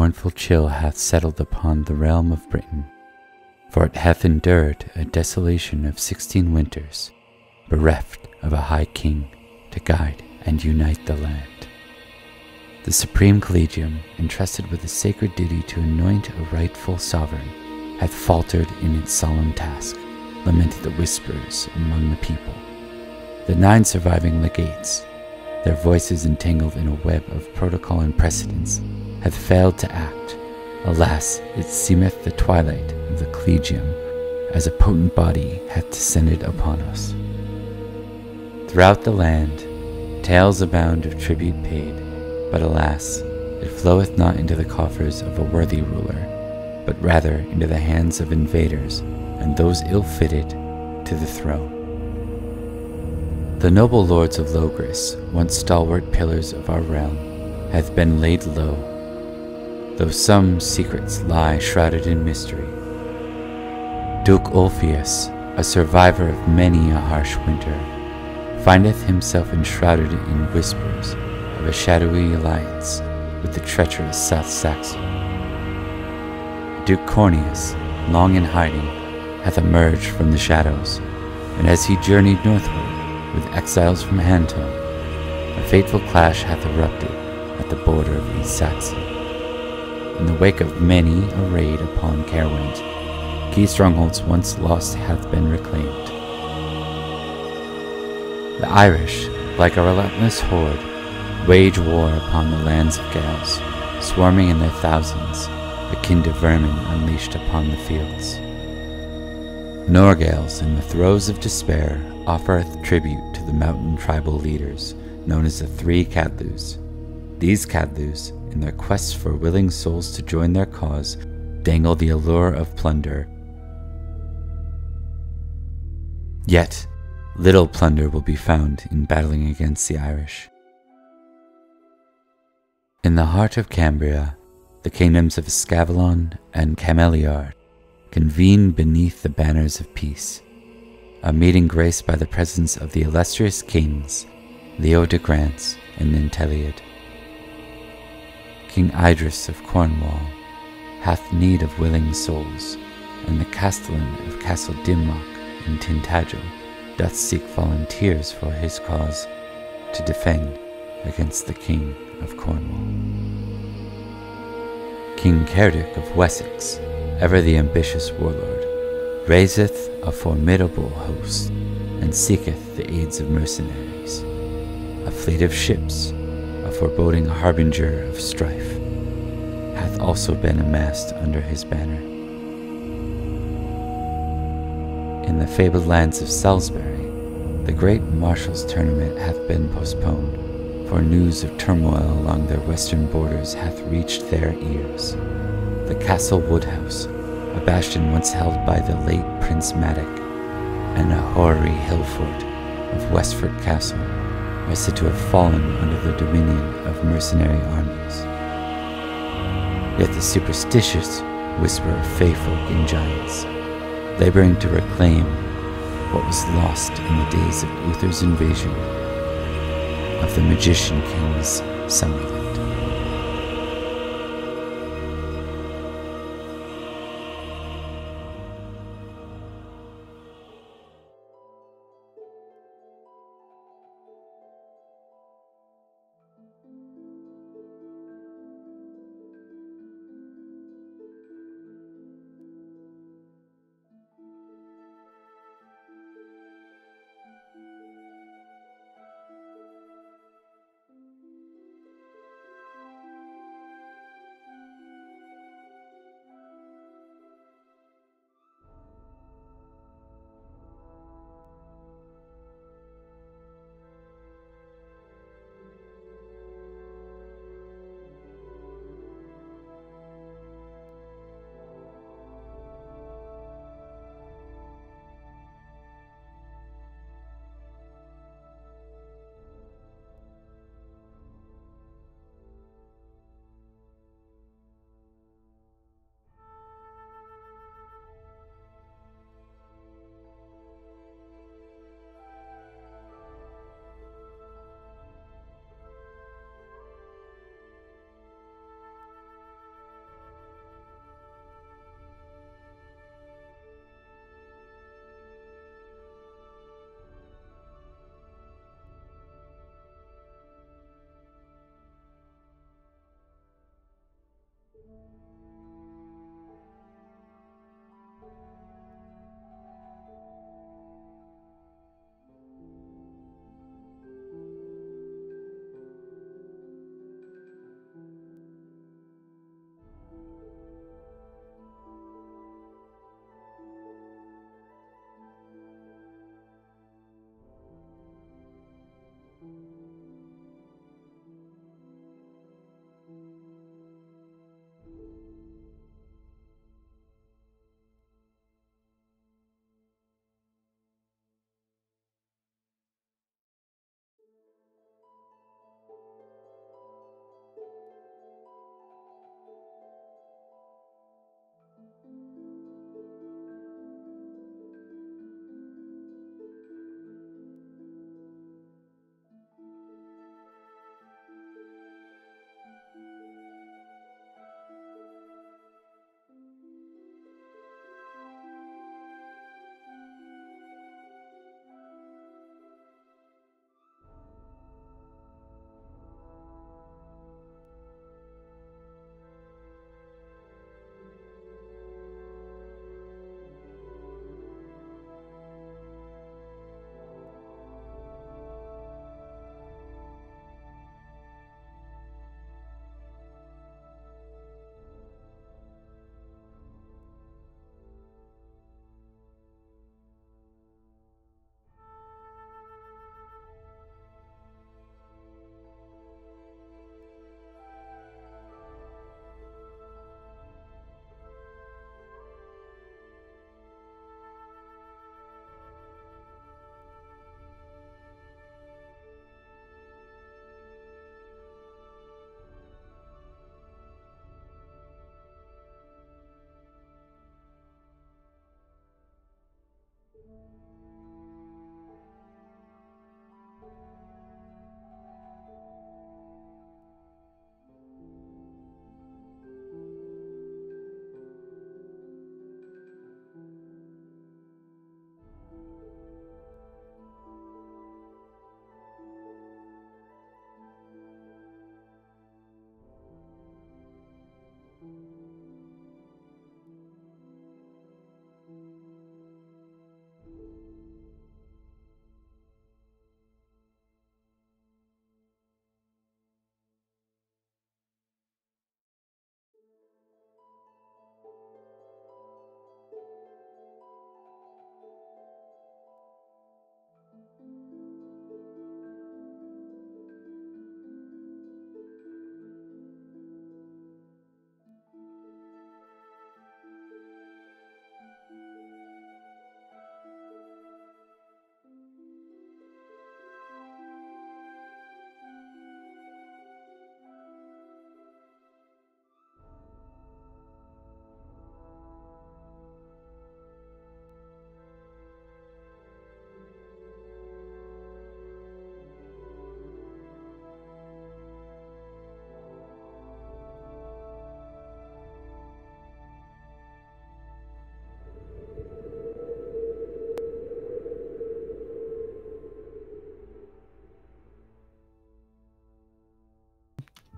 mournful chill hath settled upon the realm of Britain, for it hath endured a desolation of 16 winters, bereft of a high king to guide and unite the land. The Supreme Collegium, entrusted with the sacred duty to anoint a rightful sovereign, hath faltered in its solemn task, lamented the whispers among the people. The 9 surviving legates, their voices entangled in a web of protocol and precedence, hath failed to act. Alas, it seemeth the twilight of the Collegium, as a potent body hath descended upon us. Throughout the land, tales abound of tribute paid, but alas, it floweth not into the coffers of a worthy ruler, but rather into the hands of invaders and those ill-fitted to the throne. The noble lords of Logris, once stalwart pillars of our realm, hath been laid low, though some secrets lie shrouded in mystery. Duke Ulfius, a survivor of many a harsh winter, findeth himself enshrouded in whispers of a shadowy alliance with the treacherous South Saxon. Duke Corneus, long in hiding, hath emerged from the shadows, and as he journeyed northward with exiles from Hanton, a fateful clash hath erupted at the border of East Saxon. In the wake of many a raid upon Caerwent, key strongholds once lost hath been reclaimed. The Irish, like a relentless horde, wage war upon the lands of Gales, swarming in their thousands, akin to vermin unleashed upon the fields. Norgales, in the throes of despair, offereth tribute to the mountain tribal leaders, known as the 3 Cadlus. These Cadlus, in their quest for willing souls to join their cause, dangle the allure of plunder. Yet, little plunder will be found in battling against the Irish. In the heart of Cambria, the kingdoms of Scavalon and Cameliard convene beneath the banners of peace, a meeting graced by the presence of the illustrious kings Leo de Grance and Ninteliad. King Idris of Cornwall hath need of willing souls, and the castellan of Castle Dimmock in Tintagel doth seek volunteers for his cause to defend against the King of Cornwall. King Cerdic of Wessex, ever the ambitious warlord, raiseth a formidable host, and seeketh the aids of mercenaries. A fleet of ships, a foreboding harbinger of strife, hath also been amassed under his banner. In the fabled lands of Salisbury, the great Marshal's tournament hath been postponed, for news of turmoil along their western borders hath reached their ears. The Castle Woodhouse, a bastion once held by the late Prince Madoc, and a hoary hill fort of Westford Castle, are said to have fallen under the dominion of mercenary armies. Yet the superstitious whisper of fey-folk and giants, laboring to reclaim what was lost in the days of Uther's invasion of the magician kings Summerland.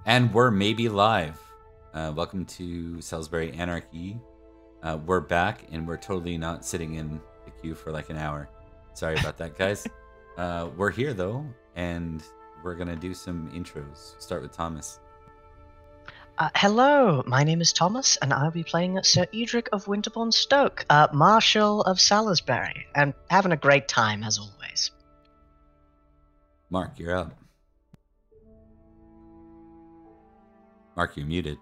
And we're maybe live. Welcome to Salisbury Anarchy. We're back, and we're totally not sitting in the queue for like an hour. Sorry about that, guys. We're here, though, and we're going to do some intros. Start with Thomas. Hello, my name is Thomas, and I'll be playing Sir Edric of Winterbourne Stoke, Marshal of Salisbury, and having a great time, as always. Mark, you're up. Mark, you're muted.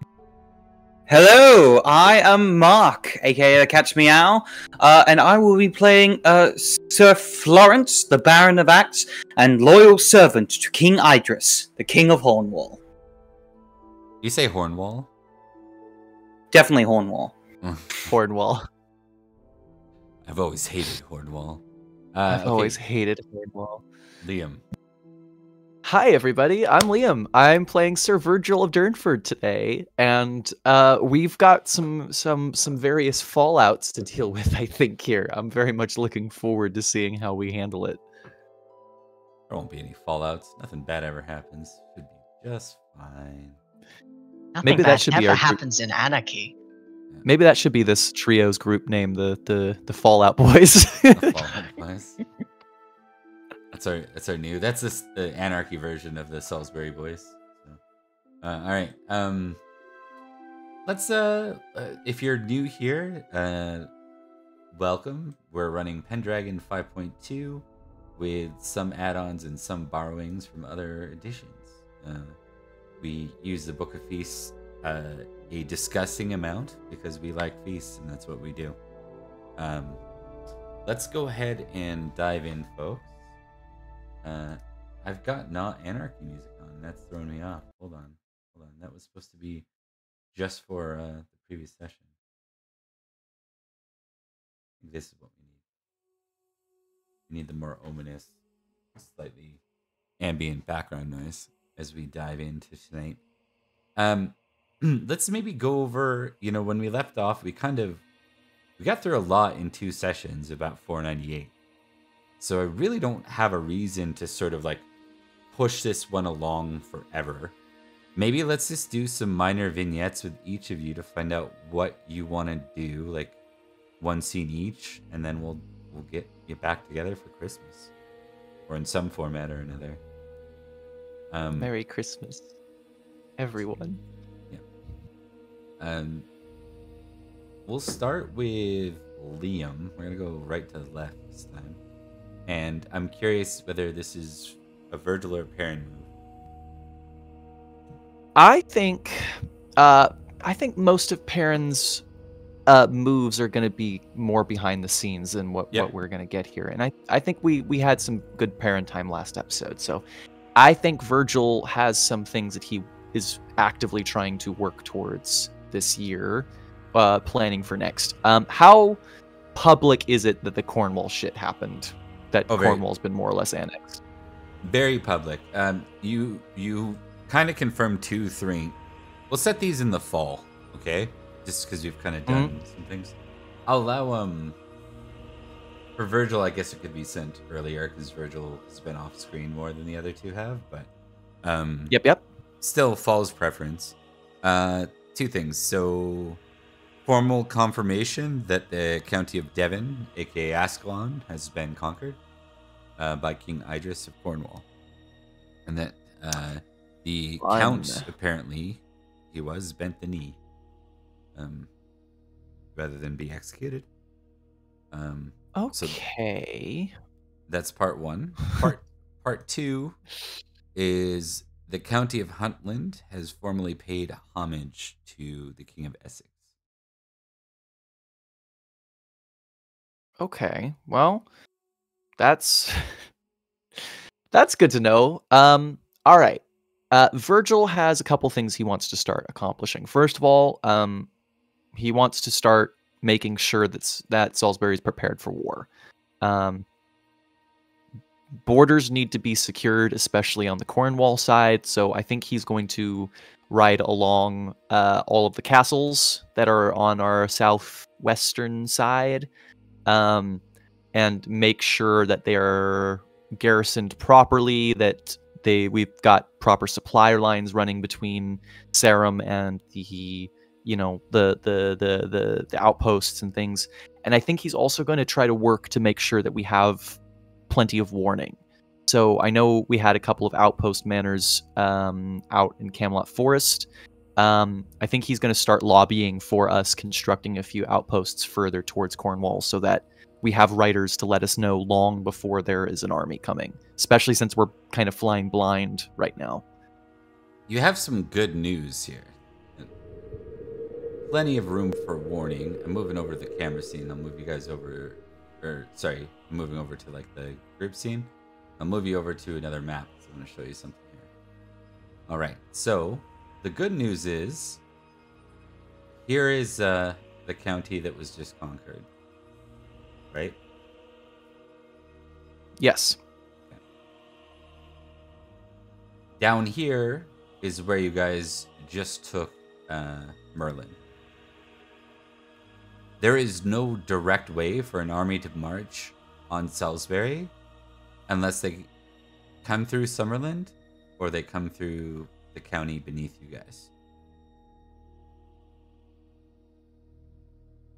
Hello, I am Mark, aka the Catch Meow, and I will be playing Sir Florence, the Baron of Axe, and loyal servant to King Idris, the King of Hornwall. You say Hornwall? Definitely Hornwall. Hornwall. I've always hated Hornwall. I've always hated Hornwall. Liam. Hi, everybody. I'm Liam. I'm playing Sir Virgil of Durnford today, and we've got some various fallouts to deal with, I think, here. I'm very much looking forward to seeing how we handle it. There won't be any fallouts. Nothing bad ever happens. Should be just fine. Nothing Maybe that bad should be ever our happens in Anarchy. Maybe that should be this trio's group name, the Fallout Boys. The Fallout Boys. That's our new. That's the Anarchy version of the Salisbury Boys. So, all right. Let's if you're new here, welcome. We're running Pendragon 5.2 with some add-ons and some borrowings from other editions. We use the Book of Feasts a disgusting amount because we like feasts, and that's what we do. Let's go ahead and dive in, folks. I've got not Anarchy music on. That's throwing me off. Hold on. That was supposed to be just for the previous session. This is what we need. We need the more ominous, slightly ambient background noise as we dive into tonight. Let's maybe go over, when we left off, we got through a lot in 2 sessions, about 498. So I really don't have a reason to sort of like push this one along forever. Maybe let's just do some minor vignettes with each of you to find out what you want to do, like one scene each, and then we'll get back together for Christmas, or in some format or another. Merry Christmas, everyone. Yeah. We'll start with Liam. We're gonna go right to the left this time. And I'm curious whether this is a Virgil or Perrin move. I think most of Perrin's moves are going to be more behind the scenes than what we're going to get here. And I think we had some good Perrin time last episode. So I think Virgil has some things that he is actively trying to work towards this year, planning for next. How public is it that the Cornwall shit happened? That Cornwall's been more or less annexed. Very public. You kind of confirmed 2, 3. We'll set these in the fall, okay? Just because we've kind of done some things. I'll allow for Virgil. I guess it could be sent earlier because Virgil has been off screen more than the other 2 have. But Yep. Still, fall's preference. 2 things. So, formal confirmation that the county of Devon, aka Ascalon, has been conquered by King Idris of Cornwall, and that the count, apparently he was bent the knee rather than be executed. Okay, so that's part 1. Part 2 is the county of Huntland has formally paid homage to the King of Essex. Okay, well, that's good to know. All right. Virgil has a couple things he wants to start accomplishing. First of all, he wants to start making sure that Salisbury is prepared for war. Borders need to be secured, especially on the Cornwall side. So I think he's going to ride along all of the castles that are on our southwestern side, and make sure that they are garrisoned properly, that we've got proper supply lines running between Sarum and the outposts and things. And I think he's also going to try to work to make sure that we have plenty of warning. So I know we had a couple of outpost manners out in Camelot Forest. I think he's going to start lobbying for us constructing a few outposts further towards Cornwall so that we have writers to let us know long before there is an army coming, especially since we're kind of flying blind right now. You have some good news here. Plenty of room for warning. I'm moving over to the camera scene. I'll move you guys over, I'm moving over to like the group scene. I'll move you over to another map. So I'm going to show you something here. All right. So the good news is, here is the county that was just conquered. Right? Yes. Okay. Down here is where you guys just took Merlin. There is no direct way for an army to march on Salisbury unless they come through Summerland or they come through the county beneath you guys.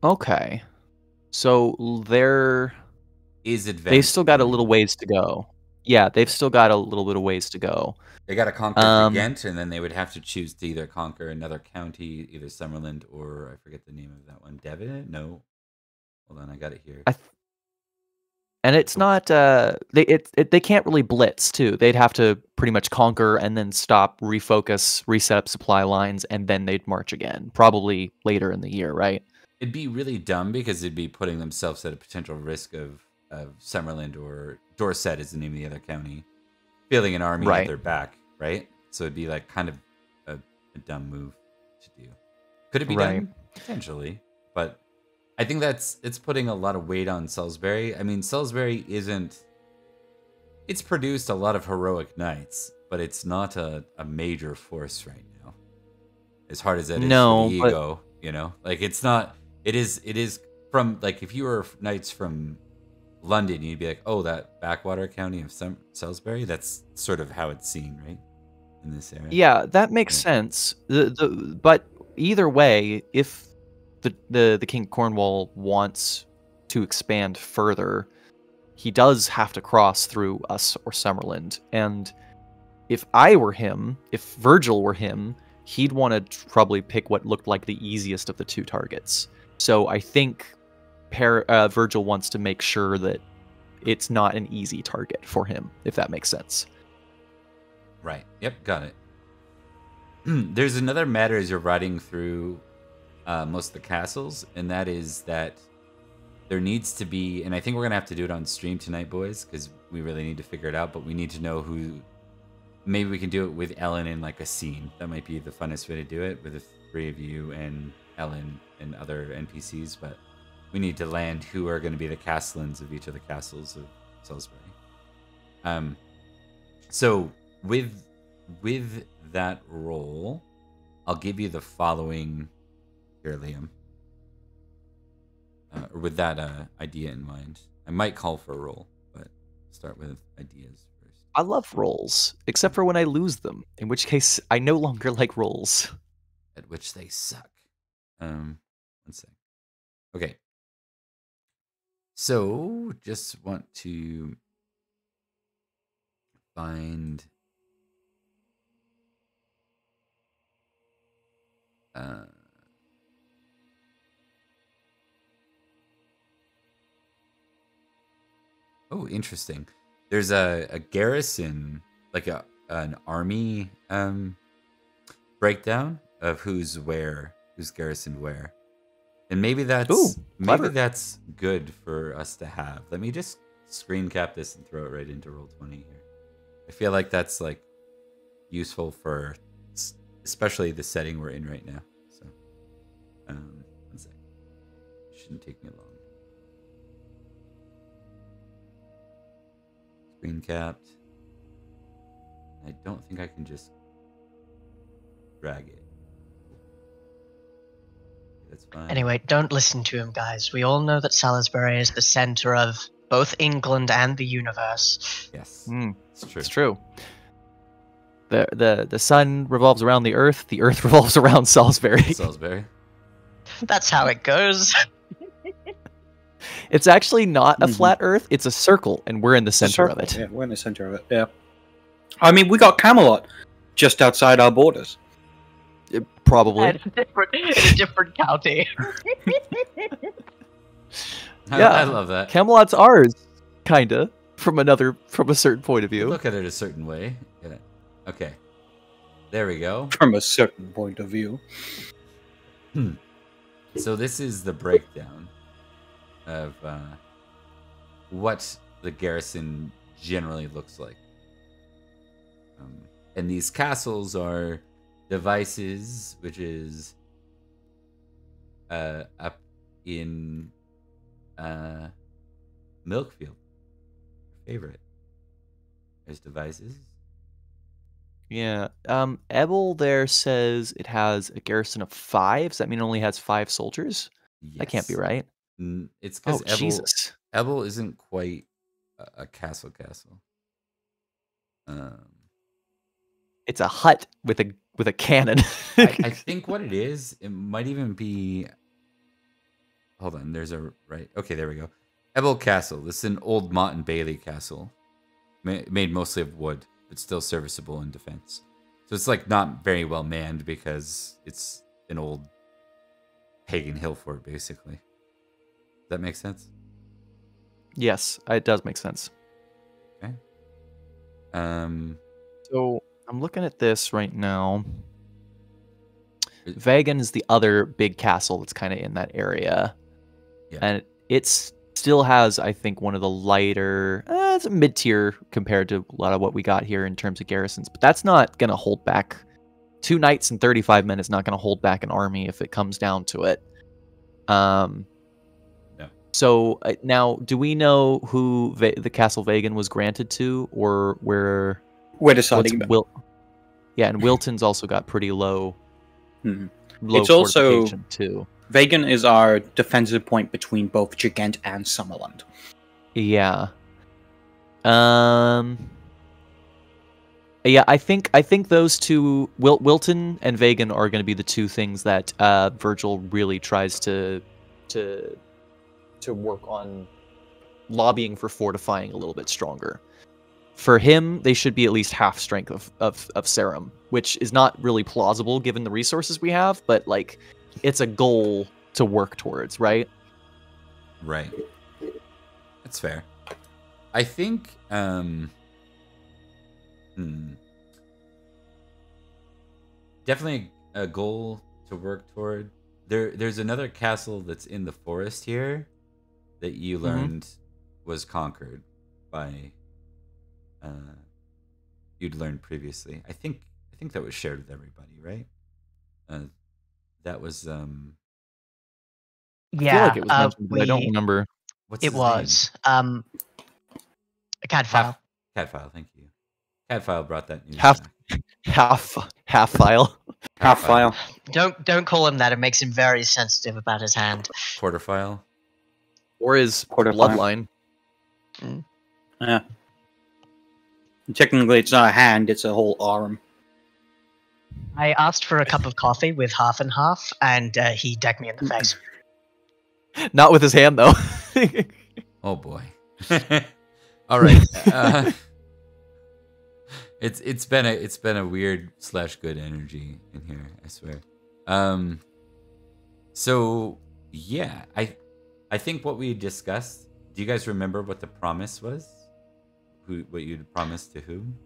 Okay. So they've still got a little ways to go. Yeah, they've still got a little bit of ways to go. They got to conquer Ghent, and then they would have to choose to either conquer another county, either Summerland or I forget the name of that one. Devon? No. Hold on, I got it here. And it's not they can't really blitz too. They'd have to pretty much conquer and then stop, refocus, reset up supply lines, and then they'd march again, probably later in the year, right? It'd be really dumb because they'd be putting themselves at a potential risk of Summerland or Dorset is the name of the other county, fielding an army at their back, right? So it'd be like kind of a dumb move to do. Could it be done? Potentially, but I think it's putting a lot of weight on Salisbury. I mean, Salisbury it's produced a lot of heroic knights, but it's not a major force right now. As hard as that is for the ego, you know? Like, it's not... It is from, like, if you were knights from London, you'd be like, oh, that backwater county of Salisbury? That's sort of how it's seen, right? In this area. Yeah, that makes sense. But either way, if the King of Cornwall wants to expand further, he does have to cross through us or Summerland. And if I were him, if Virgil were him, he'd want to probably pick what looked like the easiest of the two targets. So I think Virgil wants to make sure that it's not an easy target for him, if that makes sense. Right. Yep, got it. There's another matter as you're riding through most of the castles, and that is that there needs to be, and I think we're going to have to do it on stream tonight, boys, because we really need to figure it out, but we need to know who... Maybe we can do it with Ellen in like a scene. That might be the funnest way to do it, with the three of you and Ellen and other NPCs, but we need to land who are going to be the castellans of each of the castles of Salisbury. So with that role, I'll give you the following here, Liam. Or with that idea in mind. I might call for a roll, but start with ideas first. I love rolls, except for when I lose them, in which case I no longer like rolls. At which they suck. One sec. Okay. So, just want to find... Oh, interesting. There's a garrison, like an army breakdown of who's garrisoned where. And maybe that's good for us to have. Let me just screen cap this and throw it right into Roll20 here. I feel like that's like useful for especially the setting we're in right now. So, one sec. Shouldn't take me long. Screen capped. I don't think I can just drag it. That's fine. Anyway, don't listen to him, guys. We all know that Salisbury is the center of both England and the universe. Yes, Mm, it's true. It's true. The sun revolves around the earth revolves around Salisbury. Salisbury. That's how it goes. It's actually not a flat earth, it's a circle, and we're in the center of it. Yeah, we're in the center of it, yeah. I mean, we got Camelot just outside our borders. Probably. In a different county. Yeah, I love that. Camelot's ours, kinda, from a certain point of view. Look at it a certain way. Yeah. Okay. There we go. From a certain point of view. So this is the breakdown of what the garrison generally looks like. And these castles are Devices, which is up in Milkfield. Favorite. There's Devices. Yeah. Ebel there says it has a garrison of 5. Does that mean it only has 5 soldiers? Yes. That can't be right. It's because Jesus. Ebel isn't quite a castle. It's a hut with a cannon. I think what it is, it might even be. Hold on, there's a right. Okay, there we go. Ebel Castle. This is an old Mott and Bailey castle, made mostly of wood, but still serviceable in defense. So it's like not very well manned because it's an old pagan hill fort, basically. Does that make sense? Yes, it does make sense. Okay. So I'm looking at this right now. Vagan is the other big castle that's kind of in that area. Yeah. And it still has, I think, one of the lighter... it's a mid-tier compared to a lot of what we got here in terms of garrisons. But that's not going to hold back... 2 nights and 35 men is not going to hold back an army if it comes down to it. No. So now, do we know who the Castle Vagan was granted to? Or where... We're deciding about. Yeah, and Wilton's also got pretty low... Low It's also fortification, too. Vagan is our defensive point between both Gigant and Summerland. Yeah. Yeah, I think those two, Wilton and Vagan, are going to be the 2 things that Virgil really tries to work on lobbying for fortifying a little bit stronger. For him, they should be at least half strength of Sarum, which is not really plausible given the resources we have, but like it's a goal to work towards, right? Right. That's fair. I think definitely a goal to work toward. There's another castle that's in the forest here that you learned was conquered by you'd learned previously. I think that was shared with everybody, right? That was Yeah, I feel like it was mentioned, but I don't remember. It was Cadfile. Cadfile, thank you. Cadfile brought that news. Half file. Half file. Don't call him that. It makes him very sensitive about his hand. Quarterfile. Or his Quarterfile. bloodline. Yeah. Technically, it's not a hand; it's a whole arm. I asked for a cup of coffee with half and half, and he decked me in the face. Not with his hand, though. Oh boy. All right. It's been a weird / good energy in here, I swear. So yeah, I think what we discussed. Do you guys remember what the promise was? What you'd promised to whom?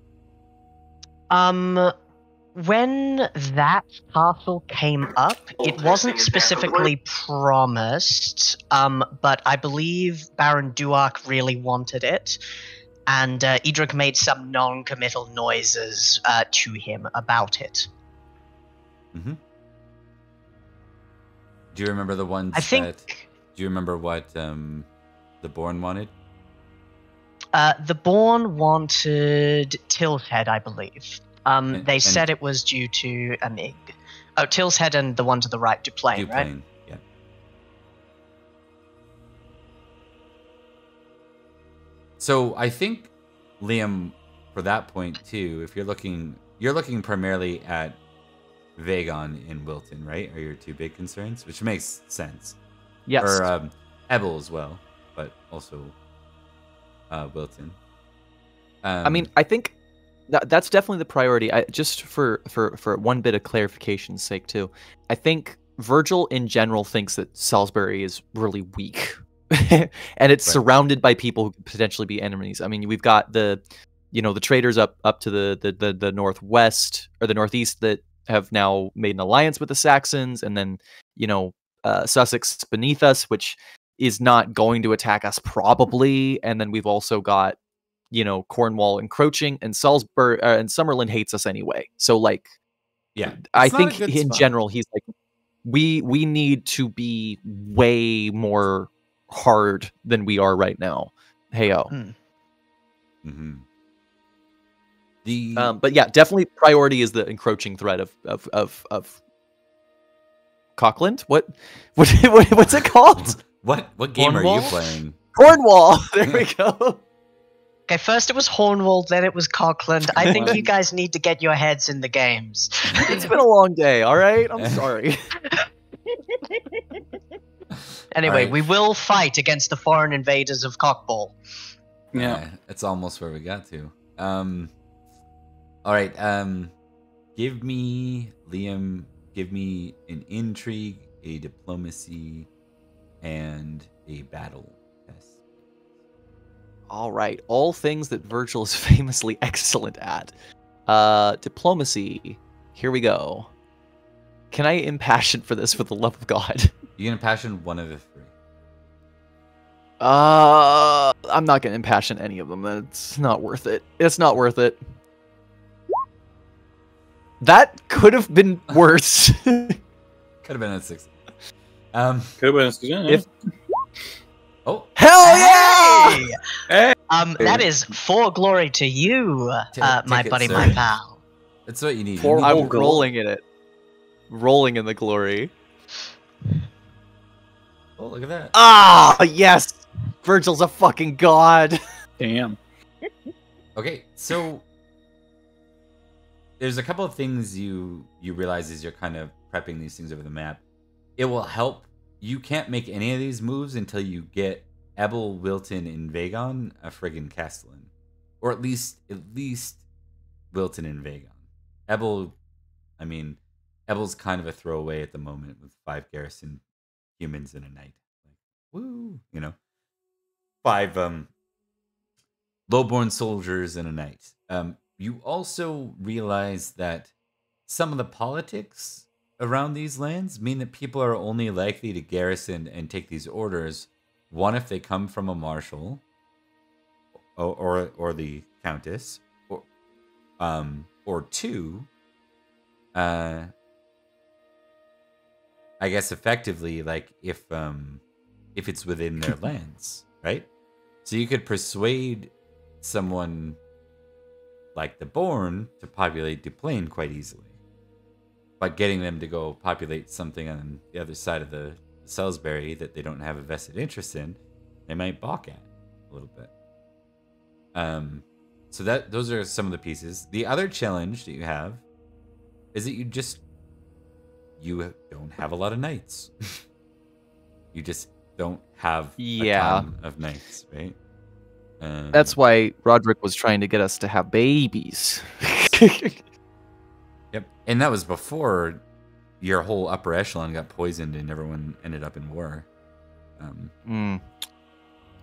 When that castle came up, it wasn't specifically promised, but I believe Baron Duark really wanted it, and Edric made some non-committal noises to him about it. Mm-hmm. Do you remember the ones Do you remember what the Born wanted? The Born wanted Till's Head, I believe. They said it was due to Amig. Oh, Till's Head and the one to the right, Duplain, right? Duplain, yeah. So I think, Liam, for that point too, if you're looking you're looking primarily at Vagon and Wilton, right? Are your two big concerns? Which makes sense. Yes. Or Ebel as well, but also Wilton. I mean, I think that's definitely the priority. Just for one bit of clarification's sake too, I think Virgil in general thinks that Salisbury is really weak, and it's surrounded by people who could potentially be enemies. I mean, we've got the traders up to the northwest or the northeast that have now made an alliance with the Saxons, and then Sussex beneath us, which is not going to attack us probably, and then we've also got Cornwall encroaching, and Salisbury and Summerlin hates us anyway. So I think in general he's like, we need to be way more hard than we are right now. Heyo. But yeah, definitely priority is the encroaching threat of Cockland. What's it called? What game are you playing? Cornwall. There we go. Okay, first it was Hornwall, then it was Cockland. I think you guys need to get your heads in the games. It's been a long day, all right? I'm sorry. Anyway, we will fight against the foreign invaders of Cockball. Yeah, it's almost where we got to. All right, Liam, give me an intrigue, a diplomacy, and a battle test. All right, all things that Virgil is famously excellent at. Diplomacy, here we go. Can I impassion for this, for the love of God? You can impassion one of the three. I'm not gonna impassion any of them. It's not worth it. It's not worth it. That could have been worse. Could have been a 6. Could have been a 6. Oh, hell yeah! Hey! That is 4 glory to you, my buddy, sir. my pal. That's what you need. I'm rolling in it. Rolling in the glory. Oh, look at that. Ah, yes! Virgil's a fucking god. Damn. Okay, so there's a couple of things you realize as you're kind of prepping these things over the map. It will help. You can't make any of these moves until you get Ebel, Wilton, and Vagon a friggin' Castellan. Or at least Wilton and Vagon. Ebel's kind of a throwaway at the moment with 5 garrison humans and a knight. Like, woo, 5 lowborn soldiers and a knight. You also realize that some of the politics around these lands mean that people are only likely to garrison and take these orders, one, if they come from a marshal or the countess, or 2, I guess effectively, like if it's within their lands, right? So you could persuade someone like the Bourne to populate Duplain quite easily. But getting them to go populate something on the other side of the Salisbury that they don't have a vested interest in, they might balk at a little bit. So those are some of the pieces. The other challenge that you have is that you don't have a lot of knights. You just don't have a ton of knights, right? That's why Roderick was trying to get us to have babies. Yep, and that was before your whole upper echelon got poisoned and everyone ended up in war.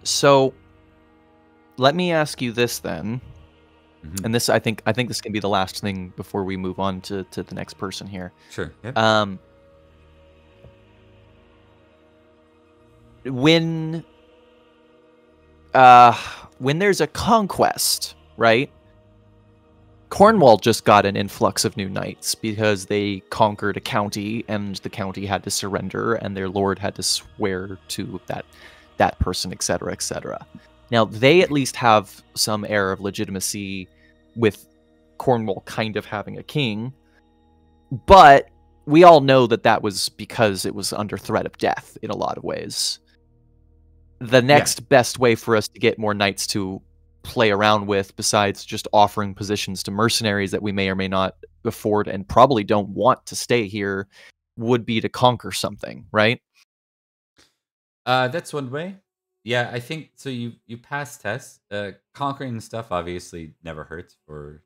So, let me ask you this then, and this I think this can be the last thing before we move on to the next person here. Sure. Yep. When there's a conquest, right? Cornwall just got an influx of new knights because they conquered a county and the county had to surrender and their lord had to swear to that person, etc., etc. Now, they at least have some air of legitimacy with Cornwall kind of having a king, but we all know that was because it was under threat of death in a lot of ways. The next best way for us to get more knights to play around with besides just offering positions to mercenaries that we may or may not afford and probably don't want to stay here would be to conquer something, right? That's one way. Yeah, I think so. You pass tests. Conquering stuff obviously never hurts for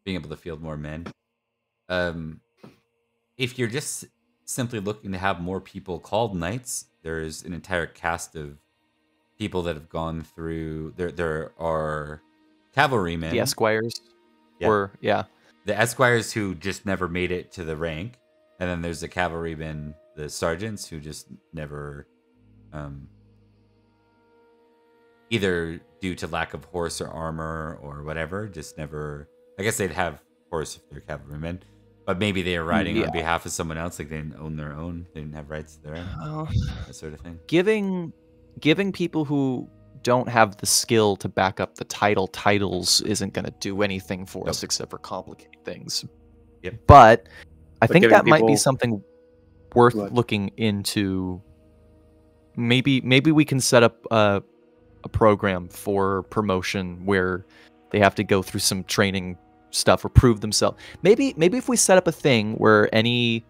being able to field more men. Um, if you're just simply looking to have more people called knights, there's an entire cast of people that have gone through. There are cavalrymen, The esquires, Yeah. or the esquires who just never made it to the rank, and then there's the cavalrymen, the sergeants who just never, either due to lack of horse or armor or whatever, just never. I guess they'd have horse if they're cavalrymen, but maybe they are riding on behalf of someone else, like they didn't own their own, they didn't have rights to their own, that sort of thing. Giving people who don't have the skill to back up the titles isn't going to do anything for us except for complicate things. Yep. But I think giving that might be people- something worth Go ahead. looking into. Maybe we can set up a program for promotion where they have to go through some training stuff or prove themselves. Maybe if we set up a thing where any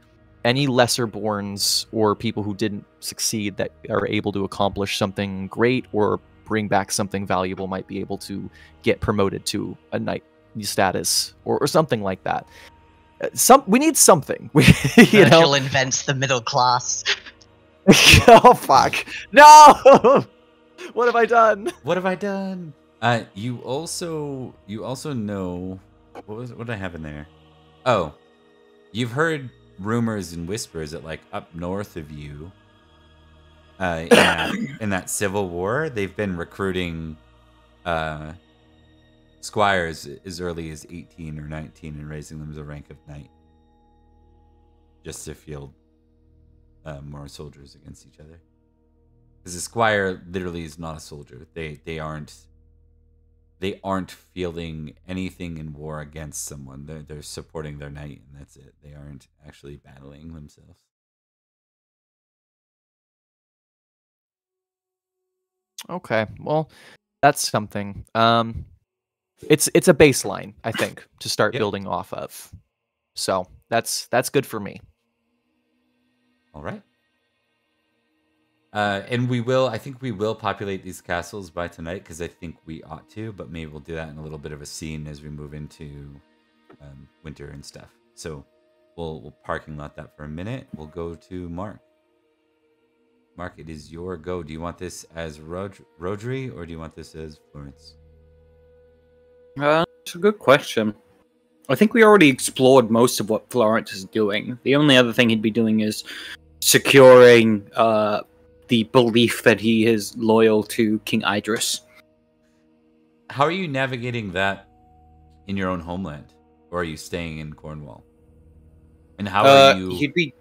lesser borns or people who didn't succeed that are able to accomplish something great or bring back something valuable might be able to get promoted to a knight status or something like that. We need something. Virgil invents the middle class. Oh fuck! No! What have I done? What have I done? You also know what did I have in there? Oh, you've heard rumors and whispers that like up north of you, in that civil war, they've been recruiting squires as early as 18 or 19 and raising them to the rank of knight, just to field more soldiers against each other. Because a squire literally is not a soldier. They aren't fielding anything in war against someone. They're supporting their knight, and that's it. They aren't actually battling themselves. Okay, well, that's something. It's a baseline, I think, to start building off of. So that's good for me. All right. And I think we will populate these castles by tonight, because I think we ought to, but maybe we'll do that in a little bit of a scene as we move into winter and stuff. So we'll parking lot that for a minute. We'll go to Mark. Mark, it is your go. Do you want this as Rodri, or do you want this as Florence? It's a good question. I think we already explored most of what Florence is doing. The only other thing he'd be doing is securing the belief that he is loyal to King Idris. How are you navigating that in your own homeland, or are you staying in Cornwall? And how are you? He'd be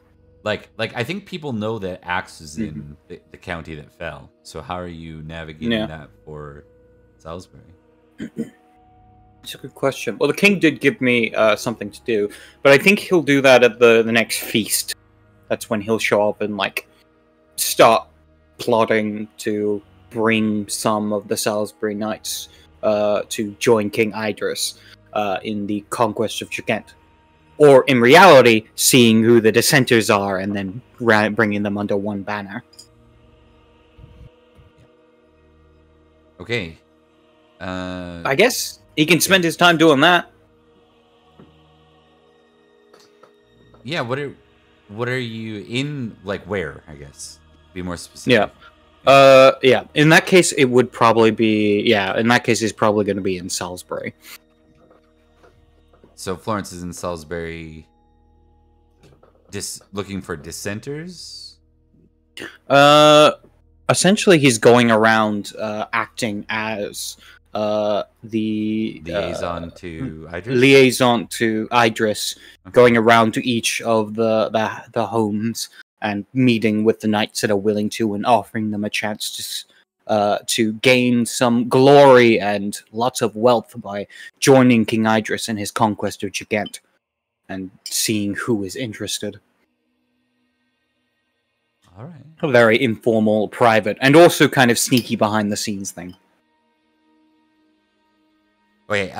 like I think people know that Axe is in the county that fell. So how are you navigating that for Salisbury? It's a good question. Well, the king did give me something to do, but I think he'll do that at the next feast. That's when he'll show up and like start plotting to bring some of the Salisbury Knights to join King Idris in the conquest of Gigant. Or, in reality, seeing who the dissenters are and then bringing them under one banner. Okay. I guess he can spend his time doing that. Yeah, what are you in, like, where, I guess? Be more specific. Yeah. In that case, it would probably be... Yeah, in that case, he's probably going to be in Salisbury. So Florence is in Salisbury looking for dissenters? Essentially, he's going around acting as the... Liaison to Idris? Liaison to Idris, going around to each of the homes and meeting with the knights that are willing to and offering them a chance to gain some glory and lots of wealth by joining King Idris in his conquest of Gigant and seeing who is interested. All right. A very informal, private, and also kind of sneaky behind the scenes thing. Wait,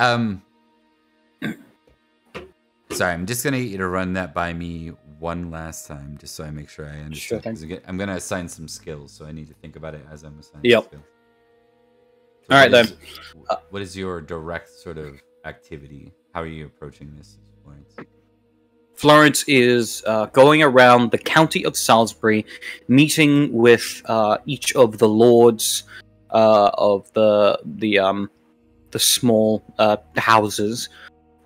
sorry, I'm just gonna get you to run that by me one last time, just so I make sure I understand. Sure thing. 'Cause again, I'm gonna assign some skills, so I need to think about it as I'm assigning Yep. skills. So All right, what then. what is your direct sort of activity? How are you approaching this, Florence? Florence is going around the county of Salisbury, meeting with each of the lords of the small houses.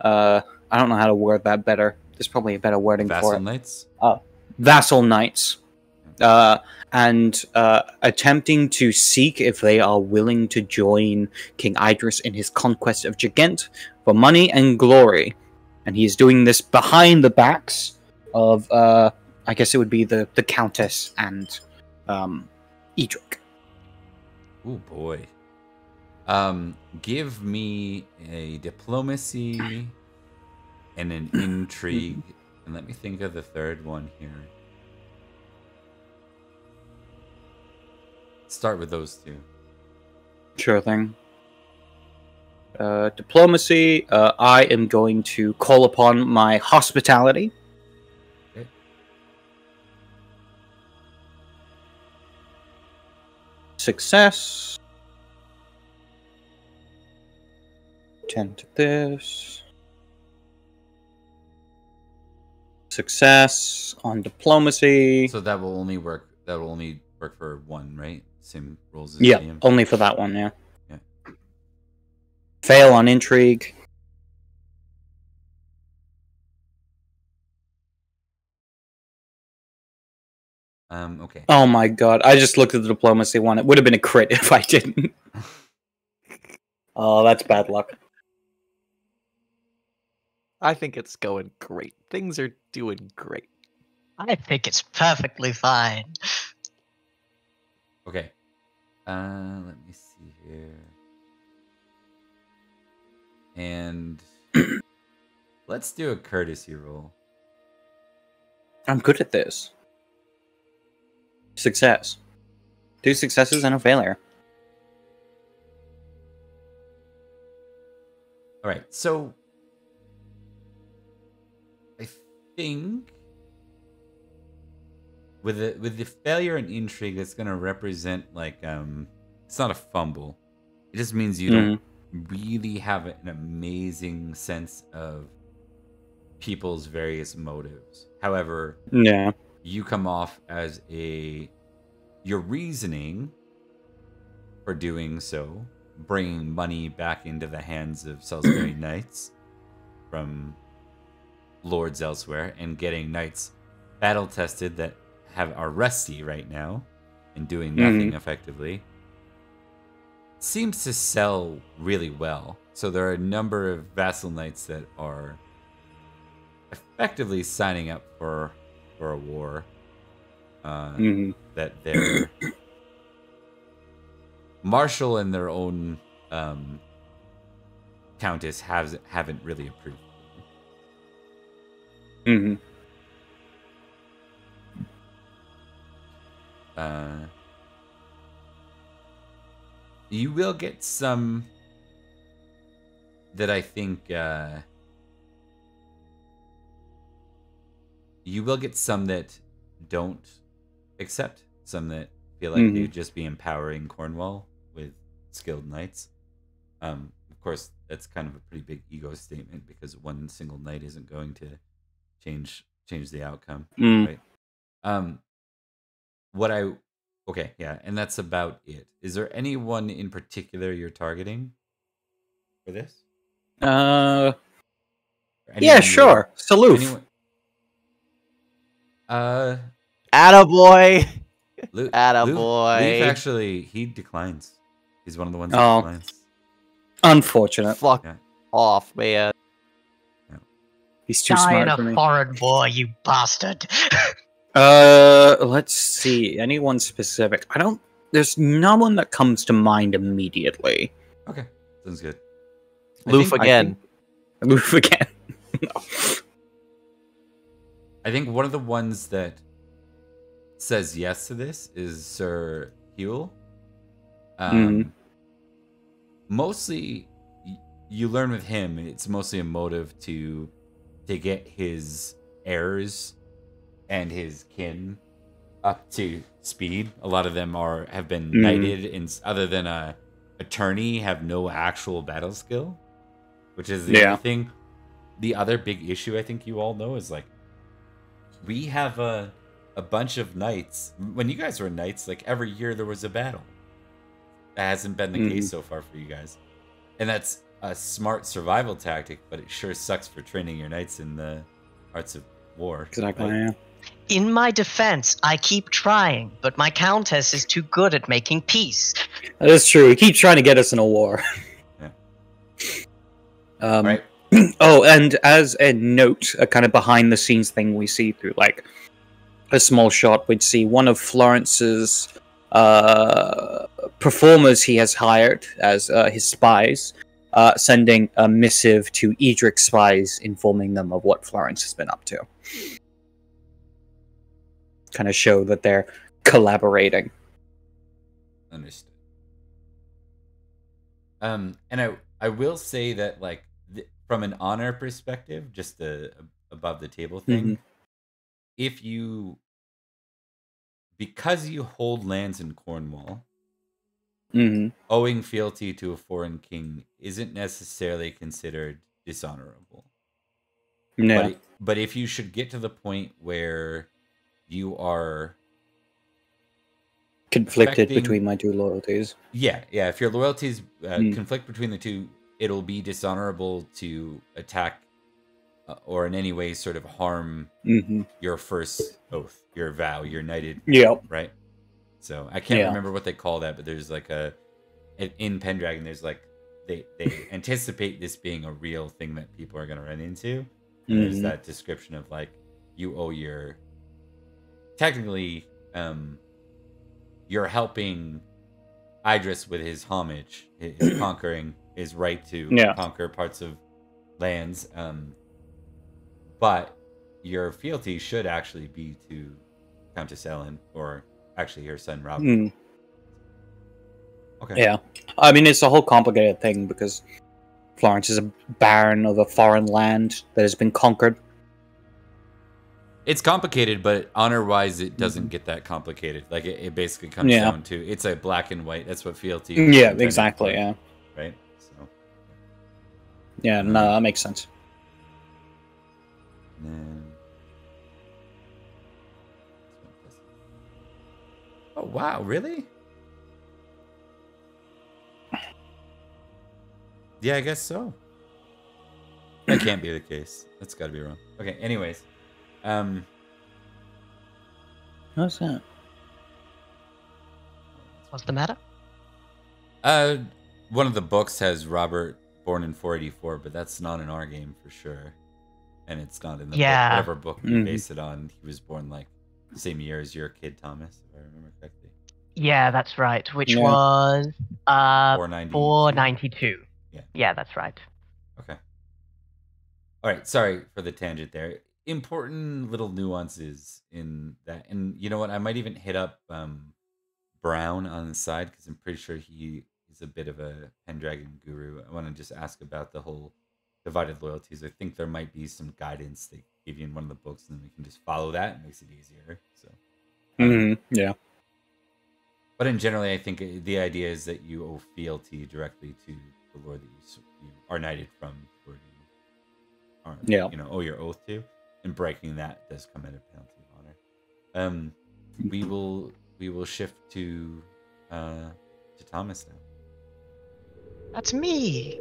I don't know how to word that better. There's probably a better wording for Vassal it. Knights? Vassal knights, and attempting to seek if they are willing to join King Idris in his conquest of Gigant for money and glory. And he is doing this behind the backs of, I guess it would be the Countess and Edric. Oh boy. Give me a diplomacy and an intrigue. And let me think of the third one here. Start with those two. Sure thing. Diplomacy, I am going to call upon my hospitality. Okay. Success. 10 to this. Success on diplomacy. So that will only work. That will only work for one, right? Same rules as Yeah, DM. only for that one, yeah. Yeah. Fail on intrigue. Okay. Oh my god, I just looked at the diplomacy one. It would have been a crit if I didn't. Oh, that's bad luck. I think it's going great. Things are doing great. I think it's perfectly fine. Okay. Let me see here. And let's do a courtesy roll. I'm good at this. Success. 2 successes and a failure. All right. So I think with the failure and intrigue, it's gonna represent like it's not a fumble. It just means you don't really have an amazing sense of people's various motives. However, Yeah. you come off as your reasoning for doing so, bringing money back into the hands of Salisbury Knights from lords elsewhere, and getting knights battle tested that are rusty right now and doing nothing effectively, seems to sell really well. So there are a number of vassal knights that are effectively signing up for a war that their marshal and their own countess haven't really approved. You will get some that I think you will get some that don't accept, some that feel like they'd just be empowering Cornwall with skilled knights. Of course, that's kind of a pretty big ego statement because one single knight isn't going to change the outcome, right? Okay, yeah, and that's about it. Is there anyone in particular you're targeting for this? Yeah, Anyone sure. Saloof. Attaboy! Luke Attaboy! actually, he declines. He's one of the ones that declines. Unfortunate. Fuck off, man. He's too Die smart in for me. a foreign war, you bastard. Let's see. Anyone specific? There's no one that comes to mind immediately. Okay, sounds good. Loof again. Loof again. No. I think one of the ones that says yes to this is Sir Huel. Mostly, you learn with him, it's mostly a motive to get his heirs and his kin up to speed. A lot of them have been knighted, and other than a attorney, have no actual battle skill, which is the other thing. The other big issue I think you all know is like we have a bunch of knights. When you guys were knights, like every year there was a battle. That hasn't been the case so far for you guys, and that's a smart survival tactic, but it sure sucks for training your knights in the arts of war. Exactly. Right? Yeah. In my defense, I keep trying, but my countess is too good at making peace. That is true. He keeps trying to get us in a war. Yeah. Right. Oh, and as a note, a kind of behind the scenes thing we see through like a small shot, we'd see one of Florence's performers he has hired as his spies, sending a missive to Edric's spies, informing them of what Florence has been up to. Kind of show that they're collaborating. Understood. And I will say that like from an honor perspective, just the above the table thing, if you, because you hold lands in Cornwall, owing fealty to a foreign king isn't necessarily considered dishonorable. Yeah. But if you should get to the point where you are conflicted between my two loyalties. Yeah. If your loyalties conflict between the two, it'll be dishonorable to attack or in any way sort of harm your first oath, your vow, your knighted. Yep. Right. So I can't remember what they call that, but there's like in Pendragon, there's like they anticipate this being a real thing that people are going to run into. There's that description of like you owe your. Technically, you're helping Idris with his homage, his conquering, his right to conquer parts of lands. But your fealty should actually be to Countess Ellen, or actually her son Robert. Okay. Yeah, I mean it's a whole complicated thing because Florence is a baron of a foreign land that has been conquered. It's complicated, but honor-wise, it doesn't get that complicated. Like it basically comes down to it's a black and white. That's what fealty. Yeah, exactly. Yeah. Right. So. Yeah, no, that makes sense. Oh wow! Really? Yeah, I guess so. That can't be the case. That's got to be wrong. Okay. Anyways. What's that? What's the matter? One of the books has Robert born in 484, but that's not in our game for sure. And it's not in the book, whatever book you base it on. He was born like the same year as your kid, Thomas, if I remember correctly. Yeah, that's right. Which was 492. Yeah, that's right. Okay. All right. Sorry for the tangent there. Important little nuances in that, and you know what? I might even hit up Brown on the side because I'm pretty sure he's a bit of a Pendragon guru. I want to just ask about the whole divided loyalties. I think there might be some guidance they give you in one of the books, and then we can just follow that. It makes it easier. So, yeah. But in generally, I think the idea is that you owe fealty directly to the lord that you are knighted from, or you are, owe your oath to. And breaking that does come at a penalty of honor. We will shift to Thomas now. That's me.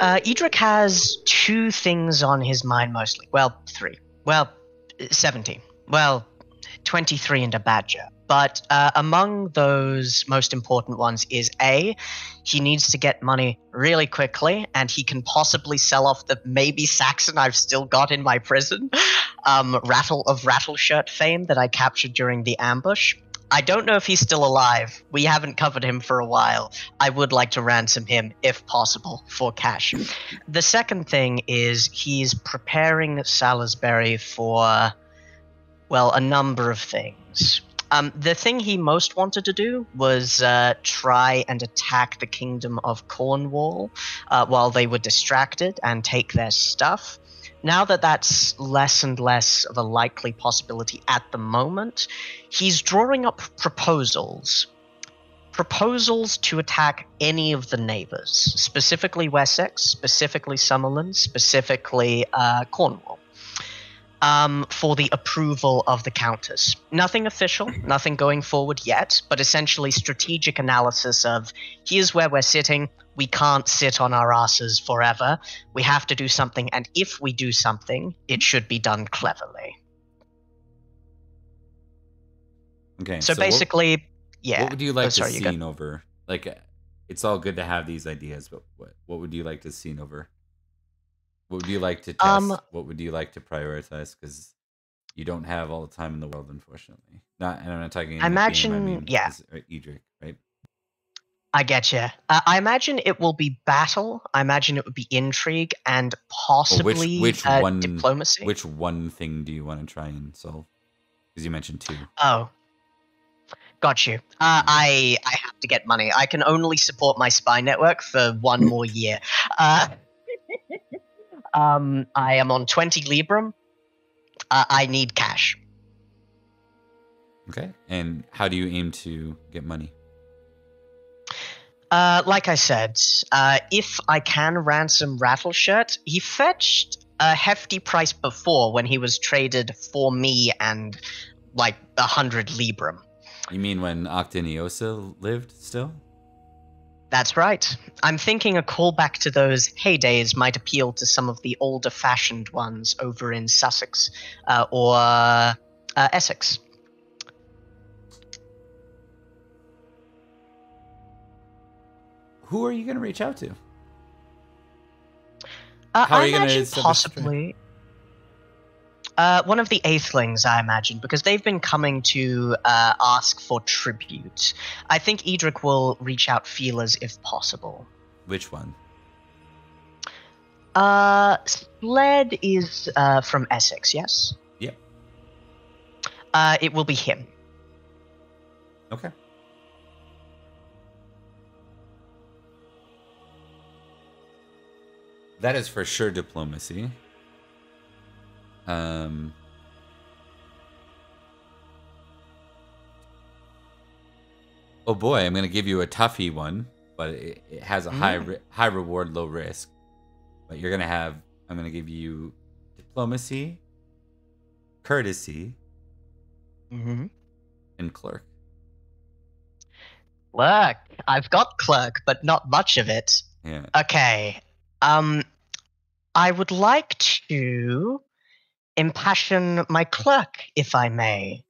Edric has two things on his mind mostly. Well, 3. Well, 17. Well, 23 and a badger. But among those most important ones is A, he needs to get money really quickly, and he can possibly sell off the maybe Saxon I've still got in my prison, Rattleshirt fame that I captured during the ambush. I don't know if he's still alive. We haven't covered him for a while. I would like to ransom him, if possible, for cash. The second thing is he's preparing Salisbury for, well, a number of things. The thing he most wanted to do was try and attack the kingdom of Cornwall while they were distracted and take their stuff. Now that that's less and less of a likely possibility at the moment, he's drawing up proposals. Proposals to attack any of the neighbors, specifically Wessex, specifically Summerland, specifically Cornwall, for the approval of the Countess. Nothing official, nothing going forward yet, but essentially strategic analysis of, here's where we're sitting, we can't sit on our asses forever, we have to do something, and if we do something, it should be done cleverly. Okay, so basically... Yeah. What would you like to scene over? Like, it's all good to have these ideas, but what would you like to scene over? What would you like to test? What would you like to prioritize? Because you don't have all the time in the world, unfortunately. And I'm not talking. I mean, yeah. Edric, right? I get you. I imagine it will be battle. I imagine it would be intrigue and possibly diplomacy. Which one thing do you want to try and solve? Because you mentioned 2. Oh. Got you. I have to get money. I can only support my spy network for 1 more year. I am on 20 Libram. I need cash. Okay. And how do you aim to get money? Like I said, if I can ransom Rattleshirt, he fetched a hefty price before when he was traded for me and like 100 Libram. You mean when Octaniosa lived still? That's right. I'm thinking a callback to those heydays might appeal to some of the older-fashioned ones over in Sussex or Essex. Who are you going to reach out to? How are you going to possibly... one of the Aethelings, I imagine, because they've been coming to ask for tribute. I think Edric will reach out feelers if possible. Which one? Sled is from Essex, yes? Yep. It will be him. Okay. That is for sure diplomacy. Oh boy, I'm gonna give you a toughie one, but it has a high reward, low risk. But you're gonna have. I'm gonna give you diplomacy, courtesy, and clerk. Look, I've got clerk, but not much of it. Yeah. Okay. I would like to impassion my clerk, if I may.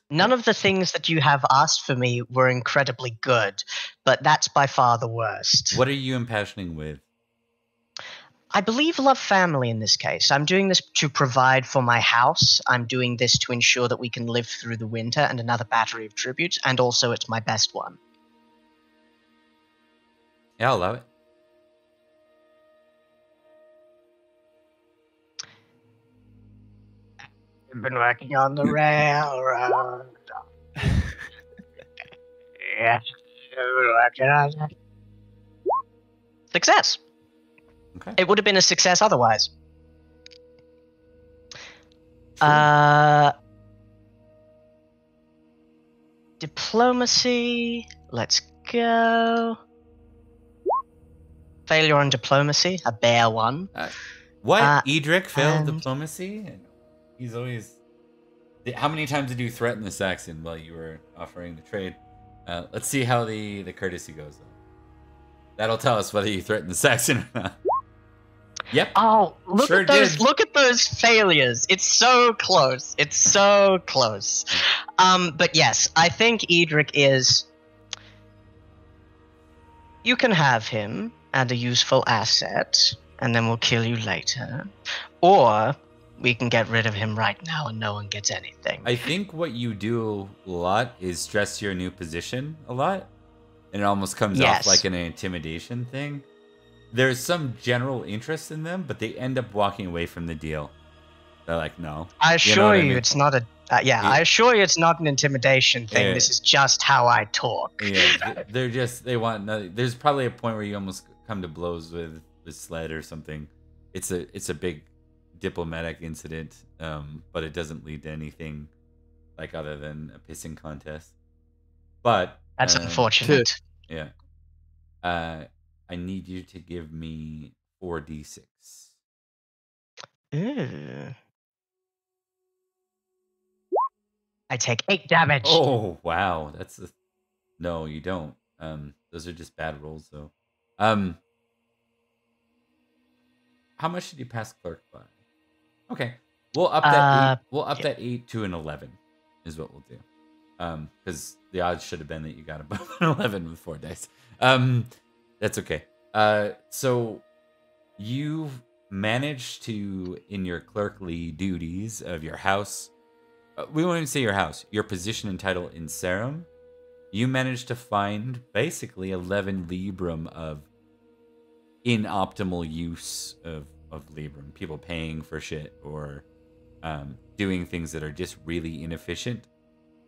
None of the things that you have asked for me were incredibly good, but that's by far the worst. What are you impassioning with? I believe love family in this case. I'm doing this to provide for my house. I'm doing this to ensure that we can live through the winter and another battery of tributes, and also it's my best one. Yeah, I'll allow it. I've been working on the railroad. Yes, working on it. Success. Okay. It would have been a success otherwise. Diplomacy. Let's go. Failure on diplomacy. A bare one. What? Edric failed diplomacy? He's always... How many times did you threaten the Saxon while you were offering the trade? Let's see how the courtesy goes, though. That'll tell us whether you threatened the Saxon or not. Yep. Oh, look sure at those! did. Look at those failures. It's so close. It's so close. But yes, I think Edric is. You can have him and a useful asset, and then we'll kill you later, or we can get rid of him right now and no one gets anything. I think what you do a lot is stress your new position a lot, and it almost comes off like an intimidation thing. There's some general interest in them, but they end up walking away from the deal. They're like, no. I assure you, it's not Yeah, I assure you it's not an intimidation thing. Yeah. This is just how I talk. Yeah, they want nothing. There's probably a point where you almost come to blows with Sled or something. It's a big diplomatic incident, but it doesn't lead to anything like other than a pissing contest. But that's unfortunate. Yeah. I need you to give me 4d6. Ooh. I take 8 damage. Oh wow, no, you don't. Those are just bad rolls, though. How much did you pass clerk by? Okay, we'll up that 8. We'll up that 8 to an 11, is what we'll do. Because the odds should have been that you got above an 11 with 4 dice. That's okay. So you've managed to, in your clerkly duties of your house, we won't even say your house, your position and title in Sarum, you managed to find basically 11 Librum of inoptimal use of Librum. People paying for shit or doing things that are just really inefficient.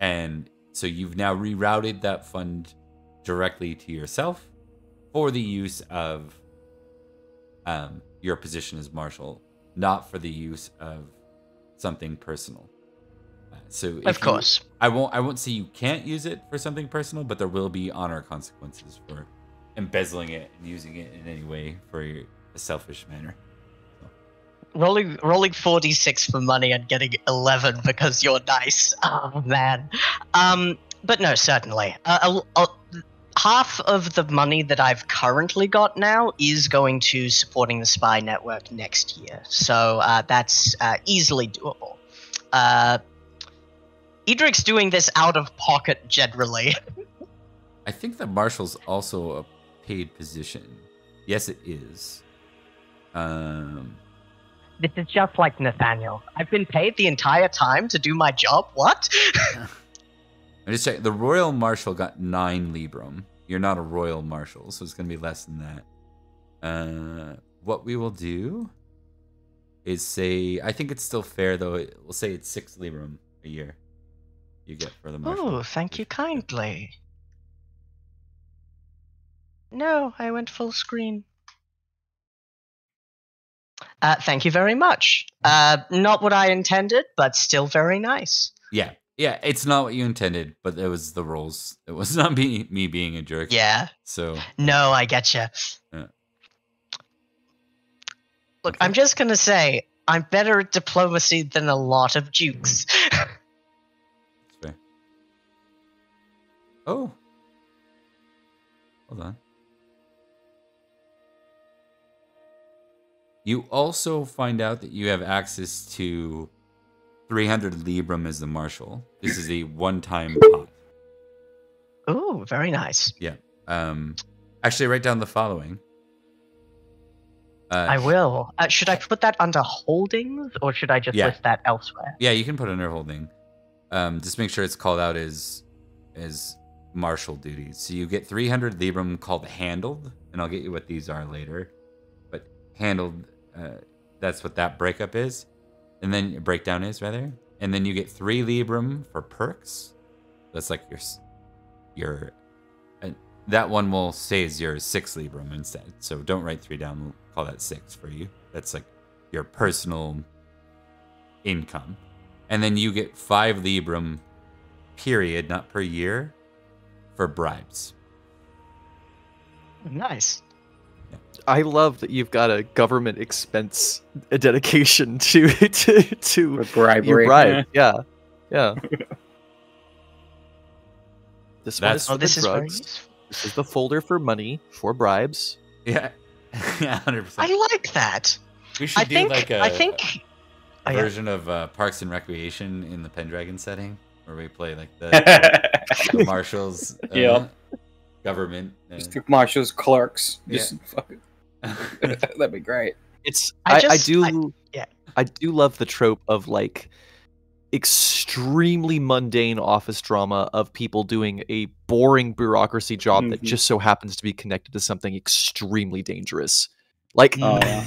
And so you've now rerouted that fund directly to yourself for the use of your position as marshal, not for the use of something personal. So of course, I won't say you can't use it for something personal, but there will be honor consequences for embezzling it and using it in any way for a selfish manner. So. Rolling 4d6 for money and getting 11 because you're nice. Oh man. But no, certainly. Half of the money that I've currently got now is going to supporting the spy network next year, so that's easily doable. Edric's doing this out of pocket generally. I think the marshal's also a paid position. Yes, it is. This is just like Nathaniel. I've been paid the entire time to do my job. What? I'm just checking. The Royal Marshal got 9 Librum. You're not a Royal Marshal, so it's going to be less than that. What we will do is say, I think it's still fair, though. We'll say it's 6 Librum a year you get for the Marshal. Oh, thank you kindly. No, I went full screen. Thank you very much. Not what I intended, but still very nice. Yeah, it's not what you intended, but it was the roles. It was not me being a jerk. Yeah. So. No, I getcha. Yeah. Look, okay. I'm just gonna say, I'm better at diplomacy than a lot of dukes. That's fair. Oh. Hold on. You also find out that you have access to 300 Librum as the marshal. This is a one-time pot. Oh, very nice. Yeah. Actually, write down the following. I will. Should I put that under holdings, or should I just list that elsewhere? Yeah, you can put it under holding. Just make sure it's called out as marshal duties. So you get 300 Librum called handled, and I'll get you what these are later. But handled, that's what that breakup is. And then breakdown is, rather. And then you get 3 Librum for perks. That's like your that one will say is your 6 Librum instead. So don't write 3 down. We'll call that 6 for you. That's like your personal income. And then you get 5 Librum, period, not per year, for bribes. Nice. I love that you've got a government expense dedication to bribery. Your bribe. Yeah. This one is for the drugs. This is the folder for money for bribes. Yeah, 100%. I like that. We should do a version of Parks and Recreation in the Pendragon setting, where we play like the marshals, government, just the marshals, clerks. Just fucking. That'd be great. I do love the trope of like extremely mundane office drama of people doing a boring bureaucracy job that just so happens to be connected to something extremely dangerous. Like yeah.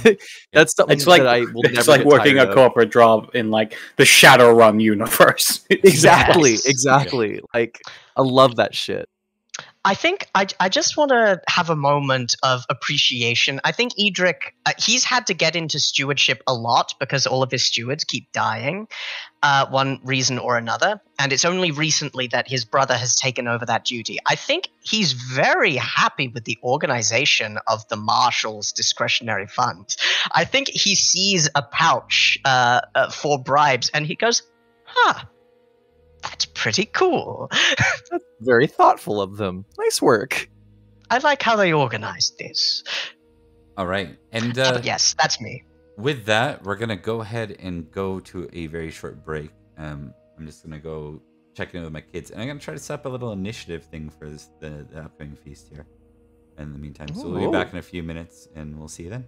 that's something It's like that I will never it's like get working a tired of. corporate job in like the Shadowrun universe. Exactly, Yes. exactly. Like I love that shit. I think I just want to have a moment of appreciation. I think Edric, he's had to get into stewardship a lot because all of his stewards keep dying, one reason or another. And it's only recently that his brother has taken over that duty. I think he's very happy with the organization of the Marshal's discretionary fund. I think he sees a pouch for bribes and he goes, huh, that's pretty cool. That's very thoughtful of them. Nice work. I like how they organized this. All right. And But yes, that's me. with that, we're going to go ahead and go to a very short break. I'm just going to go check in with my kids. And I'm going to try to set up a little initiative thing for the upcoming feast here in the meantime. So we'll be back in a few minutes, and we'll see you then.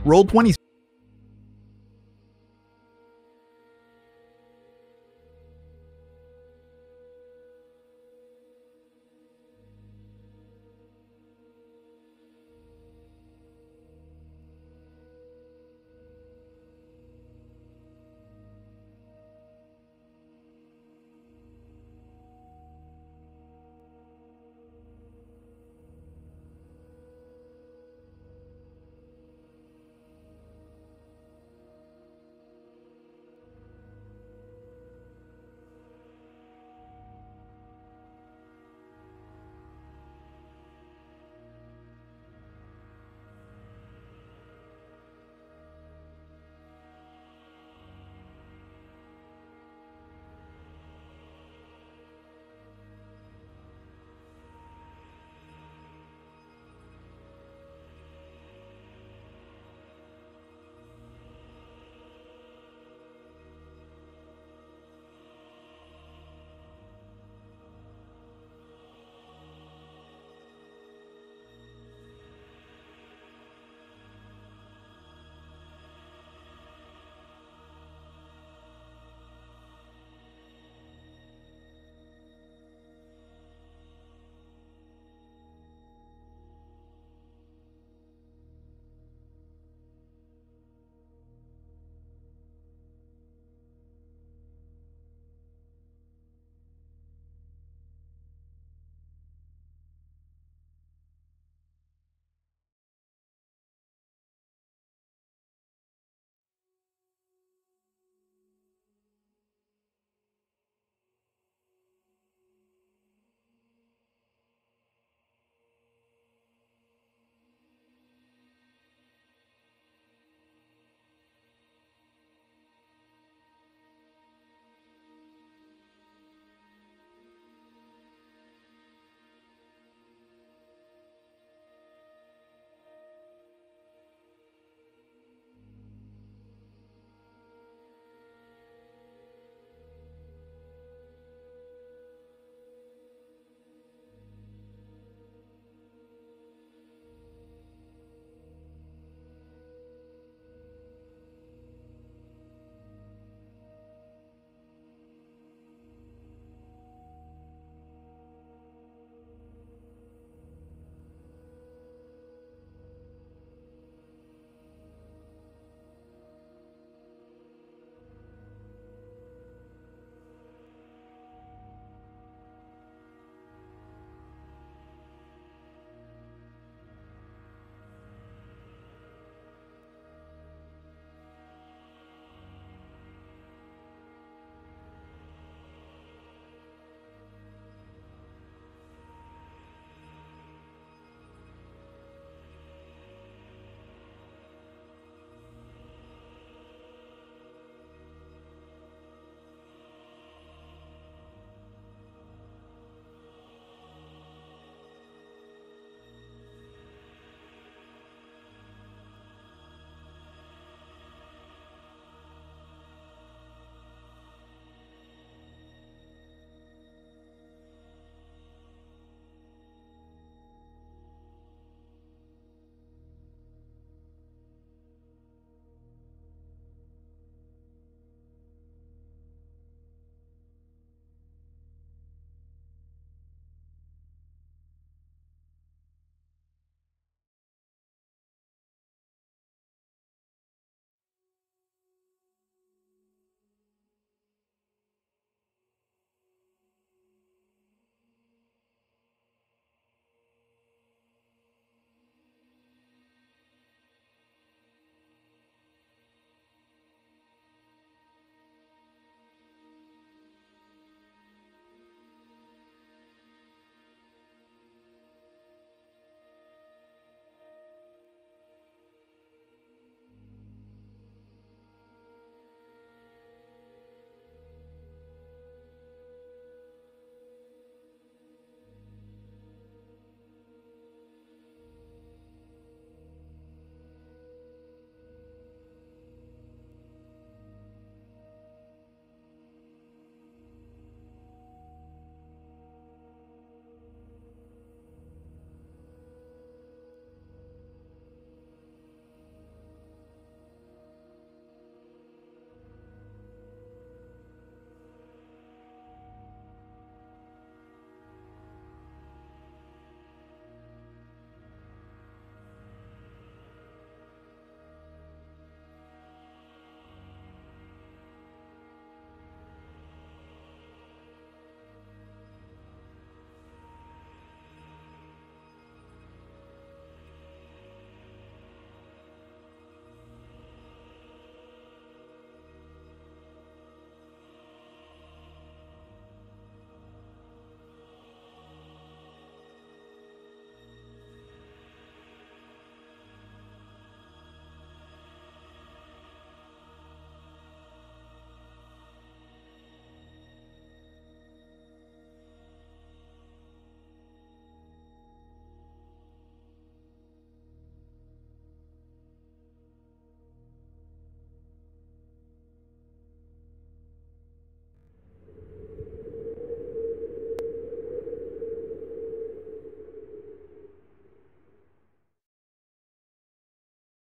Roll 20.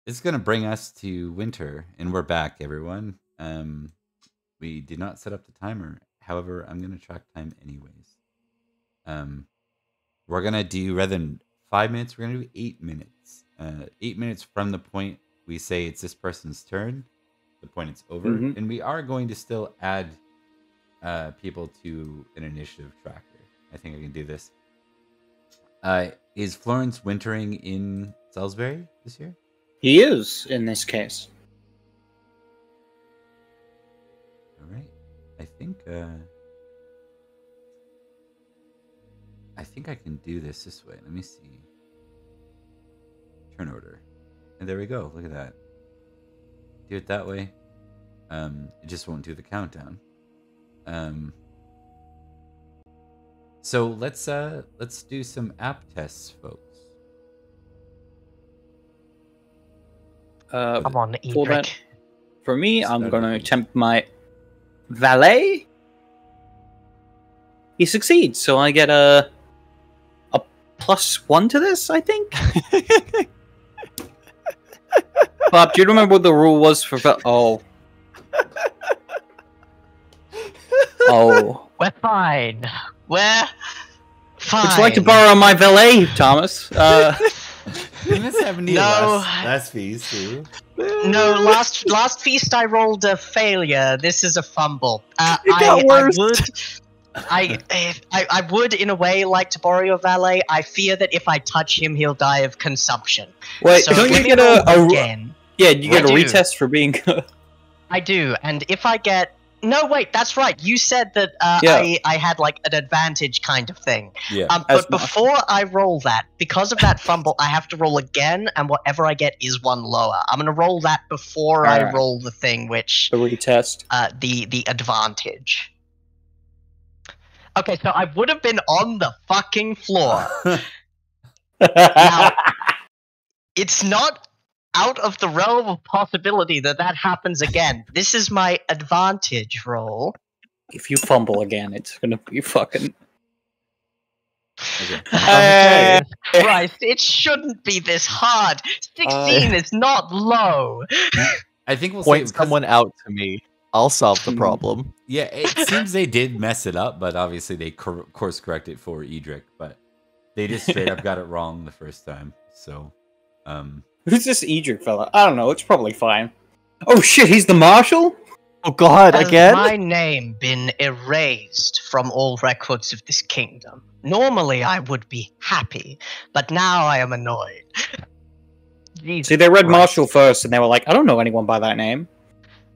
it's gonna bring us to winter, and we're back, everyone. We did not set up the timer. However, I'm gonna track time anyways. We're gonna do, rather than 5 minutes, we're gonna do 8 minutes. 8 minutes from the point we say it's this person's turn, the point it's over, and we are going to still add people to an initiative tracker. I think I can do this. Is Florence wintering in Salisbury this year? He is, in this case. All right. I think I can do this way. Let me see. Turn order. And there we go. Look at that. Do it that way. It just won't do the countdown. So let's do some app tests, folks. Come on, for Edric. For me, I'm going to attempt my valet. He succeeds, so I get a +1 to this, I think. Bob, do you remember what the rule was for Oh. Oh. We're fine. We're fine. Would you like to borrow my valet, Thomas? You must have need last feast too. No, last feast I rolled a failure. This is a fumble. It got worse. I would, in a way, like to borrow your valet. I fear that if I touch him, he'll die of consumption. Wait, so don't you get again? Yeah, you get a retest for being. I do, and if I get. No, wait, that's right. You said that I had like an advantage kind of thing. Yeah. But before I roll that, because of that fumble, I have to roll again, and whatever I get is one lower. I'm gonna roll that before I roll the thing, which the retest. The advantage. Okay, so I would have been on the fucking floor. Now, it's not out of the realm of possibility that happens again. This is my advantage roll. If you fumble again, it's gonna be fucking... Okay. Christ, it shouldn't be this hard. 16 is not low. I think we'll point someone out to me. I'll solve the problem. Yeah, it seems they did mess it up, but obviously they course correct it for Edric, but they just straight up got it wrong the first time. So, who's this Edric fella? I don't know. It's probably fine. Oh shit, he's the marshal? Oh god, again? Has my name been erased from all records of this kingdom? Normally I would be happy, but now I am annoyed. See, they read Marshall first, and they were like, I don't know anyone by that name.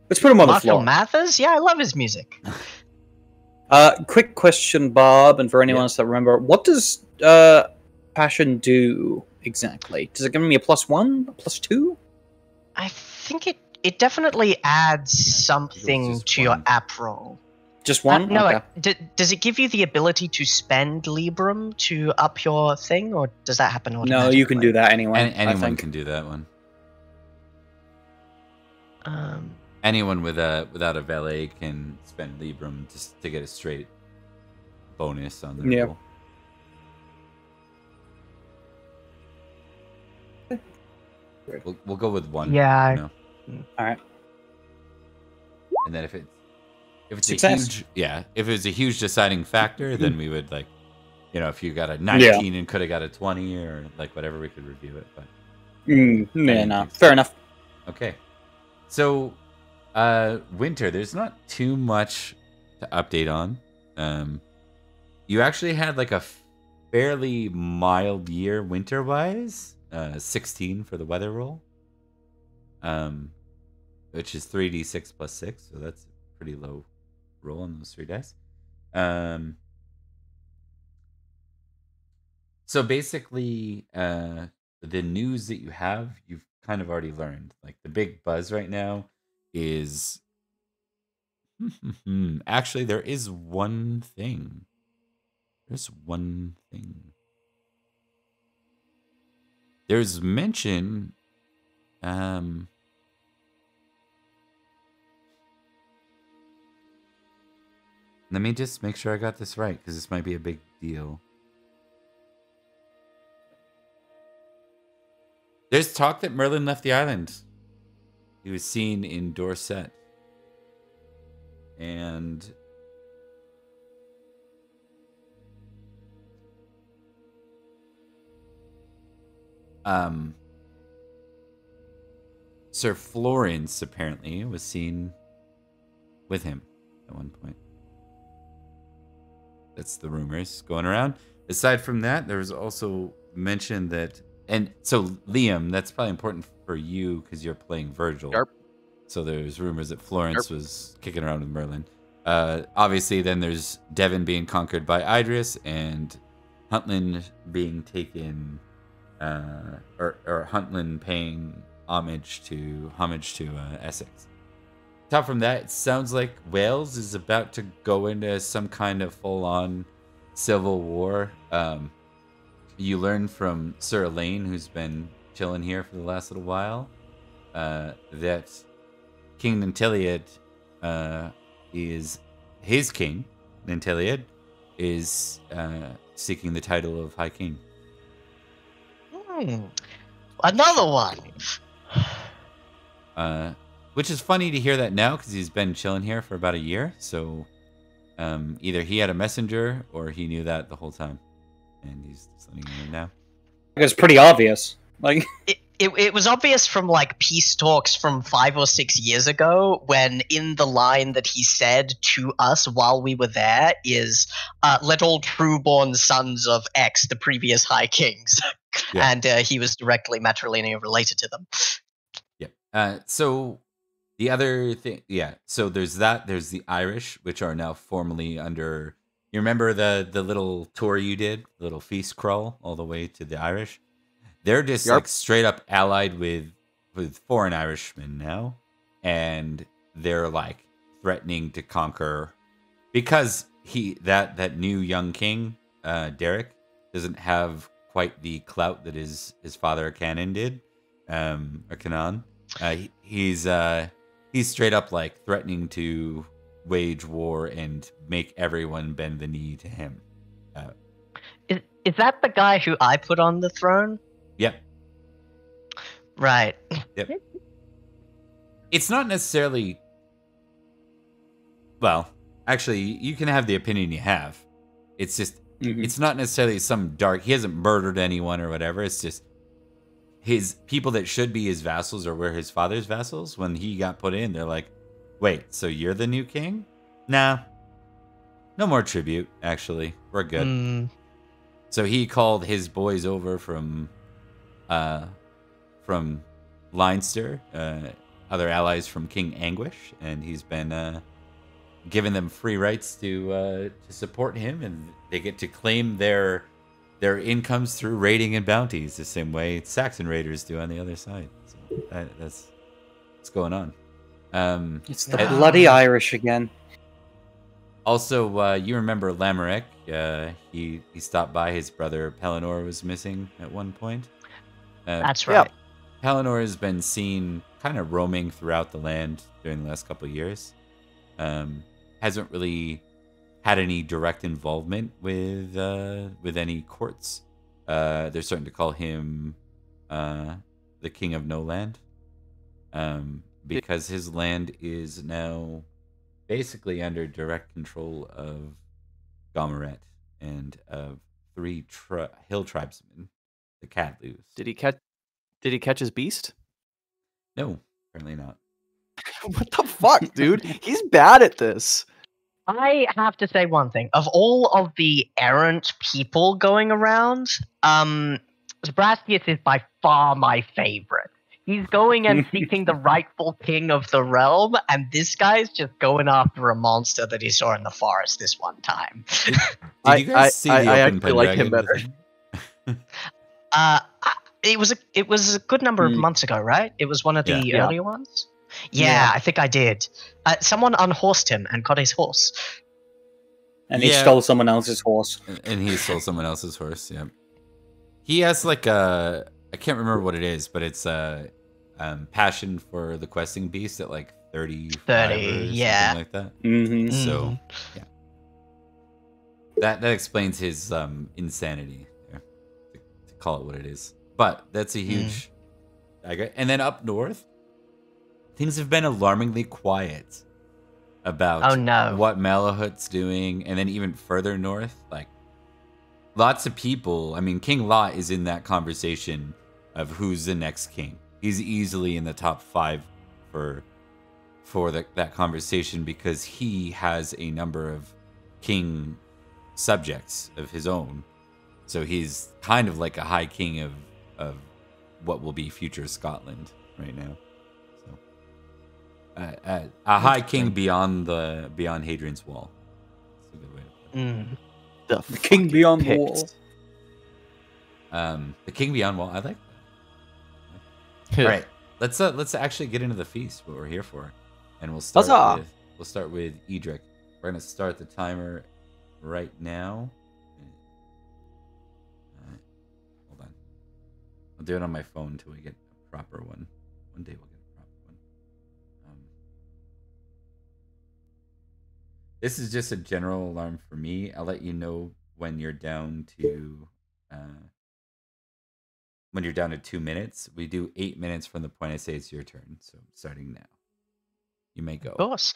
Let's put him on the floor. Marshall Mathers? Yeah, I love his music. Quick question, Bob, and for anyone else that remember, what does Passion do exactly? Does it give me a +1, a +2? I think it definitely adds something to your app roll. Just one? No, okay. Does it give you the ability to spend Librum to up your thing, or does that happen automatically? No, you can do that anyway. Anyone can do that one. Anyone without a valet can spend Librum just to get a straight bonus on their roll. We'll go with one. Yeah. You know? All right. And then if it's success. if it was a huge deciding factor, then we would if you got a 19 and could have got a 20 or whatever, we could review it. But no, fair enough. Okay, so winter. There's not too much to update on. You actually had a fairly mild year winter-wise. 16 for the weather roll. Which is 3d6 plus 6, so that's a pretty low roll on those 3 dice. So basically, the news that you have, you've kind of already learned. The big buzz right now is... Actually, there is one thing. There's one thing. There's mention... Let me just make sure I got this right, because this might be a big deal. There's talk that Merlin left the island. He was seen in Dorset. And Sir Florence apparently was seen with him at one point. That's the rumors going around. Aside from that, there was also mention that, and so Liam, that's probably important for you because you're playing Virgil. Yep. So there's rumors that Florence was kicking around with Merlin. Obviously, then there's Devon being conquered by Idris and Huntland being taken, or Huntland paying homage to Essex. Top from that, it sounds like Wales is about to go into some kind of full-on civil war. You learn from Sir Elaine, who's been chilling here for the last little while, that King Nanteliad is his king. Nanteliad is seeking the title of High King. Another one. Which is funny to hear that now because he's been chilling here for about a year. So either he had a messenger or he knew that the whole time, and he's just letting you know now. It's pretty obvious. Like it was obvious from like peace talks from 5 or 6 years ago, when in the line that he said to us while we were there is, "Let all true-born sons of X, the previous High Kings," Yeah. and he was directly matrilineally related to them. Yeah. So the other thing, yeah. So there's that. There's the Irish, which are now formally under. You remember the little tour you did, the little feast crawl all the way to the Irish. They're just like straight up allied with foreign Irishmen now, and they're like threatening to conquer because that new young king, Derek, doesn't have quite the clout that his father Canon did, or Canon. He's straight up like threatening to wage war and make everyone bend the knee to him. Is that the guy who I put on the throne? Yep. Right. Yep. It's not necessarily. Well, actually, you can have the opinion you have. It's just, it's not necessarily some dark. He hasn't murdered anyone or whatever. It's just his people that should be his vassals or were his father's vassals. When he got put in, they're like, "Wait, so you're the new king? Nah, no more tribute. Actually, we're good." So he called his boys over from Leinster, other allies from King Anguish, and he's been giving them free rights to support him, and they get to claim their incomes through raiding and bounties, the same way Saxon raiders do on the other side. So that's what's going on. it's the bloody Irish again. Also, you remember Lamarck? He stopped by. His brother Pellinor was missing at one point. That's right. Pellinor has been seen kind of roaming throughout the land during the last couple of years. Hasn't really had any direct involvement with any courts. They're starting to call him the King of No Land, because his land is now basically under direct control of Gomerett and of 3 hill tribesmen, the Cadlus. Did he catch his beast? No, apparently not. What the fuck, dude? He's bad at this. I have to say one thing. Of all of the errant people going around, Zabrastius is by far my favorite. He's going and seeking the rightful king of the realm, and this guy's just going after a monster that he saw in the forest this one time. Did you guys see the I open actually like him Pendragon better. It was a good number of months ago, right? It was one of the earlier ones. Yeah, I think I did. Someone unhorsed him and got his horse. And he stole someone else's horse. And he stole someone else's horse, yeah. He has like I can't remember what it is, but it's a passion for the questing beast at like 30, yeah. something like that. Mm-hmm. So, yeah. That explains his insanity there, to call it what it is. But that's a huge And then up north, things have been alarmingly quiet about what Malahut's doing, and then even further north, like lots of people. I mean, King Lot is in that conversation of who's the next king. He's easily in the top 5 for that conversation because he has a number of king subjects of his own. So he's kind of like a high king of what will be future Scotland right now. So a high king beyond Hadrian's Wall. That's a good way to put it. The king beyond the wall. The king beyond wall. I like that. All right, let's actually get into the feast. What we're here for, and we'll start with Edric. We're gonna start the timer right now. Hold on. I'll do it on my phone until we get a proper one. One day we'll get a proper one. This is just a general alarm for me. I'll let you know when you're down to 2 minutes. We do 8 minutes from the point I say it's your turn. So starting now, you may go. Of course.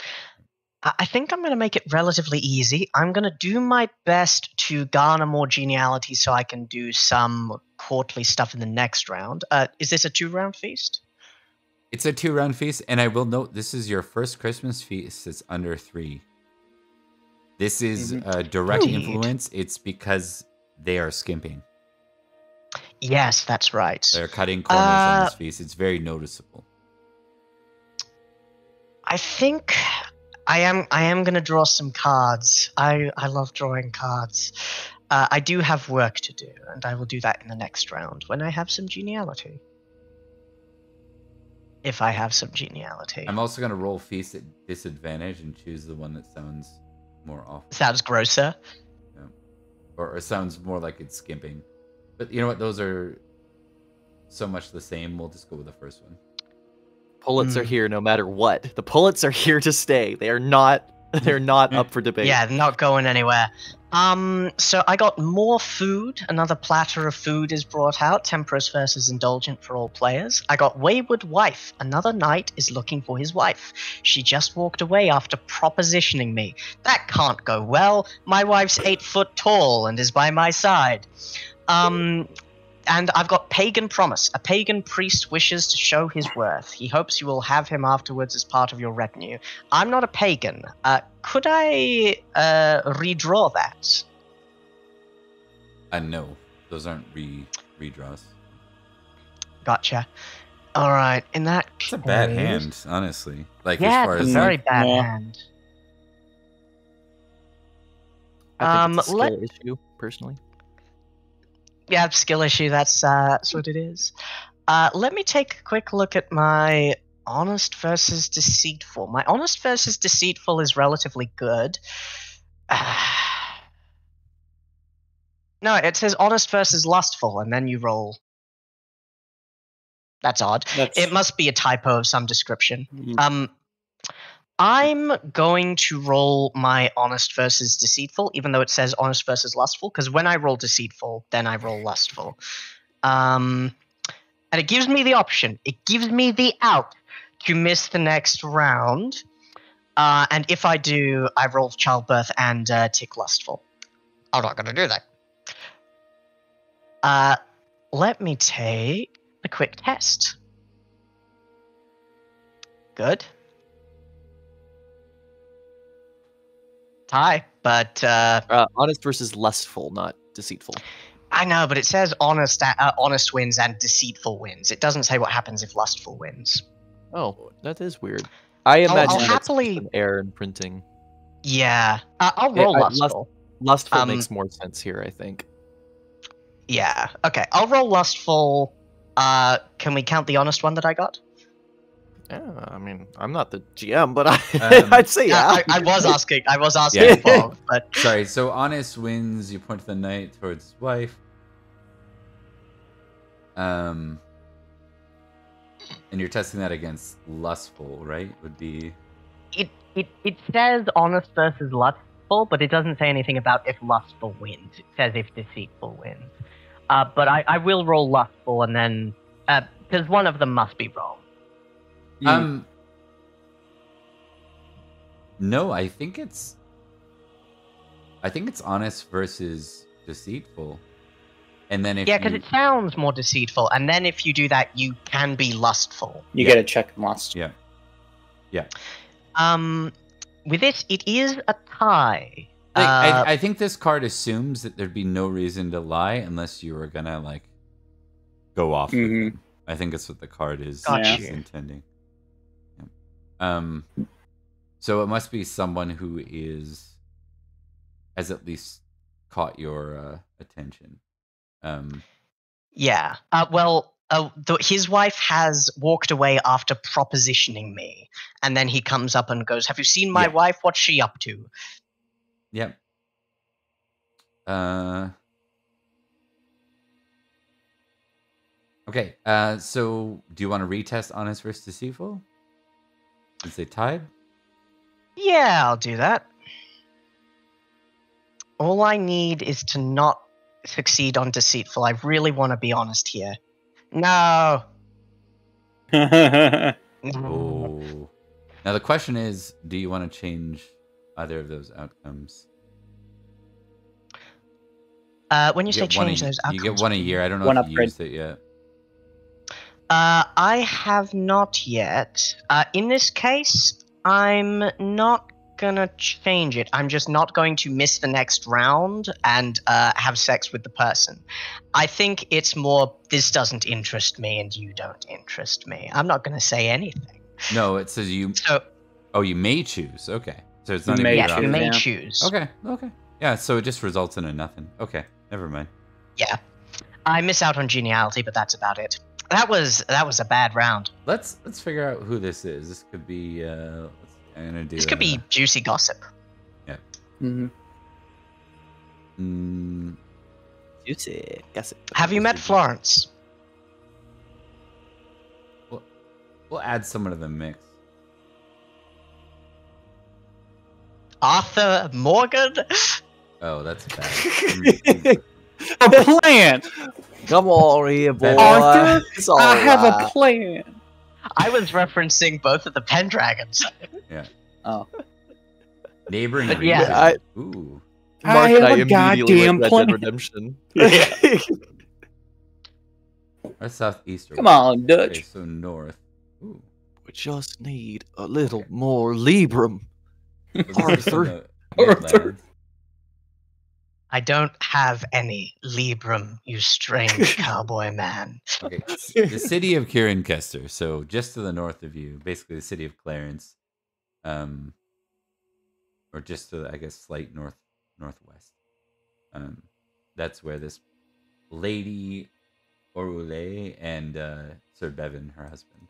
I think I'm going to make it relatively easy. I'm going to do my best to garner more geniality so I can do some courtly stuff in the next round. Is this a 2-round feast? It's a 2-round feast, and I will note this is your first Christmas feast that's under 3. This is a direct influence. It's because they are skimping. Yes, that's right. They're cutting corners on this feast. It's very noticeable. I think I am going to draw some cards. I love drawing cards. I do have work to do, and I will do that in the next round when I have some geniality. If I have some geniality. I'm also going to roll feast at disadvantage and choose the one that sounds more awful. Sounds grosser. Yeah. Or sounds more like it's skimping. But you know what? Those are so much the same. We'll just go with the first one. Pullets are here no matter what. The pullets are here to stay. They're not up for debate. Yeah, not going anywhere. So I got more food. Another platter of food is brought out. Temperous versus indulgent for all players. I got wayward wife. Another knight is looking for his wife. She just walked away after propositioning me. That can't go well. My wife's 8 foot tall and is by my side. And I've got Pagan Promise. A pagan priest wishes to show his worth. He hopes you will have him afterwards as part of your retinue. I'm not a pagan. Could I redraw that? No. Those aren't redraws. Gotcha. All right. In that case... It's a bad hand, honestly. Like, yeah, as far it's as a very bad hand. I think it's a skill issue, personally. Yeah, skill issue, that's what it is. Let me take a quick look at my honest versus deceitful. My honest versus deceitful is relatively good. No, it says honest versus lustful, and then you roll. That's odd. It must be a typo of some description. I'm going to roll my honest versus deceitful, even though it says honest versus lustful, because when I roll deceitful, then I roll lustful. And it gives me the option. It gives me the out to miss the next round. And if I do, I roll childbirth and tick lustful. I'm not going to do that. Let me take a quick test. Good. Tie, but honest versus lustful, not deceitful. I know, but it says honest wins and deceitful wins. It doesn't say what happens if lustful wins. Oh, that is weird. I imagine I'll happily an error in printing. Yeah, I'll roll lustful. Lustful makes more sense here, I think. Yeah. Okay, I'll roll lustful. Can we count the honest one that I got? Yeah, I mean, I'm not the GM, but I'd say yeah. I was asking yeah. For, but sorry. So honest wins. You point the knight towards his wife. And you're testing that against lustful, right? Would be. It says honest versus lustful, but it doesn't say anything about if lustful wins. It says if deceitful wins. But I will roll lustful and then Because one of them must be wrong. No, I think it's honest versus deceitful. And then if Yeah, because it sounds more deceitful, and then if you do that, you can be lustful. You get a check lust. Yeah. Yeah. With this, it is a tie. I think this card assumes that there'd be no reason to lie unless you were gonna like go off with them. I think that's what the card is intending. Yeah. So it must be someone who has at least caught your attention. Yeah. His wife has walked away after propositioning me, and then he comes up and goes, "Have you seen my wife? What's she up to?" Yep. Okay. So do you want to retest honest versus deceitful? Since they tied? Yeah, I'll do that. All I need is to not succeed on deceitful. I really want to be honest here. No. Oh. Now the question is, do you want to change either of those outcomes? When you say change those outcomes, you get one a year. I don't know if you used it yet. I have not yet. In this case, I'm not gonna change it. I'm just not going to miss the next round and have sex with the person. I think it's more, this doesn't interest me and you don't interest me. I'm not gonna say anything. No, it says you... Oh, you may choose. Okay. So it's not even... Yeah, you may choose. Okay. Yeah, so it just results in a nothing. Okay, never mind. Yeah. I miss out on geniality, but that's about it. That was a bad round. Let's figure out who this is. This could be... I'm gonna do this could be juicy gossip. Yeah. Juicy gossip. Have you met Florence? We'll add someone to the mix. Arthur Morgan? Oh, that's bad. A plan! Come on here, boy. Arthur, I have a plan. I was referencing both of the Pendragons. Yeah. Oh. Neighboring But region. yeah, Ooh. Mark and I immediately went Red plan. Dead Redemption. Yeah. Or southeast. Come on, Dutch. Okay, so north. Ooh. We just need a little more Libram. Arthur. Arthur. I don't have any Libram, you strange cowboy man. Okay, the city of Cirencester, so just to the north of you, basically the city of Clarence, or just to the, I guess, slight northwest. That's where this Lady Orule and Sir Bevan, her husband,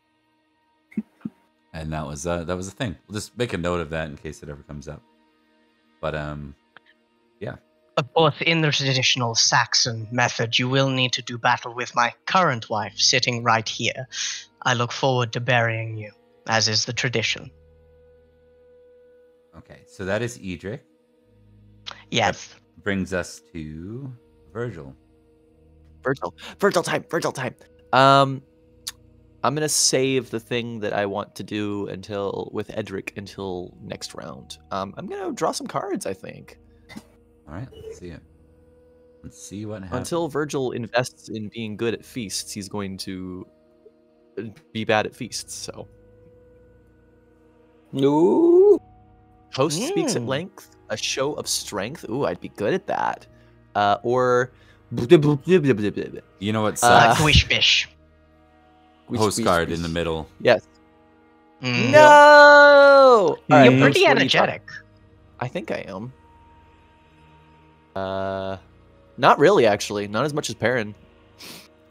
and that was a thing. We'll just make a note of that in case it ever comes up. But yeah. Of course, in the traditional Saxon method, you will need to do battle with my current wife, sitting right here. I look forward to burying you, as is the tradition. Okay, so that is Edric. Yes. That brings us to Virgil. Virgil time. I'm gonna save the thing that I want to do with Edric until next round. I'm gonna draw some cards, I think. All right, let's see it. Let's see what happens. Until Virgil invests in being good at feasts, he's going to be bad at feasts. So, No. host speaks at length, a show of strength. Ooh, I'd be good at that. Or you know what sucks? Guishbish. Host card in the middle. Yes. Mm. No. You're Right, pretty energetic. I think I am. Not really, actually. Not as much as Perrin.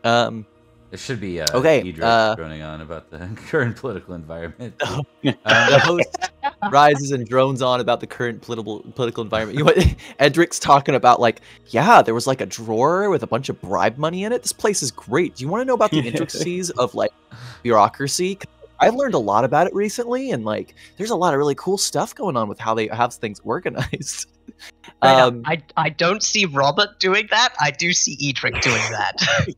It should be okay, Edric droning on about the current political environment. The host rises and drones on about the current political environment. You know what? Edric's talking about, like, yeah, there was like a drawer with a bunch of bribe money in it. This place is great. Do you want to know about the intricacies of like bureaucracy? I've learned a lot about it recently, and like, there's a lot of really cool stuff going on with how they have things organized. I don't see Robert doing that. I do see Edric doing that.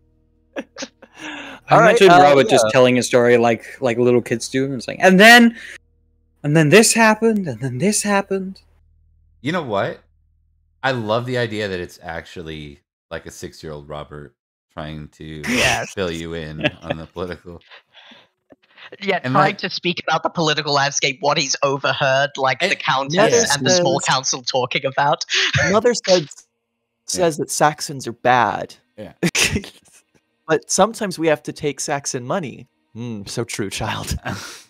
I imagine Robert just telling a story like little kids do, and it's like, and then this happened, and then this happened. You know what? I love the idea that it's actually like a 6-year-old Robert trying to fill you in on the political. Yeah, and trying to speak about the political landscape, what he's overheard, like the countess and the small council talking about. Mother says that Saxons are bad. Yeah. But sometimes we have to take Saxon money. So true, child.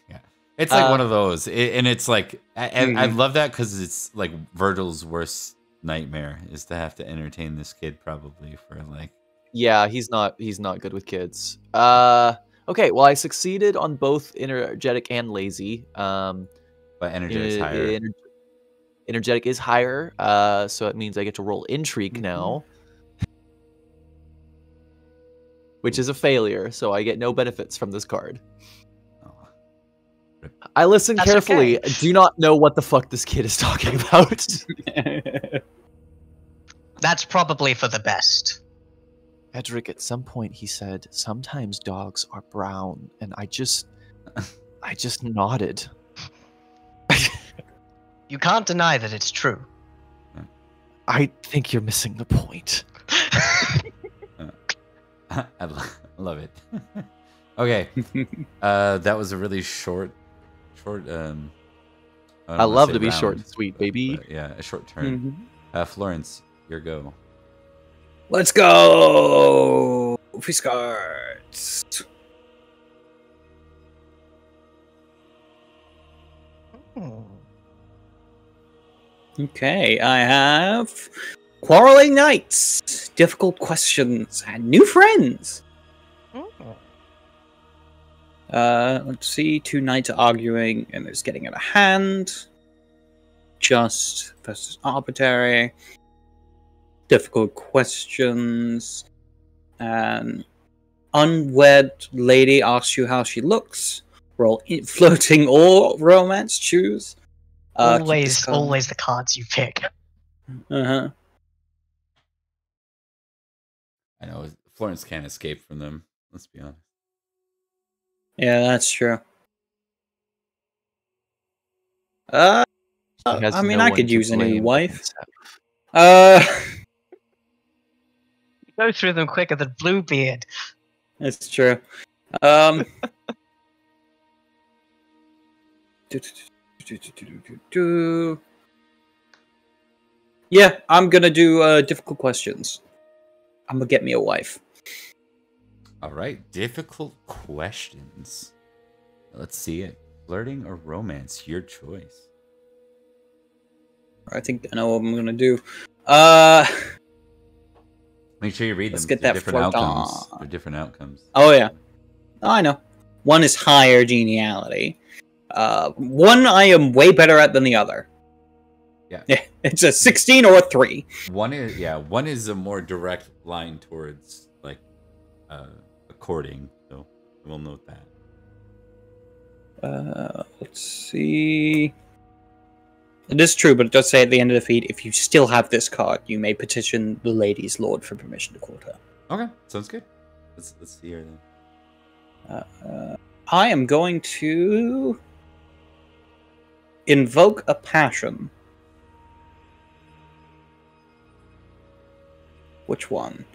Yeah. It's like one of those. And it's like, I love that because it's like Virgil's worst nightmare is to have to entertain this kid probably for like. Yeah, he's not good with kids. Okay, well, I succeeded on both energetic and lazy. But energetic's higher. Energetic is higher, so it means I get to roll intrigue now. Which is a failure, so I get no benefits from this card. I listen carefully. Okay. Do not know what the fuck this kid is talking about. That's probably for the best. Edric, at some point he said, sometimes dogs are brown, and I just nodded. You can't deny that it's true. I think you're missing the point. I love it. Okay. That was a really short I love to be short and sweet, baby. Yeah, a short turn. Florence, your go. Let's go! Free cards. Okay, I have quarreling knights, difficult questions, and new friends. Let's see, 2 knights are arguing, and it's getting out of hand. Just versus arbitrary. Difficult questions. An unwed lady asks you how she looks. Roll flirting or romance, choose. Always the cards you pick. I know Florence can't escape from them. Let's be honest. Yeah, that's true. I mean, I could use a new wife. Go through them quicker than Bluebeard. That's true. Yeah, I'm gonna do difficult questions. I'm gonna get me a wife. All right, difficult questions. Let's see it. Flirting or romance, your choice. I think I know what I'm gonna do. Make sure you read them. Let's get that different outcomes. They're different outcomes. Oh yeah, I know. One is higher geniality. One I am way better at than the other. Yeah, it's a 16 or a 3. One is a more direct line towards like courting. So we'll note that. Let's see. It is true, but it does say at the end of the feed, if you still have this card, you may petition the lady's lord for permission to court her. Okay, sounds good. Let's see her then. I am going to invoke a passion. Which one?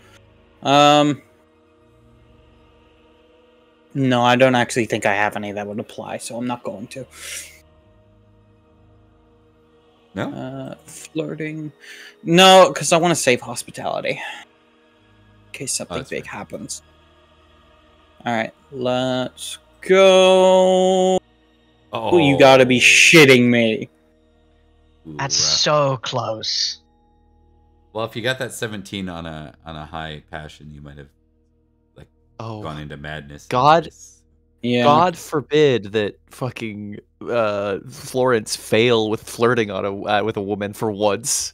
No, I don't actually think I have any that would apply, so I'm not going to. No? Flirting. No, because I want to save hospitality. In case something big happens. Alright, let's go. Oh, you gotta be shitting me. That's so close. Well, if you got that 17 on a high passion, you might have like gone into madness. God forbid that fucking Florence fail with flirting on with a woman for once.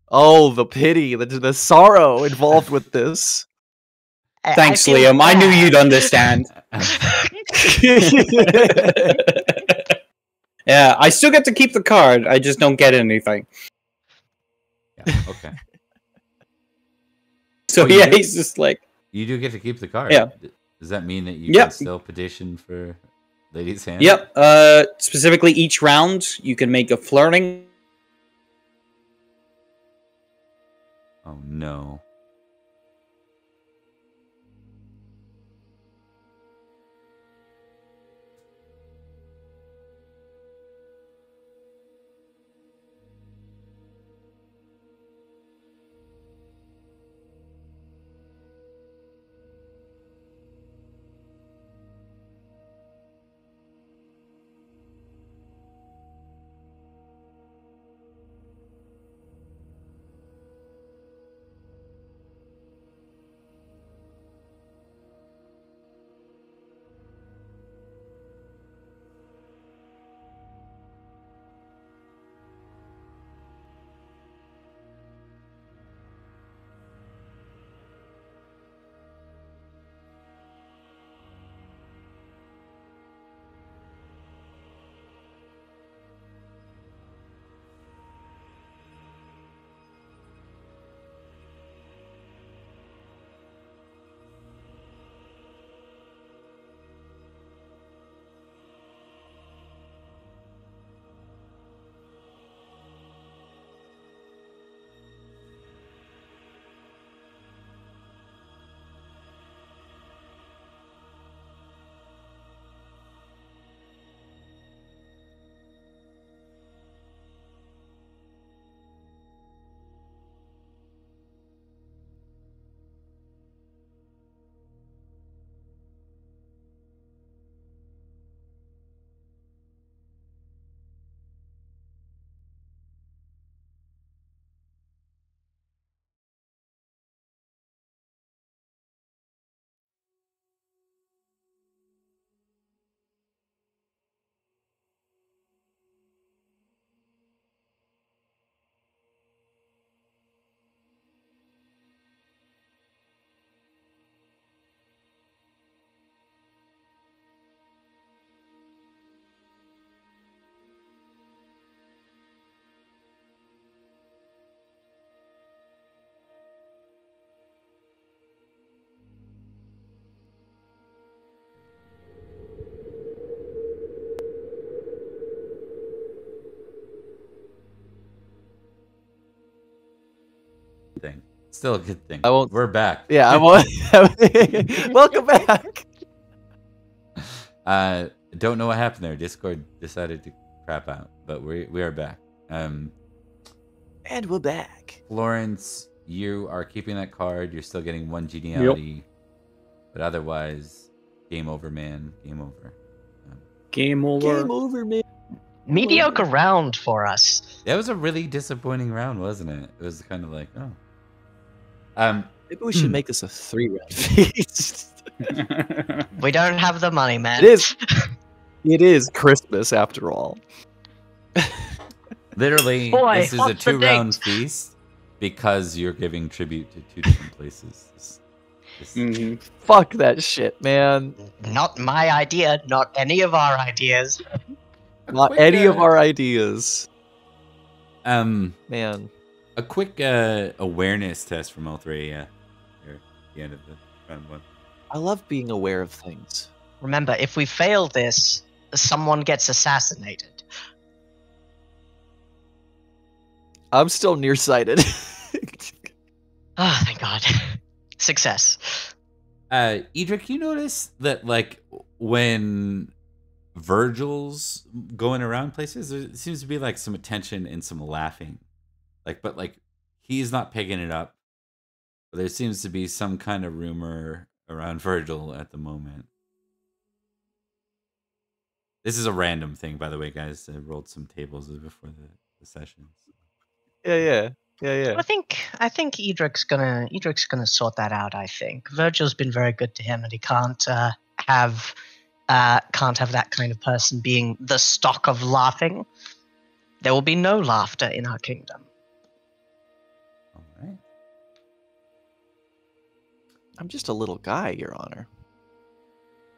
Oh, the pity, the sorrow involved with this. Thanks, Liam. I knew you'd understand. Yeah, I still get to keep the card. I just don't get anything. Yeah, okay. So yeah, he's just like... You do get to keep the card. Yeah. Does that mean that you can still petition for Lady's Hand? Yep. Specifically, each round you can make a flirting. Oh no. Thing. Still a good thing. I won't. We're back. Yeah, I won't. Welcome back. Don't know what happened there. Discord decided to crap out, but we are back. And we're back. Florence, you are keeping that card. You're still getting 1 geniality, but otherwise, game over, man. Game over. Game over. Game over, man. Mediocre round for us. That was a really disappointing round, wasn't it? It was kind of like, oh. Maybe we should make this a 3-round feast. We don't have the money, man. It is. It is Christmas after all. Literally, Boy, this is a what's the 2-round date? feast because you're giving tribute to 2 different places. Fuck that shit, man. Not my idea. Not any of our ideas. Not any of our ideas. Man, a quick awareness test from all three. Here, at the end of the round 1. I love being aware of things. Remember, if we fail this, someone gets assassinated. I'm still nearsighted. Ah, thank God. Success. Edric, you notice that like when Virgil's going around places, there seems to be like some attention and some laughing. But he's not picking it up. But there seems to be some kind of rumor around Virgil at the moment. This is a random thing, by the way, guys. I rolled some tables before the session. Yeah. I think Edric's gonna sort that out. I think Virgil's been very good to him, and he can't have that kind of person being the stock of laughing. There will be no laughter in our kingdom. All right. I'm just a little guy, Your Honor.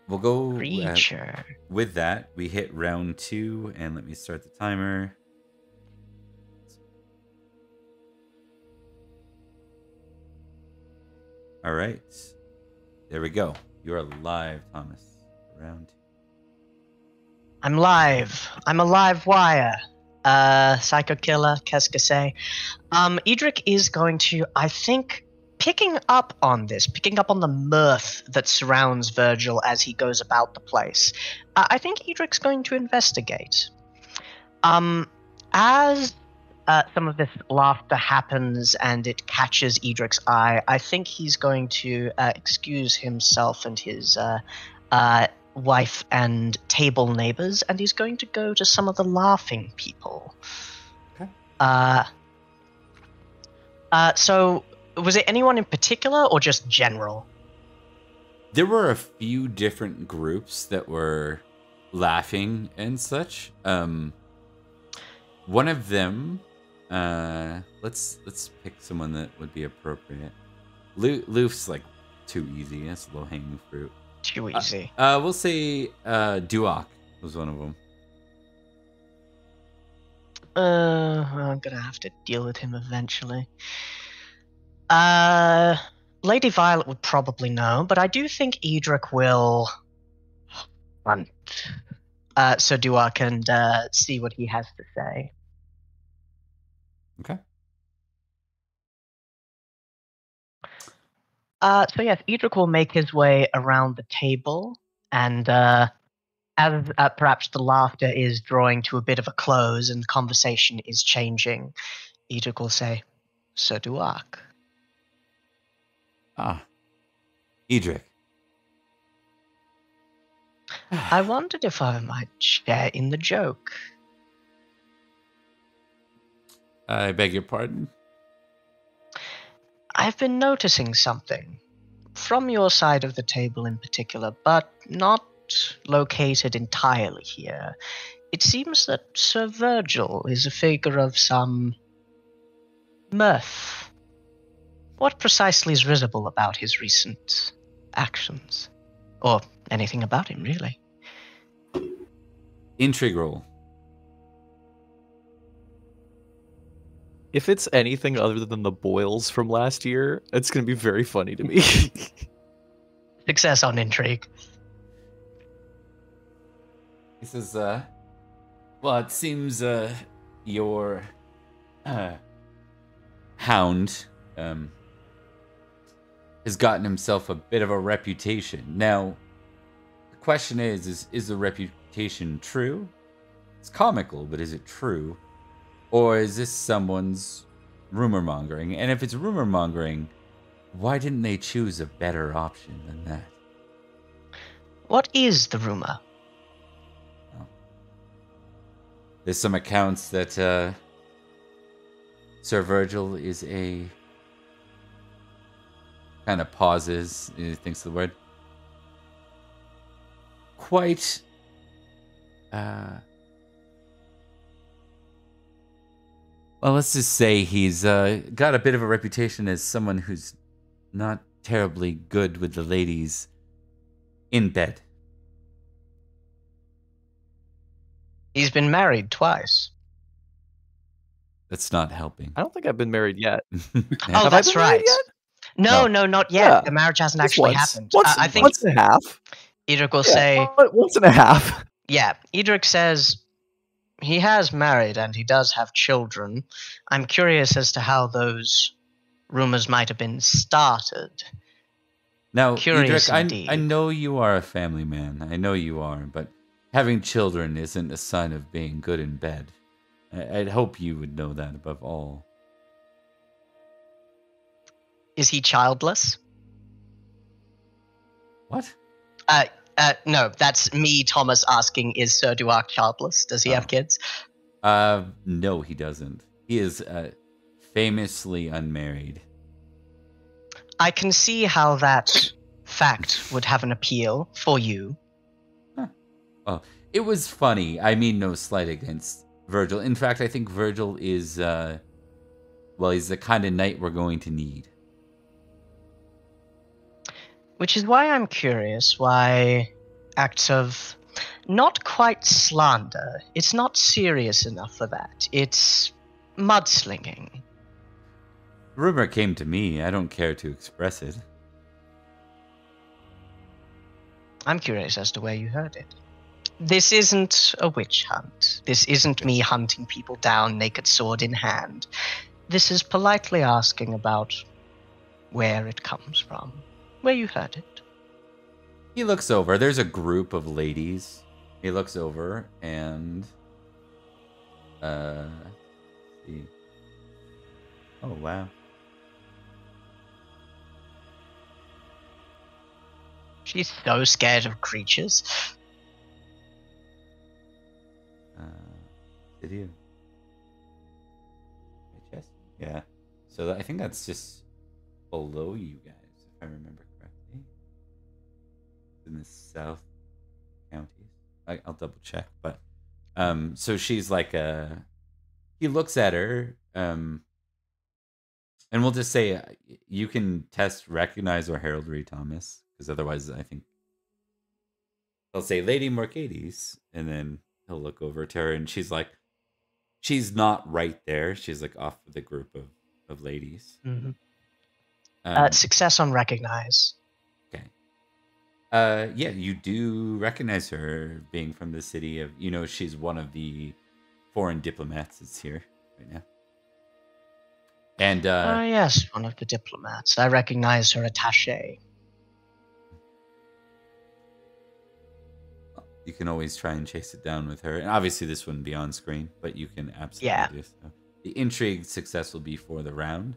We'll go Creature. With that. We hit round 2, and let me start the timer. All right. There we go. You're live, Thomas. Round 2. I'm live. I'm a live wire. Psycho Killer, qu'est-ce que c'est? Edric is going to, I think, picking up on the mirth that surrounds Virgil as he goes about the place. I think Edric's going to investigate. As some of this laughter happens and it catches Edric's eye, I think he's going to excuse himself and his wife and table neighbors, and he's going to go to some of the laughing people. Okay. So, was it anyone in particular or just general? There were a few different groups that were laughing and such. One of them, let's pick someone that would be appropriate. Loof's like too easy. That's low hanging fruit. Too easy. We'll say Duak was one of them. I'm gonna have to deal with him eventually. Lady Violet would probably know, but I do think Edric will hunt Sir Duak and see what he has to say. Okay. So yes, Edric will make his way around the table, and as perhaps the laughter is drawing to a bit of a close and the conversation is changing, Edric will say, Sir Duak. Edric. I wondered if I might share in the joke. I beg your pardon? I've been noticing something. From your side of the table in particular, but not located entirely here. It seems that Sir Virgil is a figure of some mirth. What precisely is risible about his recent actions? Or anything about him, really? Intrigue roll. If it's anything other than the boils from last year, it's going to be very funny to me. Success on intrigue. He says, well, it seems your hound has gotten himself a bit of a reputation. Now, the question is the reputation true? It's comical, but is it true? Or is this someone's rumor mongering? And if it's rumor mongering, why didn't they choose a better option than that? What is the rumor? Well, there's some accounts that Sir Virgil is a... kind of pauses, he thinks the word. Quite... well, let's just say he's got a bit of a reputation as someone who's not terribly good with the ladies in bed. He's been married twice. That's not helping. I don't think I've been married yet. Oh, that's right. No, not yet. Yeah. The marriage hasn't actually happened. I think once and a half. Edric will say... Once and a half. Yeah, Edric says he has married and he does have children. I'm curious as to how those rumors might have been started. Now, Curious Edric, I know you are a family man. I know you are, but having children isn't a sign of being good in bed. I'd hope you would know that above all. Is he childless? What? No, that's me, Thomas, asking, is Sir Duak childless? Does he have kids? No, he doesn't. He is famously unmarried. I can see how that fact would have an appeal for you. Huh. Well, it was funny. I mean no slight against Virgil. In fact, I think Virgil is, well, he's the kind of knight we're going to need. Which is why I'm curious why acts of not quite slander. It's not serious enough for that. It's mudslinging. Rumor came to me. I don't care to express it. I'm curious as to where you heard it. This isn't a witch hunt. This isn't me hunting people down, naked sword in hand. This is politely asking about where it comes from, where you heard it. He looks over. There's a group of ladies. He looks over and see. Oh wow. She's so scared of creatures. Did you? My chest? Yeah. So I think that's just below you guys, if I remember correctly. In the South counties. I'll double check, but so she's like he looks at her, and we'll just say you can test recognize or heraldry, Thomas, because otherwise I think he'll say Lady Mercedes, and then he'll look over to her, and she's like, she's not right there. She's like off with a group of ladies. Mm-hmm. Success on recognize. Okay. Yeah, you do recognize her being from the city of, she's one of the foreign diplomats that's here right now. And yes, one of the diplomats. I recognize her attaché. You can always try and chase it down with her. And obviously this wouldn't be on screen, but you can absolutely do so. The intrigue success will be for the round.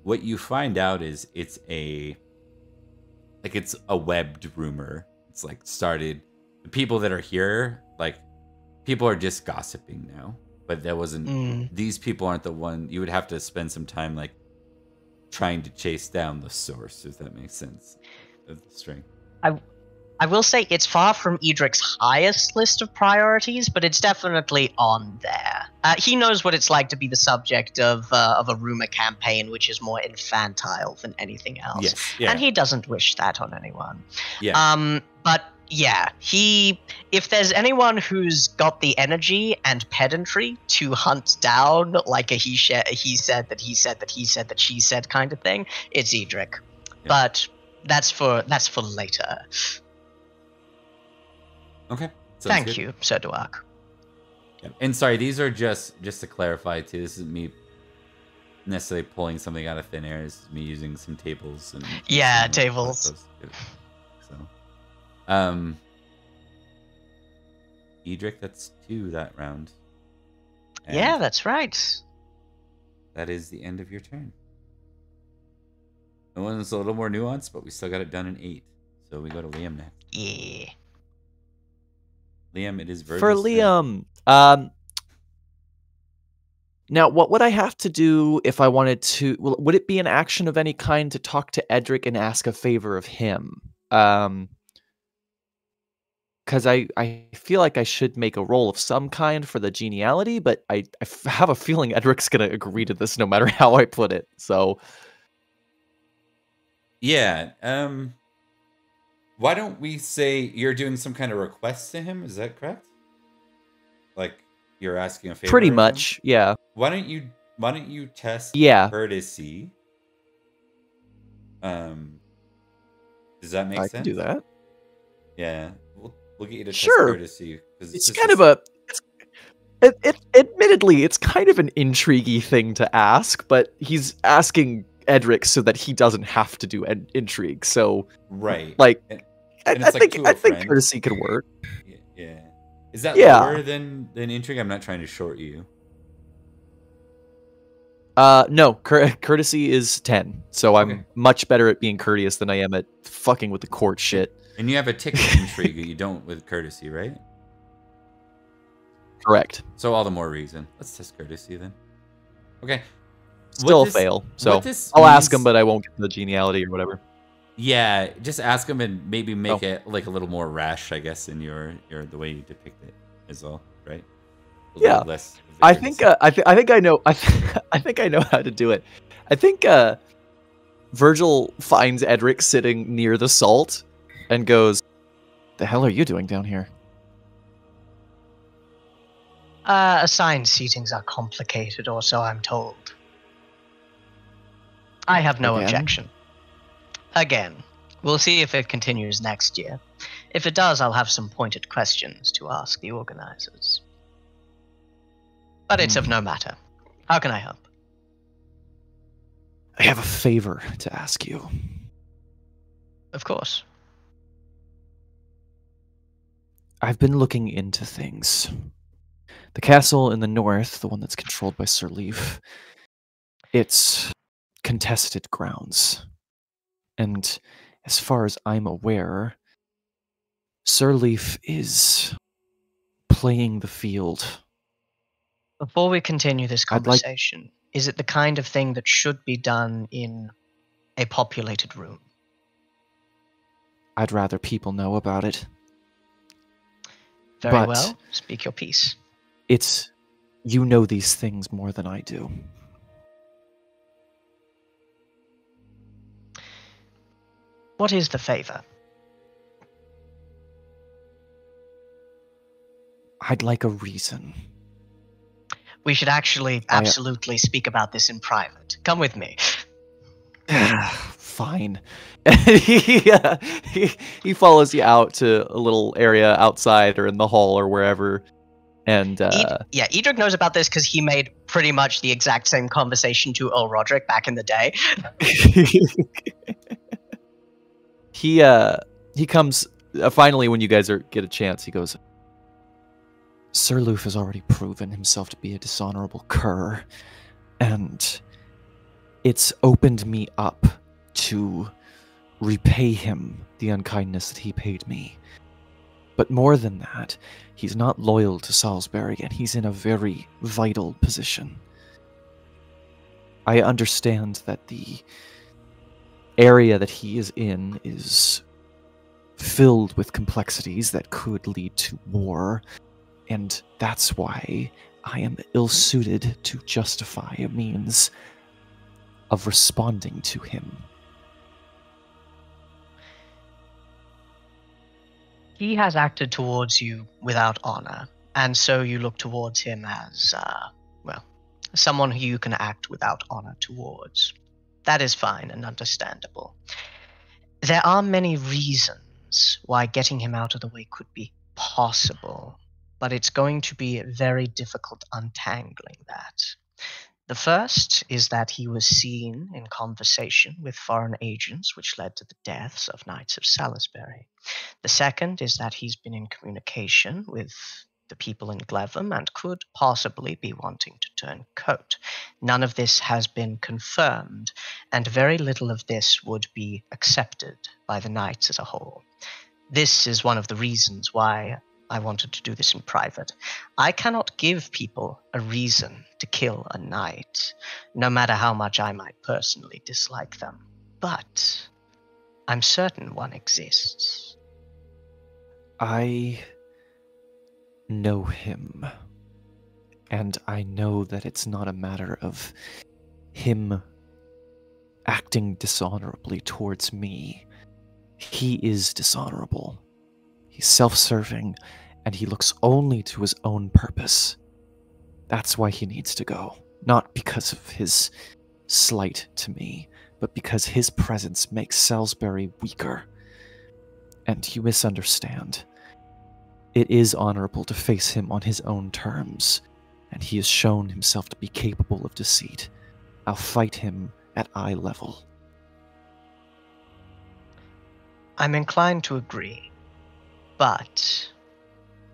What you find out is it's a webbed rumor. It's like started, the people that are here, like people are just gossiping now, but that wasn't, these people aren't the one, you would have to spend some time like trying to chase down the source, if that makes sense, of the string. I will say it's far from Edric's highest list of priorities, but it's definitely on there. He knows what it's like to be the subject of a rumor campaign, which is more infantile than anything else. Yes, yeah. And he doesn't wish that on anyone. Yeah. But yeah, if there's anyone who's got the energy and pedantry to hunt down like a he said that he said that he said that she said kind of thing, it's Edric. Yeah. But that's for later. Okay. Thank you, Sir Duak. Yeah. And sorry, these are just to clarify too. This isn't me necessarily pulling something out of thin air. This is me using some tables and tables. So, Edric, that's 2 that round. And yeah, that's right. That is the end of your turn. The one's a little more nuanced, but we still got it done in 8. So we go to Liam next. Yeah. Liam, it is Virgil's for Liam. Now, what would I have to do if I wanted to? Would it be an action of any kind to talk to Edric and ask a favor of him? Because I feel like I should make a roll of some kind for the geniality, but I have a feeling Edric's going to agree to this no matter how I put it. So, yeah. Why don't we say you're doing some kind of request to him? Is that correct? Like you're asking a favor? Pretty much, yeah. Why don't you test courtesy? Does that make sense? I can do that. Yeah, we'll get you to test sure. courtesy. It's kind of admittedly, it's kind of an intriguey thing to ask, but he's asking Edric so that he doesn't have to do an intrigue. So right, like, and I think courtesy could work. Yeah. Is that lower than intrigue? I'm not trying to short you. No, courtesy is 10, so I'm much better at being courteous than I am at fucking with the court shit. And you have a ticket intrigue you don't with courtesy, right? Correct. So all the more reason. Let's test courtesy then. Okay. Still fail, so I'll ask him, but I won't get the geniality or whatever. Yeah, just ask him and maybe make it like a little more rash, I guess, in your the way you depict it as well, right? Yeah, I think I know. I think I know how to do it. I think Virgil finds Edric sitting near the salt and goes, "The hell are you doing down here?" Assigned seatings are complicated, or so I'm told. I have no objection. Again, we'll see if it continues next year. If it does, I'll have some pointed questions to ask the organizers. But it's of no matter. How can I help? I have a favor to ask you. Of course. I've been looking into things. The castle in the north, the one that's controlled by Sir Leaf, it's contested grounds. And as far as I'm aware, Sir Leaf is playing the field. Before we continue this conversation, is it the kind of thing that should be done in a populated room? I'd rather people know about it. Very well. Speak your piece. It's... You know these things more than I do. What is the favor? I'd like a reason. We should actually absolutely speak about this in private. Come with me. Fine. He follows you out to a little area outside or in the hall or wherever. And Edric knows about this because he made pretty much the exact same conversation to Earl Roderick back in the day. He comes finally when you guys get a chance. He goes, Sir Leaf has already proven himself to be a dishonorable cur, and it's opened me up to repay him the unkindness that he paid me. But more than that, he's not loyal to Salisbury, and he's in a very vital position. I understand that the area that he is in is filled with complexities that could lead to war, and that's why I am ill-suited to justify a means of responding to him. He has acted towards you without honor, and so you look towards him as, someone who you can act without honor towards. That is fine and understandable. There are many reasons why getting him out of the way could be possible, but it's going to be very difficult untangling that. The first is that he was seen in conversation with foreign agents, which led to the deaths of Knights of Salisbury. The second is that he's been in communication with the people in Glevum and could possibly be wanting to turn coat. None of this has been confirmed, and very little of this would be accepted by the Knights as a whole. This is one of the reasons why I wanted to do this in private. I cannot give people a reason to kill a knight, no matter how much I might personally dislike them. But I'm certain one exists. I know him, and I know that it's not a matter of him acting dishonorably towards me. He is dishonorable. He's self-serving, and he looks only to his own purpose. That's why he needs to go. Not because of his slight to me, but because his presence makes Salisbury weaker. And you misunderstand. It is honorable to face him on his own terms, and he has shown himself to be capable of deceit. I'll fight him at eye level. I'm inclined to agree. But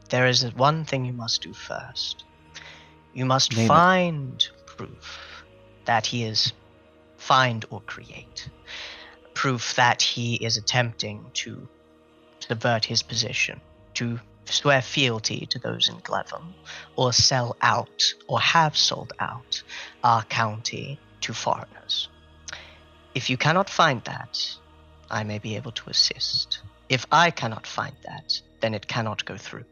there is one thing you must do first. You must find proof that he is find or create. Proof that he is attempting to subvert his position, to swear fealty to those in Glevum, or sell out, or have sold out, our county to foreigners. If you cannot find that, I may be able to assist. If I cannot find that, then it cannot go through.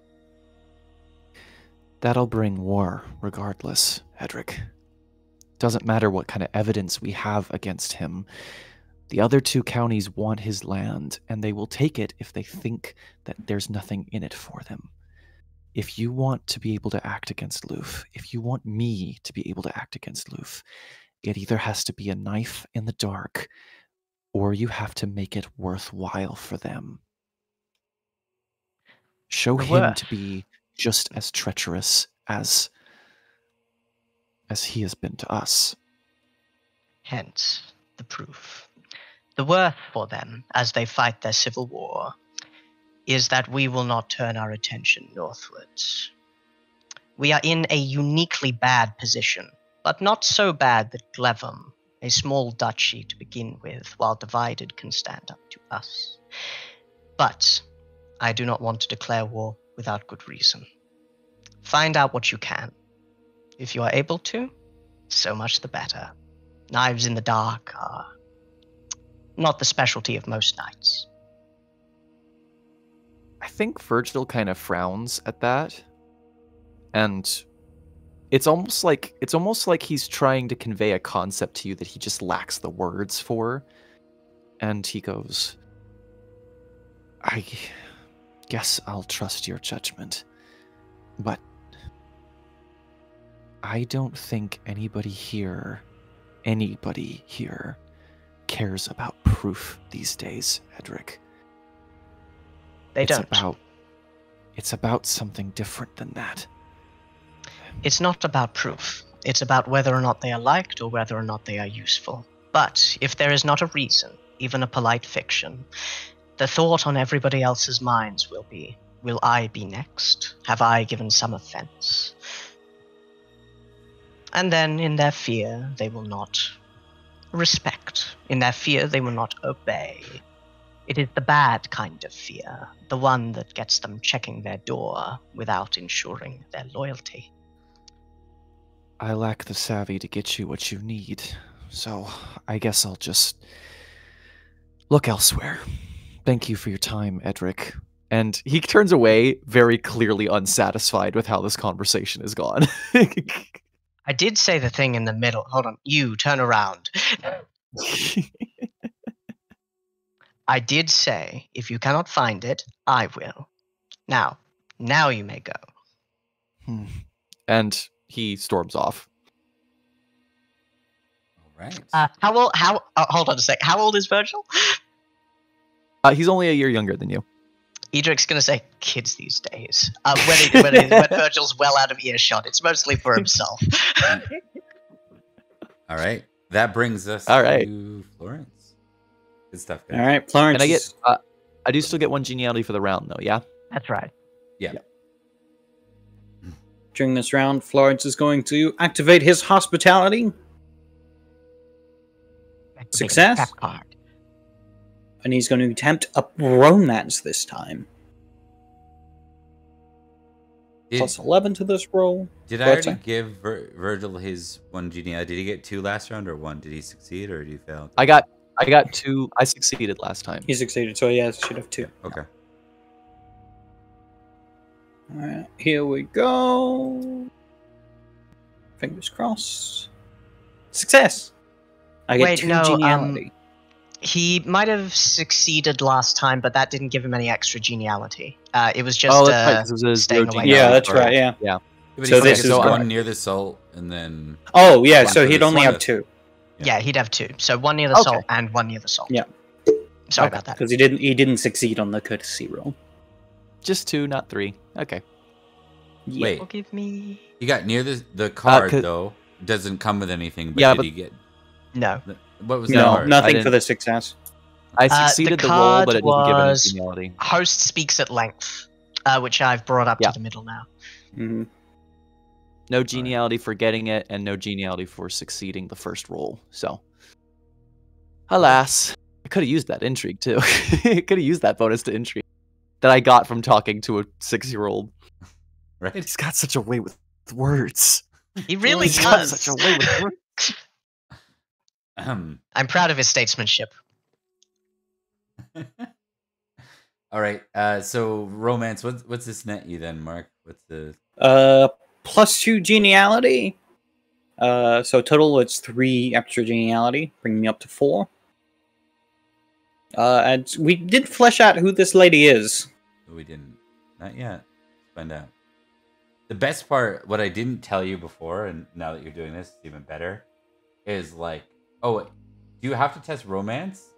That'll bring war, regardless, Edric. Doesn't matter what kind of evidence we have against him. The other two counties want his land, and they will take it if they think that there's nothing in it for them. If you want to be able to act against Loof, if you want me to be able to act against Loof, it either has to be a knife in the dark, or you have to make it worthwhile for them. Show The him worth. to be just as treacherous as he has been to us. Hence, the proof. The worth for them, as they fight their civil war, is that we will not turn our attention northwards. We are in a uniquely bad position, but not so bad that Glevum, a small duchy to begin with, while divided, can stand up to us. But I do not want to declare war without good reason. Find out what you can. If you are able to, so much the better. Knives in the dark are not the specialty of most knights. I think Virgil kind of frowns at that, and it's almost like he's trying to convey a concept to you that he just lacks the words for. And he goes, I guess I'll trust your judgment, but I don't think anybody here cares about proof these days, Edric. They don't. It's about something different than that. It's not about proof. It's about whether or not they are liked or whether or not they are useful. But if there is not a reason, even a polite fiction, the thought on everybody else's minds will be, will I be next? Have I given some offense? And then in their fear, they will not respect. In their fear, they will not obey. It is the bad kind of fear, the one that gets them checking their door without ensuring their loyalty. I lack the savvy to get you what you need, so I guess I'll just look elsewhere. Thank you for your time, Edric. And he turns away, very clearly unsatisfied with how this conversation has gone. I did say the thing in the middle. Hold on. You, turn around. I did say, if you cannot find it, I will. Now you may go. And he storms off. All right. Hold on a sec. How old is Virgil? He's only a year younger than you. Edric's gonna say, kids these days. When Virgil's well out of earshot, it's mostly for himself. All right. That brings us All right. to Florence. Good stuff, guys. All right, Florence. And I get, I do still get one geniality for the round, though. Yeah. That's right. Yeah. During this round, Florence is going to activate his hospitality. Success. Tap card. And he's going to attempt a romance this time. Plus 11 to this roll. Did I already give Virgil his one geniality? Did he get 2 last round or 1? Did he succeed or did he fail? I got 2. I succeeded last time. He succeeded, so yeah, should have 2. Okay. Alright, here we go. Fingers crossed. Success! I get 2 geniality. He might have succeeded last time, but that didn't give him any extra geniality. It was just staying away. Yeah, that's right, yeah. Yeah. But So this this is is one near the salt and then... Oh, yeah, one so for he'd the only have salt. 2. Yeah, he'd have 2. So one near the salt and one near the salt. Yeah. Sorry about that. Because he didn't succeed on the courtesy roll. Just 2, not 3. Okay. Yeah. Wait, Forgive me. he got near the card, 'cause- though. Doesn't come with anything, but Yeah, did but- he get... No. What was that No, card? nothing I for the success. I succeeded the roll, card but it doesn't give any was- geniality. Host speaks at length, which I've brought up Yeah. to the middle now. Mm-hmm. No geniality for getting it, and no geniality for succeeding the first roll. So, alas, I could have used that intrigue too. I could have used that bonus to intrigue that I got from talking to a 6-year-old. Right? He's got such a way with words. He really He's got does. such a way with words. I'm proud of his statesmanship. All right. So romance. What's this net you then, Mark? What's the... Plus 2 geniality. So total it's 3 extra geniality, bringing me up to 4. And we did flesh out who this lady is. We didn't. Not yet. Let's find out. The best part, what I didn't tell you before, and now that you're doing this, it's even better, is like, oh, do you have to test romance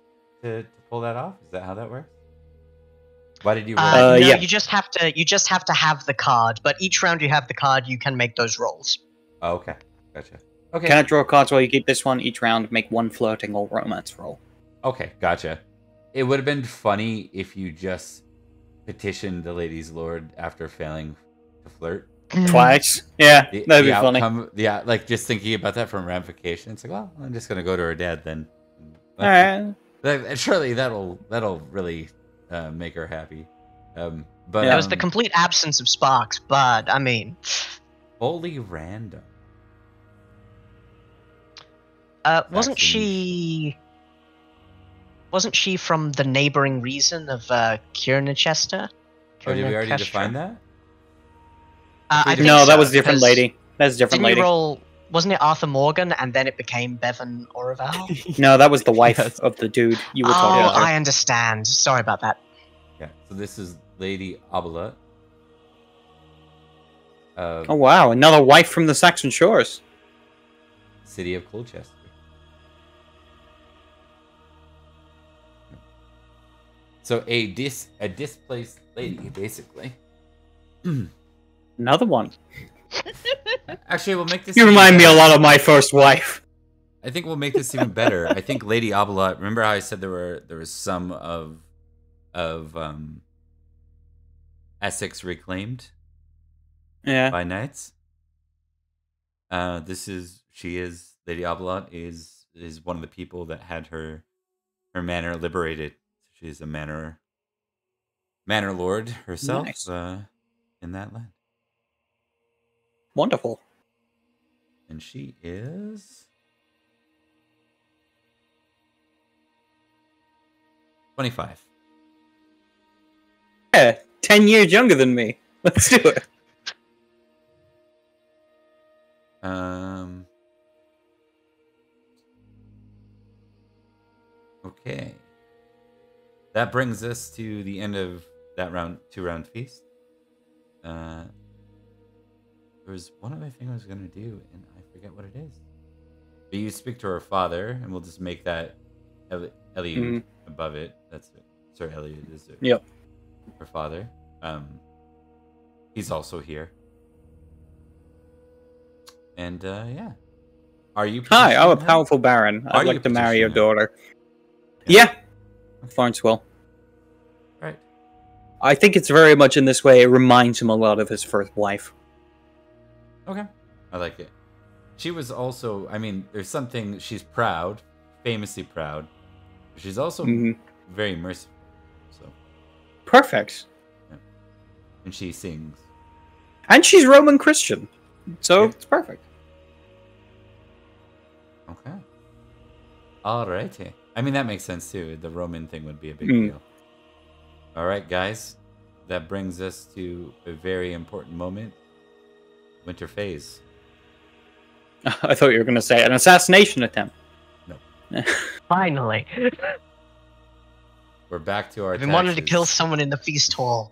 to pull that off? Is that how that works? Why did you roll? No, yeah. you just have to have the card. But each round you have the card, you can make those rolls. Oh, okay. Gotcha. Okay. Cannot draw cards while you keep this one. Each round, make one flirting or romance roll. Okay, gotcha. It would have been funny if you just petitioned the lady's lord after failing to flirt. Twice. Yeah, that'd be funny. Yeah, like just thinking about that from ramification. It's like, well, I'm just gonna go to her dad then. Alright. Surely that'll really make her happy. But It was the complete absence of sparks, but I mean, wholly random. wasn't she from the neighboring region of Kierna-Chester? Oh, did we already define that? I think No, that so, was a different 'cause lady. That's a different Didn't lady. you roll? Wasn't it Arthur Morgan, and then it became Bevan Oraval? No, that was the wife Yes. of the dude you were Oh, talking about. I understand. Sorry about that. Yeah. So this is Lady Obala. Oh wow, another wife from the Saxon Shores. City of Colchester. So a displaced lady, basically. Another one. Actually, we'll make this. You even remind me a better. lot of my first wife. I think we'll make this even better. I think Lady Obala. Remember how I said there was some of Essex reclaimed Yeah. by knights. She is Lady Obala is one of the people that had her manor liberated. She's a manor lord herself. Nice. In that land. Wonderful. And she is 25. Yeah, 10 years younger than me. Let's do it. Okay. That brings us to the end of that two-round feast. There was one other thing I was gonna do, and I forget what it is. But you speak to her father, and we'll just make that Eliud above it. That's it. Sir Eliud is Yep. her father. He's also here. And yeah. Are you? Hi, I'm a petitioning him? powerful baron. Are I'd you like to marry your petitioning him? daughter. Yeah. Florence will. Right. I think it's very much in this way. It reminds him a lot of his first wife. Okay. I like it. She was also, I mean, there's something, she's proud, famously proud, but she's also very merciful. So, Perfect. and she sings. And she's Roman Christian. So Yeah. it's perfect. Okay. Alrighty. I mean, that makes sense too. The Roman thing would be a big Mm. deal. Alright, guys. That brings us to a very important moment. Winter phase. I thought you were going to say an assassination attempt. No. Finally, We're back to our I've been wanting to taxes. kill someone in the feast hall.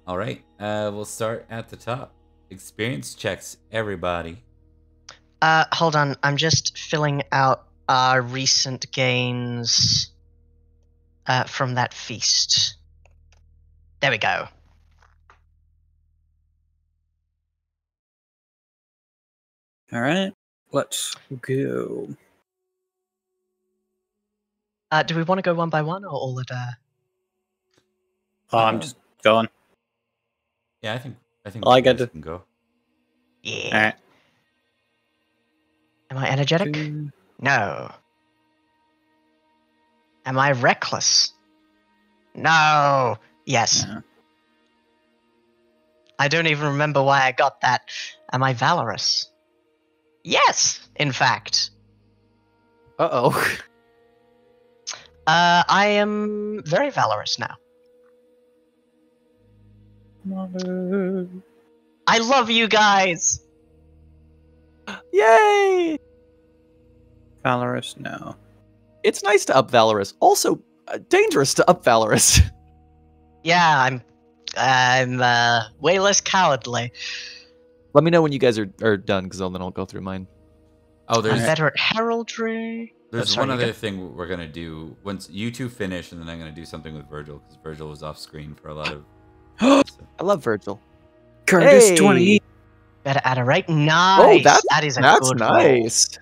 Alright, we'll start at the top. Experience checks, everybody. Hold on. I'm just filling out our recent gains from that feast. There we go. All right. Let's go. Do we want to go one by one or all at Oh, I'm just going. Yeah, I think Well, I you got guys to- can go. Yeah. All right. Am I energetic? No. Am I reckless? No. Yes. No. I don't even remember why I got that. Am I valorous? Yes, in fact. Uh-oh. I am very valorous now. I love you guys. Yay! Valorous, no. It's nice to up Valorous. Also, dangerous to up Valorous. Yeah, I'm way less cowardly. Let me know when you guys are done, because then I'll go through mine. Oh, I'm better at heraldry. There's sorry, one you other go. thing we're gonna do once you two finish, and then I'm gonna do something with Virgil because Virgil was off screen for a lot of. I love Virgil. Curtis Hey! 20. Better add a rate. Nice. Oh, that is a that's good nice.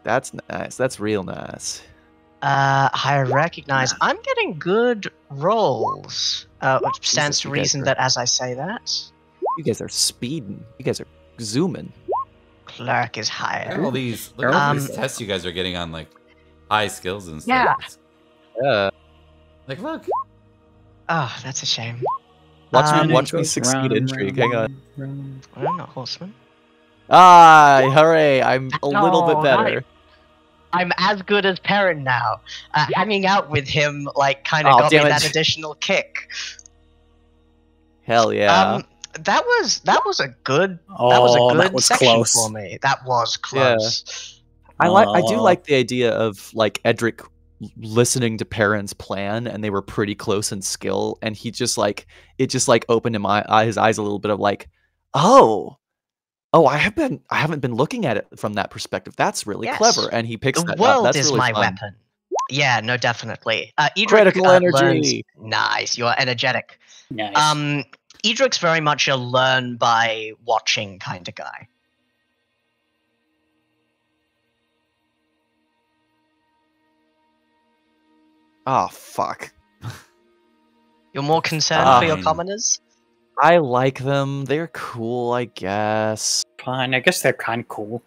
That's nice. That's real nice. roll. I recognize. I'm getting good rolls. Which stands Jesus, to you guys reason are- that as I say that, You guys are speeding. You guys are zooming. clerk is Look higher. at all these. Look at all these Um, tests you guys are getting on like high skills and stuff. Yeah. It's- Yeah. Like look. Oh, that's a shame. Watch me succeed intrigue. Hang on. I'm not horseman. Ah, hooray! I'm a little bit No, better. I'm as good as Perrin now. Hanging out with him, like, kind of Oh, got me damn it. that additional kick. Hell yeah. That was a good Oh, that was section close. for me. That was close. I do Oh. like the idea of like Edric listening to Perrin's plan, and they were pretty close in skill, and he just like it just like opened his eyes a little bit of like, oh, I haven't been looking at it from that perspective. That's really Yes. clever, and he picks The that up. world That's is really my fun. weapon. Yeah, no, definitely. Edric, Critical energy. learns- nice, you're energetic. Nice. Edric's very much a learn by watching kind of guy. Oh fuck. You're more concerned for your Fine. commoners? I like them. They're cool, I guess. Fine, I guess they're kind of cool.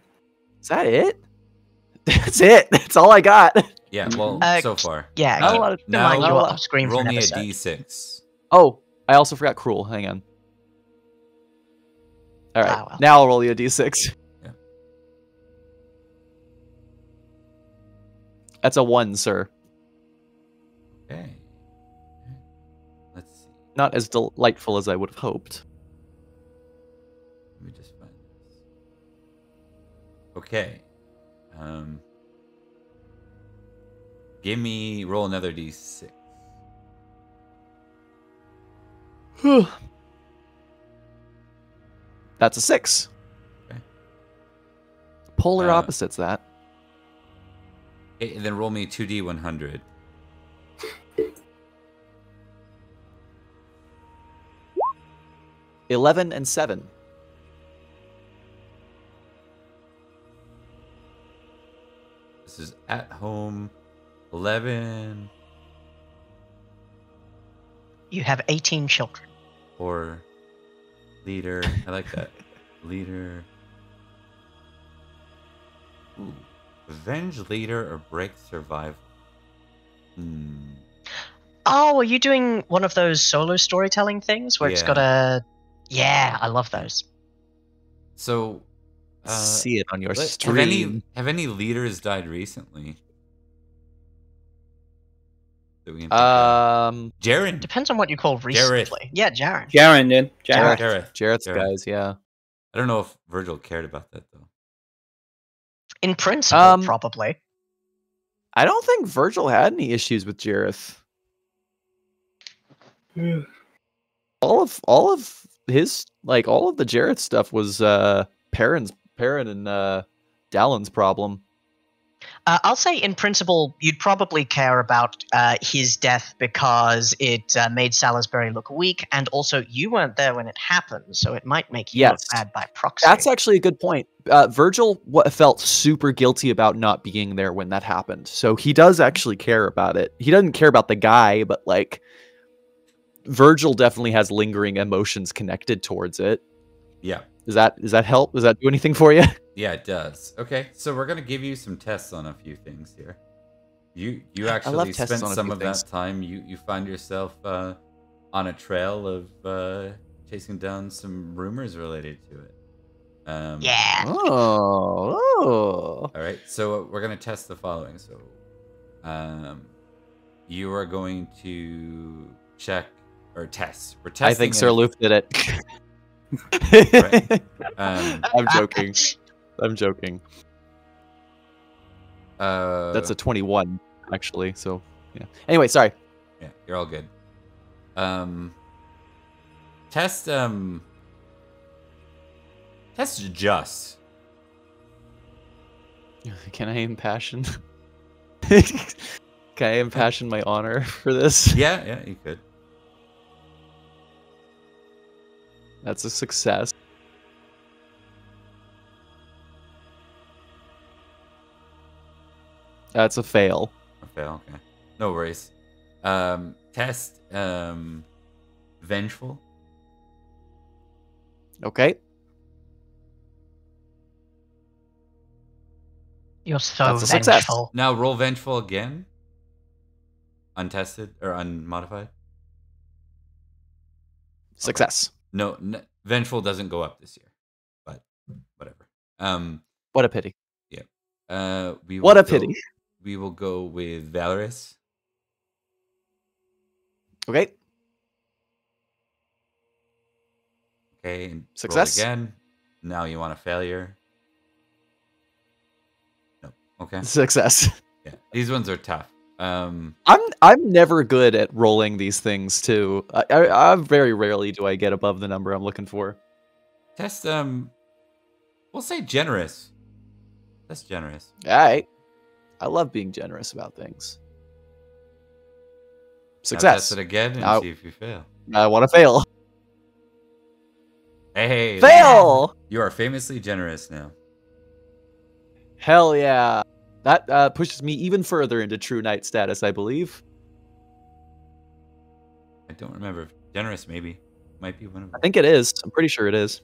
Is that it? That's it. That's all I got. Yeah. Well, so far. Yeah, Not a keep lot of- in mind not a you were lot- off screen for Roll an me a episode. d6. Oh, I also forgot cruel. Hang on. All right, Ah, well. now I'll roll you a d6. Yeah. That's a 1, sir. Okay. Let's see. Not as delightful as I would have hoped. Let me just find this. Okay. Give me roll another d6. That's a 6. Okay. Polar Uh, opposites that. Okay, and then roll me 2d100. $11 and 7. This is at home. 11 You have 18 children. or leader. I like that. Leader. Ooh. Avenge leader or break survival. Oh, are you doing one of those solo storytelling things where it's Yeah. got a... Yeah, I love those. So, See it on your have stream. any leaders died recently? That we can think of? Jaren. Depends on what you call recently. Yeah, Jaren. Jaren did. Jaren. Jareth. Jareth's Jareth. guys, yeah. I don't know if Virgil cared about that though. In principle, Um, probably. I don't think Virgil had any issues with Jareth. All of his all of the Jareth stuff was Perrin and Dallin's problem. I'll say, in principle, you'd probably care about his death because it made Salisbury look weak, and also you weren't there when it happened, so it might make you look Yes. bad by proxy. That's actually a good point. Virgil felt super guilty about not being there when that happened, so he does actually care about it. He doesn't care about the guy, but Virgil definitely has lingering emotions connected towards it. Yeah. Does that help? Does that do anything for you? Yeah, it does. Okay, so we're gonna give you some tests on a few things here. You love actually tests spent on a some few of things. that time. You find yourself on a trail of chasing down some rumors related to it. Yeah. Oh. All right, so we're gonna test the following. So, you are going to check or test. We're testing. I think Sir if- Luke did it. Right. I'm joking. I'm joking. That's a 21, actually. So, yeah. Anyway, sorry. Yeah, you're all good. Test just. Can I impassion? Can I impassion my honor for this? Yeah, you could. That's a success. That's a fail. A fail, okay. No worries. Test vengeful. Okay. You're so That's a success. vengeful. Now roll vengeful again. Untested or unmodified. Success. No, vengeful doesn't go up this year, but whatever. What a pity. Yeah. What a pity. We will go with Valorous. Okay. Okay. And Success. roll again. Now you want a failure. No. Okay. Success. Yeah. These ones are tough. I'm never good at rolling these things too. I very rarely do I get above the number I'm looking for. Test we'll say generous. That's generous. Alright. I love being generous about things. Now Success. test it again and Now- see if you fail. I want to fail. Hey. Fail! You are famously generous now. Hell yeah. That pushes me even further into True Knight status, I believe. I don't remember. Generous, maybe. Might be one of I them. think it is. I'm pretty sure it is.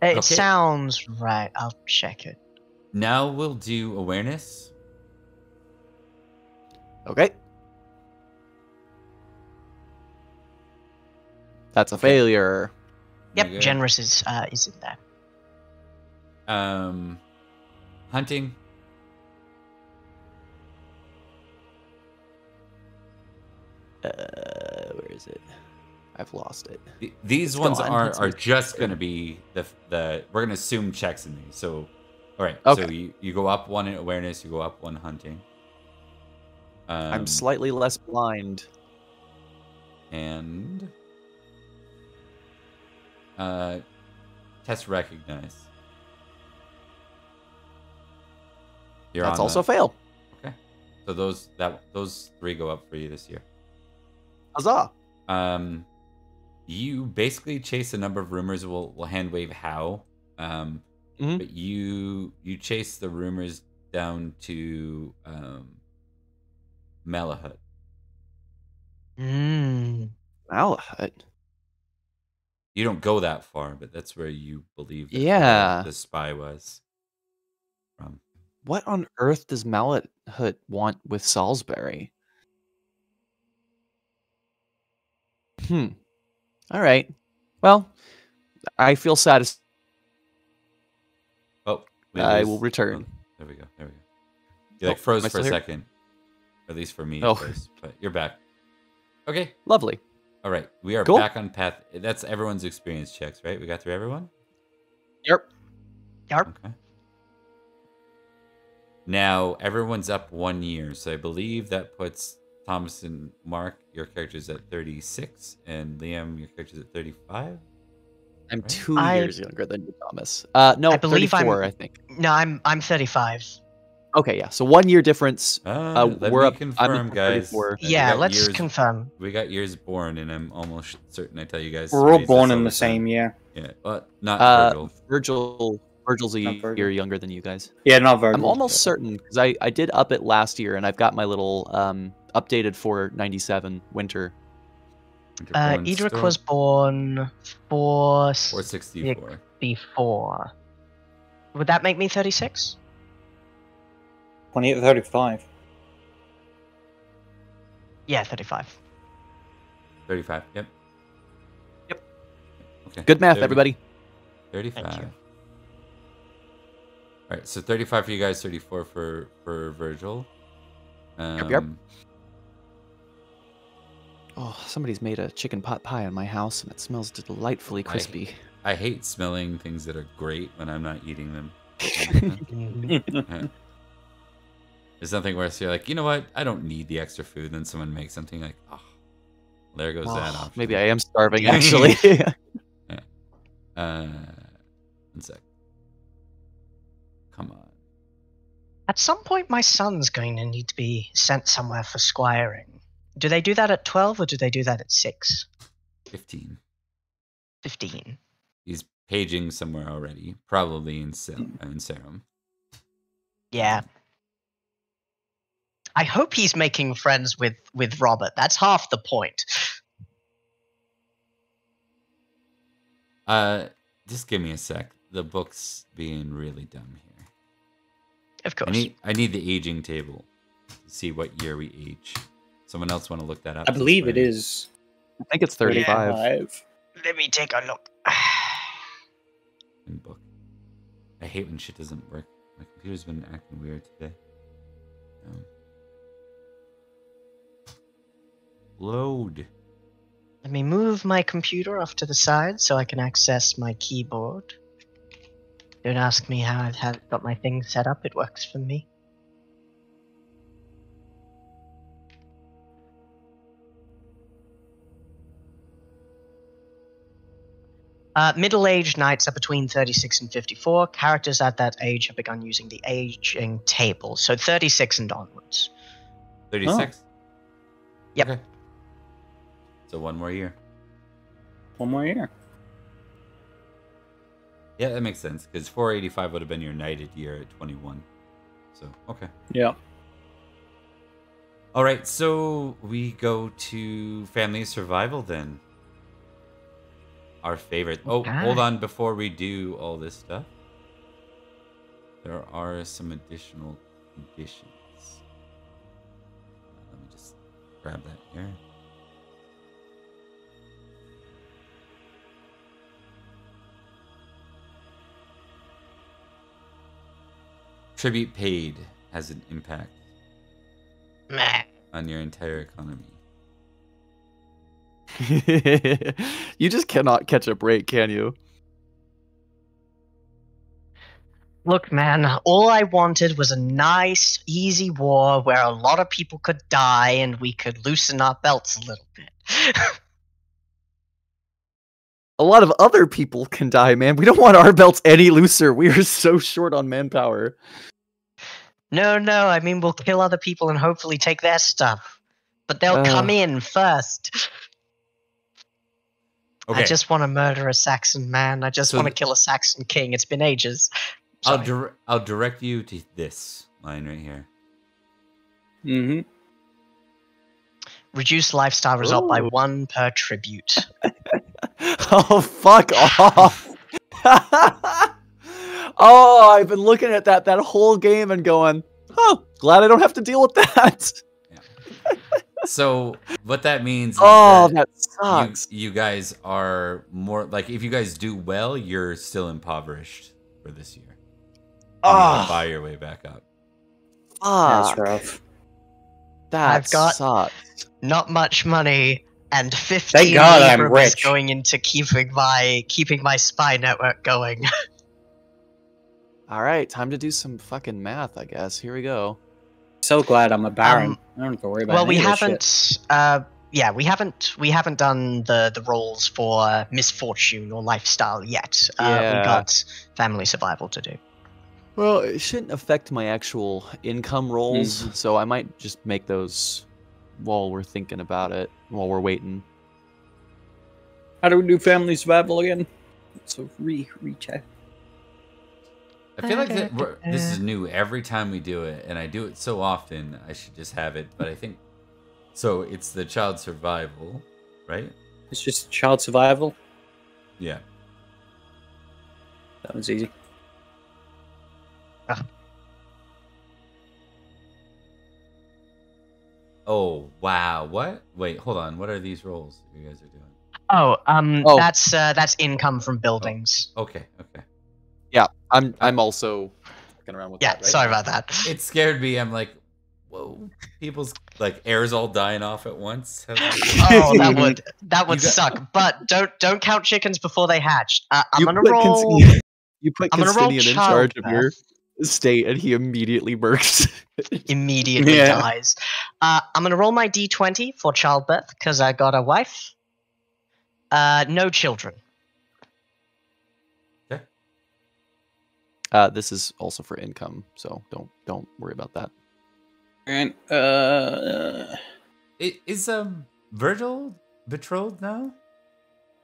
It Okay. sounds right. I'll check it. Now we'll do awareness. Okay. That's a failure. Yep, Okay. generous is in there. Hunting. Where is it? I've lost it. These It's ones gone. are just gonna be the we're gonna assume checks in these. So, all right. Okay. So you go up one in awareness. You go up one hunting. I'm slightly less blind. And test recognize. You're That's on also a the- fail. Okay. So those three go up for you this year. Huzzah! You basically chase a number of rumors. We'll hand wave how. Mhm. But you chase the rumors down to Malahut. Malahut. You don't go that far, but that's where you believe that Yeah. the spy was from. What on earth does Malahut want with Salisbury? All right. Well, I feel satisfied. Oh, I lose- will return. oh, there we go. You like Oh, froze am I for a still here? second. At least for me, Oh. first, but you're back. Okay. Lovely. All right. We are Cool. back on path. That's everyone's experience checks, right? We got through everyone? Yep. Yarp. Okay. Now everyone's up 1 year, so I believe that puts Thomas and Mark, your characters at 36, and Liam, your characters at 35. I'm Right. 2 I- years younger than you, Thomas. No, I believe 34, I'm- I think. No, I'm 35. Okay, yeah. So 1 year difference. Let we're me up. confirm, I'm up to guys. 34. We Yeah, got let's years- confirm. We got years born, and I'm almost certain I tell you guys. We're all stories born this in all the time. same year. Yeah, but not Virgil. Virgil's a Not Virgil. year younger than you guys. Yeah, not very. I'm almost certain because I did up it last year, and I've got my little updated for 97 winter. Edric was born 464. 464. Would that make me 36? 28 to 35. Yeah, 35. 35. Yep. Yep. Okay. Good math, 30 everybody. 35. Thank you. All right, so 35 for you guys, 34 for Virgil. Yep. Oh, somebody's made a chicken pot pie in my house, and it smells delightfully crispy. I hate smelling things that are great when I'm not eating them. There's nothing worse. You're like, you know what? I don't need the extra food. Then someone makes something like, oh, there goes that Oh, option. maybe I am starving, actually. One sec. Come on. At some point, my son's going to need to be sent somewhere for squiring. Do they do that at 12 or do they do that at 6? 15. 15. He's paging somewhere already, probably in Serum. Yeah. I hope he's making friends with Robert. That's half the point. Just give me a sec. The book's being really dumb here. Of course. I need the aging table to see what year we age. Someone else want to look that up? I believe it is. I think it's 35. Let me take a look. In book. I hate when shit doesn't work. My computer's been acting weird today. Load. Let me move my computer off to the side so I can access my keyboard. Don't ask me how I've got my thing set up. It works for me. Middle-aged knights are between 36 and 54. Characters at that age have begun using the aging table, so 36 and onwards. 36? Oh. Yep. Okay. So one more year. One more year. Yeah, that makes sense, because 485 would have been your knighted year at 21. So, okay. Yeah. All right, so we go to family survival then. Our favorite. Oh, hold on before we do all this stuff. There are some additional conditions. Let me just grab that here. Tribute paid has an impact on your entire economy. You just cannot catch a break, can you? Look, man, all I wanted was a nice, easy war where a lot of people could die and we could loosen our belts a little bit. A lot of other people can die, man. We don't want our belts any looser. We are so short on manpower. No, I mean, we'll kill other people and hopefully take their stuff. But they'll come in first. Okay. I just want to murder a Saxon man. I just want to kill a Saxon king. It's been ages. I'll direct you to this line right here. Mm-hmm. Reduce lifestyle result by 1 per tribute. Oh, fuck off. Oh, I've been looking at that whole game and going, oh, glad I don't have to deal with that. Yeah. So what that means is that sucks. You guys are more like, if you guys do well, you're still impoverished for this year. You buy your way back up. That's rough. I've got sucks. Not much money and 15 Thank God I'm Libras rich. going into keeping my spy network going. All right, time to do some fucking math, I guess. Here we go. So glad I'm a baron. I don't have to worry about Well, we any of this haven't. shit. We haven't done the rolls for misfortune or lifestyle yet. We Yeah. got family survival to do. Well, it shouldn't affect my actual income rolls, so I might just make those while we're thinking about it, while we're waiting. How do we do family survival again? So recheck. I feel like this is new every time we do it, and I do it so often, I should just have it. But I think, so it's the child survival, right? It's just child survival. Yeah. That was easy. Oh, wow. What? Wait, hold on. What are these rolls you guys are doing? That's income from buildings. Okay. Yeah, I'm also fucking around with that. Right Sorry now. about that. It scared me. I'm like, whoa, people's like air's all dying off at once. Oh, that would suck. But don't count chickens before they hatch. I'm gonna roll. You put I'm gonna roll Constantine in charge of your childbirth. state, and he immediately murks. Immediately Yeah. dies. I'm gonna roll my d20 for childbirth because I got a wife. No children. This is also for income, so don't worry about that. And Is Virgil betrothed now?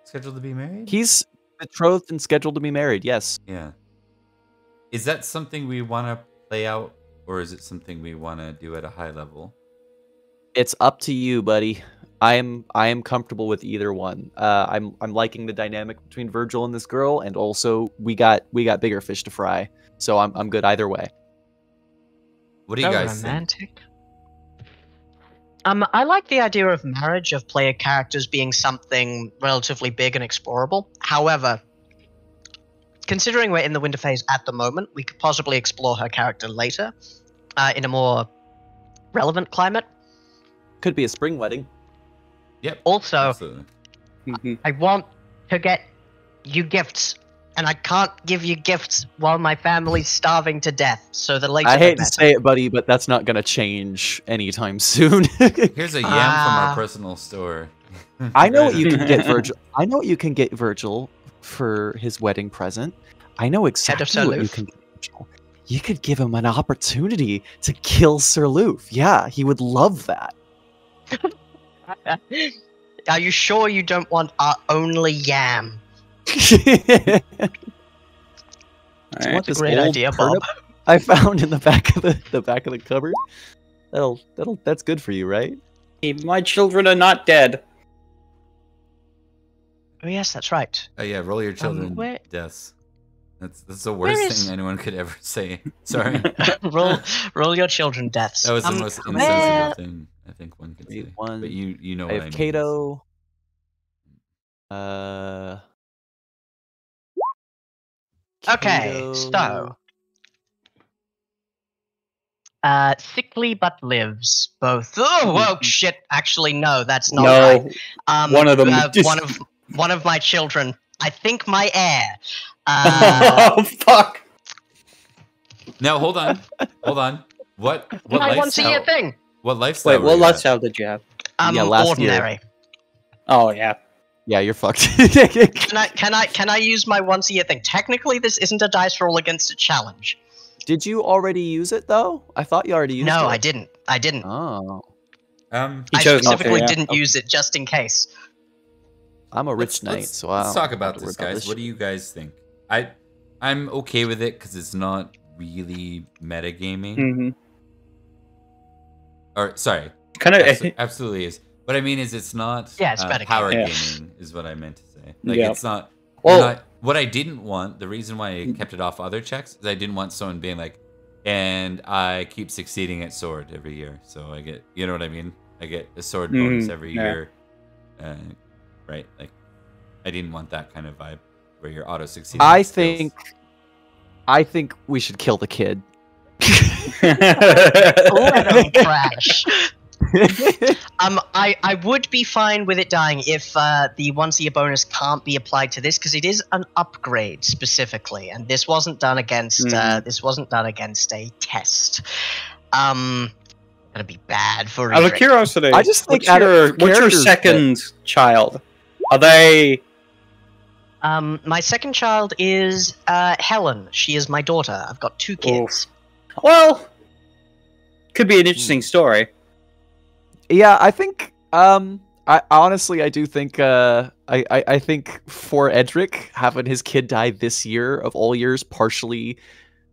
Scheduled to be married? He's betrothed and scheduled to be married. Yes. Yeah. Is that something we want to play out, or is it something we want to do at a high level? It's up to you, buddy. I am comfortable with either one. I'm liking the dynamic between Virgil and this girl, and also we got bigger fish to fry. So I'm good either way. What do you guys think? Romantic. I like the idea of marriage, of player characters being something relatively big and explorable. However, considering we're in the winter phase at the moment, we could possibly explore her character later, in a more relevant climate. Could be a spring wedding. Yep. Also, Absolutely. I want to get you gifts, and I can't give you gifts while my family's starving to death. So the later I the hate to better. say it, buddy, but that's not gonna change anytime soon. Here's a yam from our personal store. I know what you can get Virgil. I know what you can get Virgil for his wedding present. I know exactly what you can get Virgil. You could give him an opportunity to kill Sir Loof. Yeah, he would love that. Are you sure you don't want our only yam? I want That's a this great old idea, Bob. turnip I found in the back of the cupboard. That's good for you, right? my children are not dead. Oh yes, that's right. Oh yeah, roll your children where- deaths. That's the worst is- thing anyone could ever say. Sorry. roll your children deaths. That was the most where- insensitive thing I think one could say. One. But you know I what I have mean. Kato. Okay, Kato. so sickly but lives. Both. Oh, whoa, shit! Actually, no, that's not No, right. one of them just- one of my children. I think my heir. Oh fuck! Now hold on. What My once a year lifestyle? thing. What lifestyle? Wait, were what you at? lifestyle did you have? Yeah, last year. Ordinary. Oh yeah. Yeah, you're fucked. Can I use my once a year thing? Technically, this isn't a dice roll against a challenge. Did you already use it though? I thought you already used it. No, I didn't. I didn't. Oh, He I chose not to, specifically yeah. didn't use it just in case. I'm a rich knight, so let's talk about don't have this, to worry guys. What do you guys think? I'm okay with it because it's not really metagaming. Mm-hmm. Or sorry, Kind of. absolutely is. What I mean is, it's not Yeah, it's metagaming. power Yeah. gaming. Is what I meant to say. Like Yeah. it's not. Well- Well, what I didn't want, the reason why I kept it off other checks, is I didn't want someone being like, and I keep succeeding at sword every year, so I get, you know what I mean? I get a sword bonus every yeah. year, right? Like, I didn't want that kind of vibe where you're auto succeeding. I at skills. think we should kill the kid. Let 'em crash. I would be fine with it dying if the once a year bonus can't be applied to this because it is an upgrade specifically, and this wasn't done against a test. Gonna be bad for Out of Edric. curiosity, I just think what's out of your characters second child? Are they? My second child is Helen. She is my daughter. I've got 2 kids. Well, could be an interesting story. Yeah, I think. I honestly, I do think. I think for Edric having his kid die this year of all years, partially,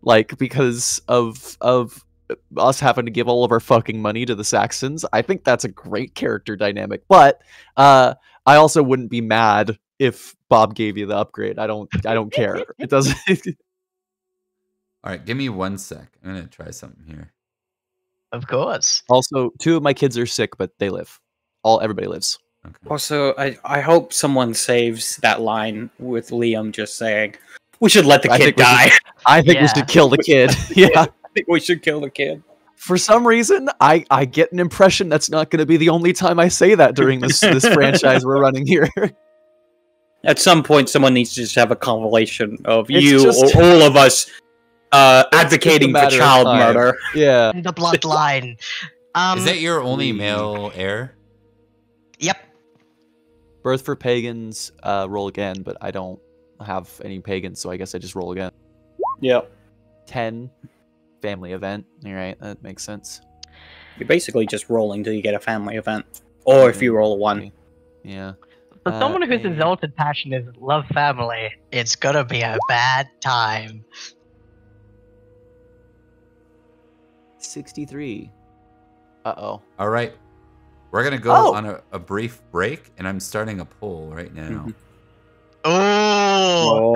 like because of us having to give all of our fucking money to the Saxons. I think that's a great character dynamic. But I also wouldn't be mad if Bob gave you the upgrade. I don't care. It doesn't. All right, give me 1 sec. I'm gonna try something here. Of course. Also, 2 of my kids are sick, but they live. Everybody lives. Okay. Also, I hope someone saves that line with Liam just saying, "We should let the I kid think we die." I think we Yeah. should kill the kid. Yeah. I think we should kill the kid. For some reason, I get an impression that's not going to be the only time I say that during this franchise we're running here. At some point, someone needs to just have a compilation of It's you just- or all of us advocating for matter of child time. murder. Yeah. The bloodline. Is that your only male heir? Yep. Birth for pagans, roll again, but I don't have any pagans, so I guess I just roll again. Yep. 10, family event. All right, that makes sense. You're basically just rolling till you get a family event, or if you roll a 1. Yeah. For someone whose exalted passion is love family, it's gonna be a bad time. 63. Uh-oh. All right. We're going to go on a brief break, and I'm starting a poll right now. Oh.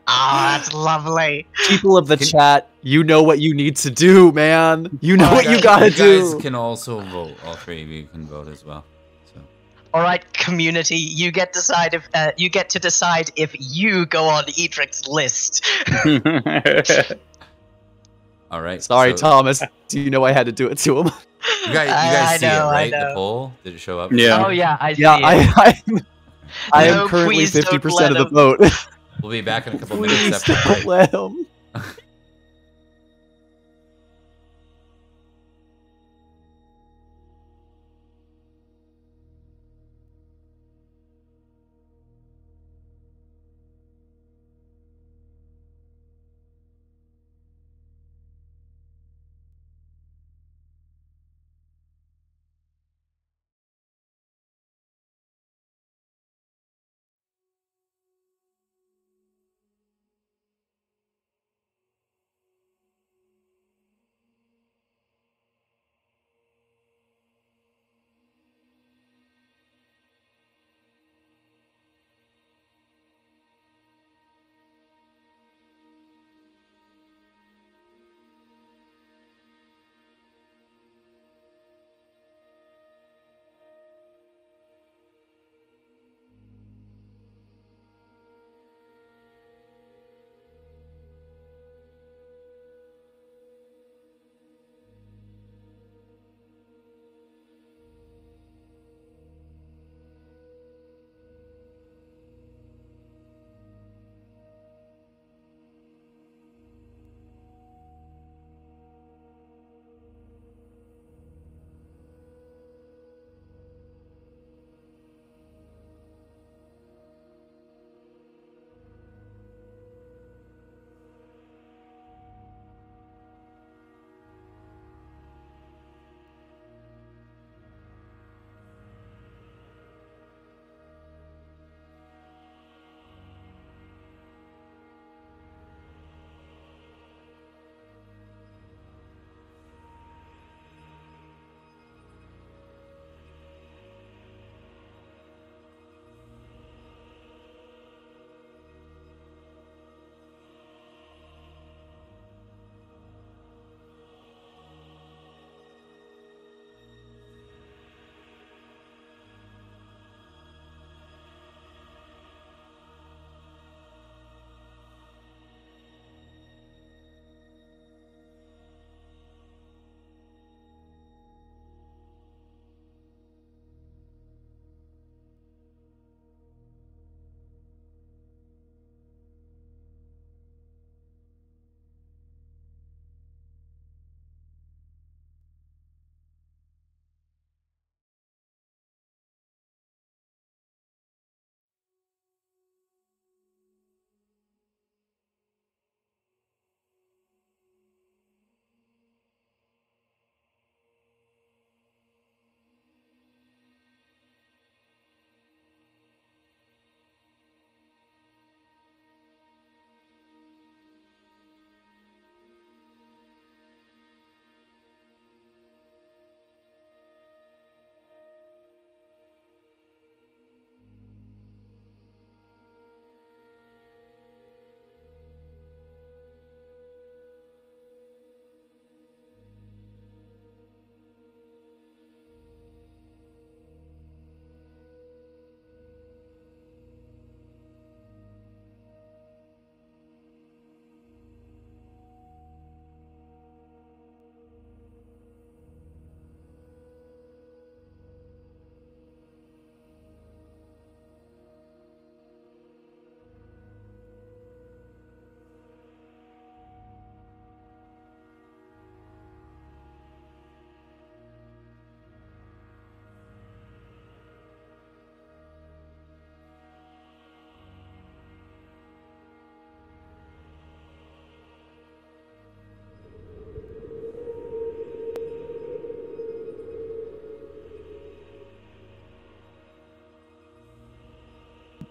That's lovely. People of the chat, you know what you need to do, man. You know what you gotta do. You guys can also vote. All 3 of you can vote as well. So. All right, community, you get to decide if you go on Edric's list. All right. Sorry, Thomas. Do you know I had to do it to him? You guys see it, right? The poll? Did it show up? Yeah. Oh yeah, I see it. I No, am currently please don't 50% of the let him. vote. We'll be back in a couple Please minutes after the don't break. let him.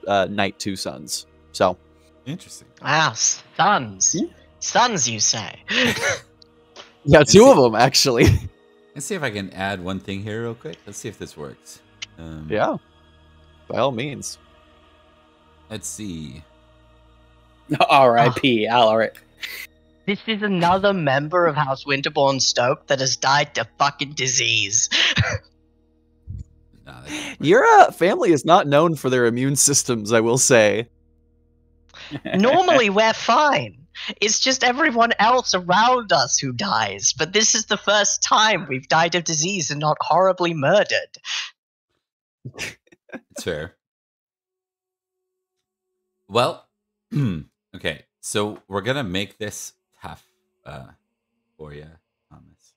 knight 2 sons. So interesting. Wow, sons. Sons, you say? Yeah, 2 of them actually. Let's see if I can add one thing here real quick. Let's see if this works. Yeah, by all means. Let's see. R.I.P. Alaric. This is another member of House Winterborn Stoke that has died to fucking disease. Nah, Your family is not known for their immune systems, I will say. Normally, we're fine. It's just everyone else around us who dies. But this is the first time we've died of disease and not horribly murdered. it's fair. Well, okay. So we're gonna make this tough for you, Thomas.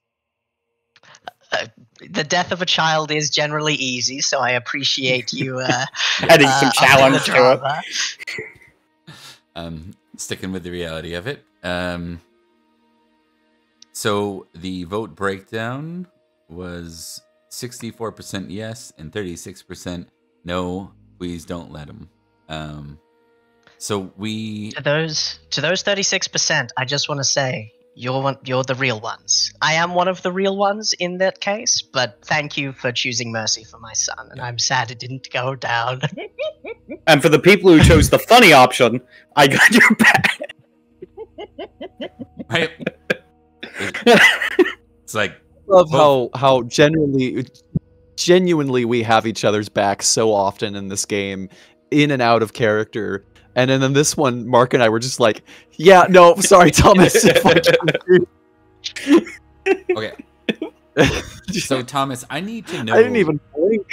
The death of a child is generally easy, so I appreciate you adding some challenge to it. Sticking with the reality of it. So the vote breakdown was 64% yes and 36% no. Please don't let him. So we to those 36%, I just want to say you're the real ones. I am one of the real ones in that case, but thank you for choosing mercy for my son, and I'm sad it didn't go down. And for the people who chose the funny option, I got your back. Right. It's like Love how genuinely we have each other's back so often in this game, in and out of character. And then in this one, Mark and I were just like, yeah, no, sorry, Thomas. Okay. So Thomas, I need to know. I didn't even blink.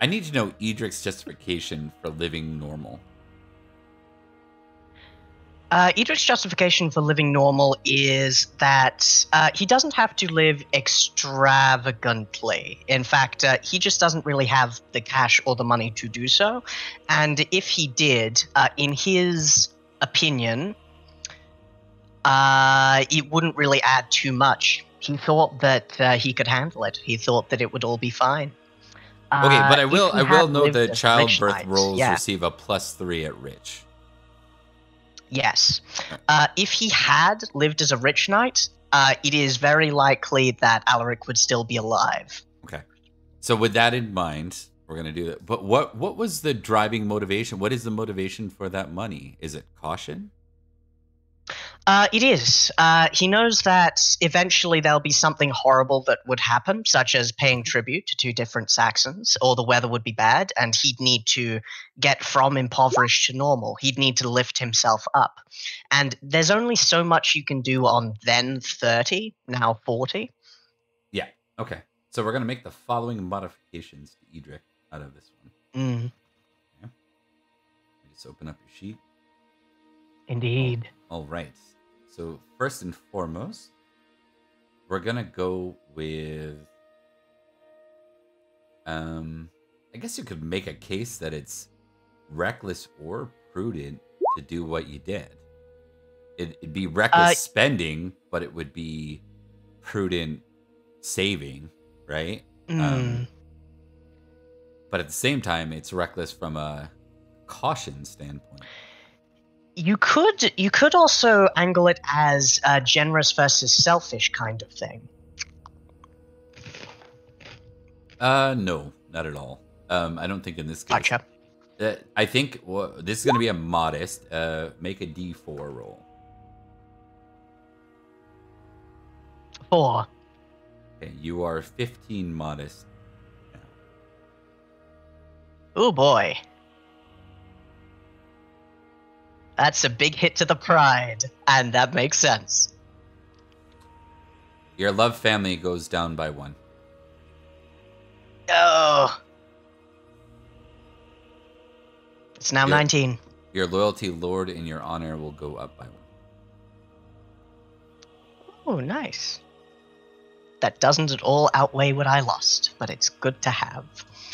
I need to know Edric's justification for living normal. Edric's justification for living normal is that he doesn't have to live extravagantly. In fact, he just doesn't really have the cash or the money to do so. And if he did, in his opinion, it wouldn't really add too much. He thought that he could handle it. He thought that it would all be fine. Okay, but I will note lived that as childbirth rich rolls knights, receive a +3 at rich. Yes. If he had lived as a rich knight, it is very likely that Alaric would still be alive. Okay. So with that in mind, we're going to do that. But what was the driving motivation? What is the motivation for that money? Is it caution? It is. He knows that eventually there'll be something horrible that would happen, such as paying tribute to 2 different Saxons, or the weather would be bad, and he'd need to get from impoverished to normal. He'd need to lift himself up. And there's only so much you can do on then 30, now 40. Yeah. Okay. So we're going to make the following modifications to Edric out of this one. Okay. Just open up your sheet. Indeed. All right. So first and foremost, we're gonna go with. I guess you could make a case that it's reckless or prudent to do what you did. It'd be reckless spending, but it would be prudent saving, right? But at the same time, it's reckless from a caution standpoint. You could also angle it as a generous versus selfish kind of thing. No, not at all. I don't think in this case. Gotcha. I think this is going to be a modest. Make a D4 roll. 4. Okay, you are 15 modest. Oh boy. That's a big hit to the pride, and that makes sense. Your love family goes down by 1. Oh. It's now 19. Your loyalty, Lord, and your honor will go up by 1. Oh, nice. That doesn't at all outweigh what I lost, but it's good to have.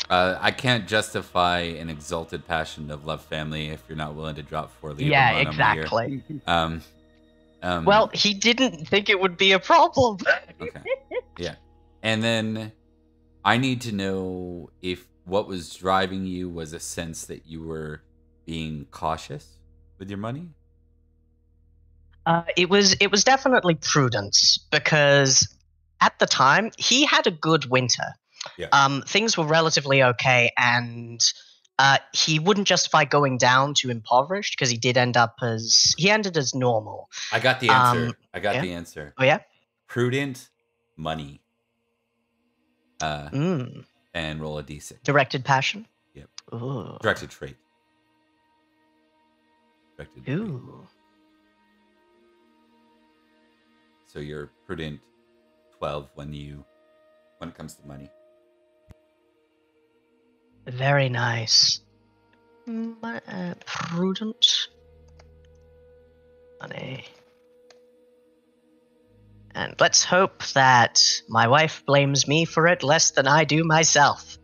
I can't justify an exalted passion of love family if you're not willing to drop 4 leave. Yeah, exactly. Well, he didn't think it would be a problem. Okay. Yeah. And then I need to know if what was driving you was a sense that you were being cautious with your money? It was definitely prudence, because at the time he had a good winter. Yeah. Things were relatively okay, and he wouldn't justify going down to impoverished, because he ended as normal. I got the answer. The answer. Oh yeah? Prudent money. And roll a d6. Directed passion? Yep. Ooh. Directed trait. Ooh. So you're prudent 12 when it comes to money. Very nice. Prudent money. And let's hope that my wife blames me for it less than I do myself.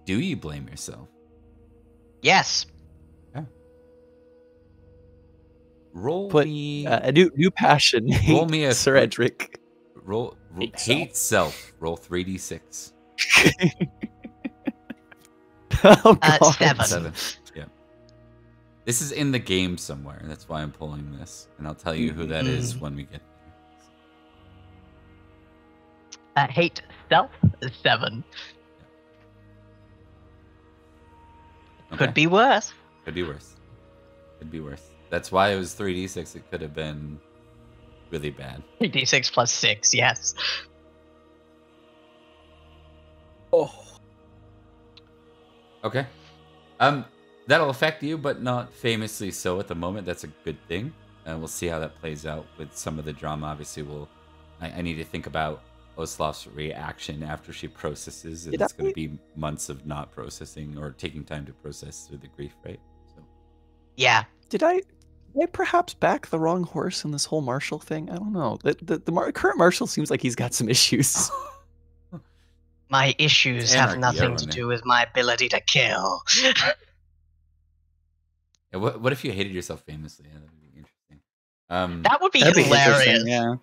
Do you blame yourself? Yes. Yeah. Roll Put me a new passion. Roll me a Sir Edric. Roll hate self. Roll 3d6. Oh, God. 7. Yeah. This is in the game somewhere. That's why I'm pulling this, and I'll tell you who that is when we get there. Hate self is 7. Okay. Could be worse. Could be worse. That's why it was 3d6. It could have been really bad. 3d6 plus 6, yes. Oh. Okay. That'll affect you, but not famously so at the moment. That's a good thing. And we'll see how that plays out with some of the drama. Obviously, I need to think about Osloff's reaction after she processes. And it's going to be months of not processing or taking time to process through the grief, right? So. Yeah. Did I perhaps back the wrong horse in this whole Marshall thing? I don't know. The current Marshall seems like he's got some issues. My issues have nothing to do with my ability to kill. Yeah, what if you hated yourself famously? Yeah, that would be interesting. That would be hilarious. Yeah.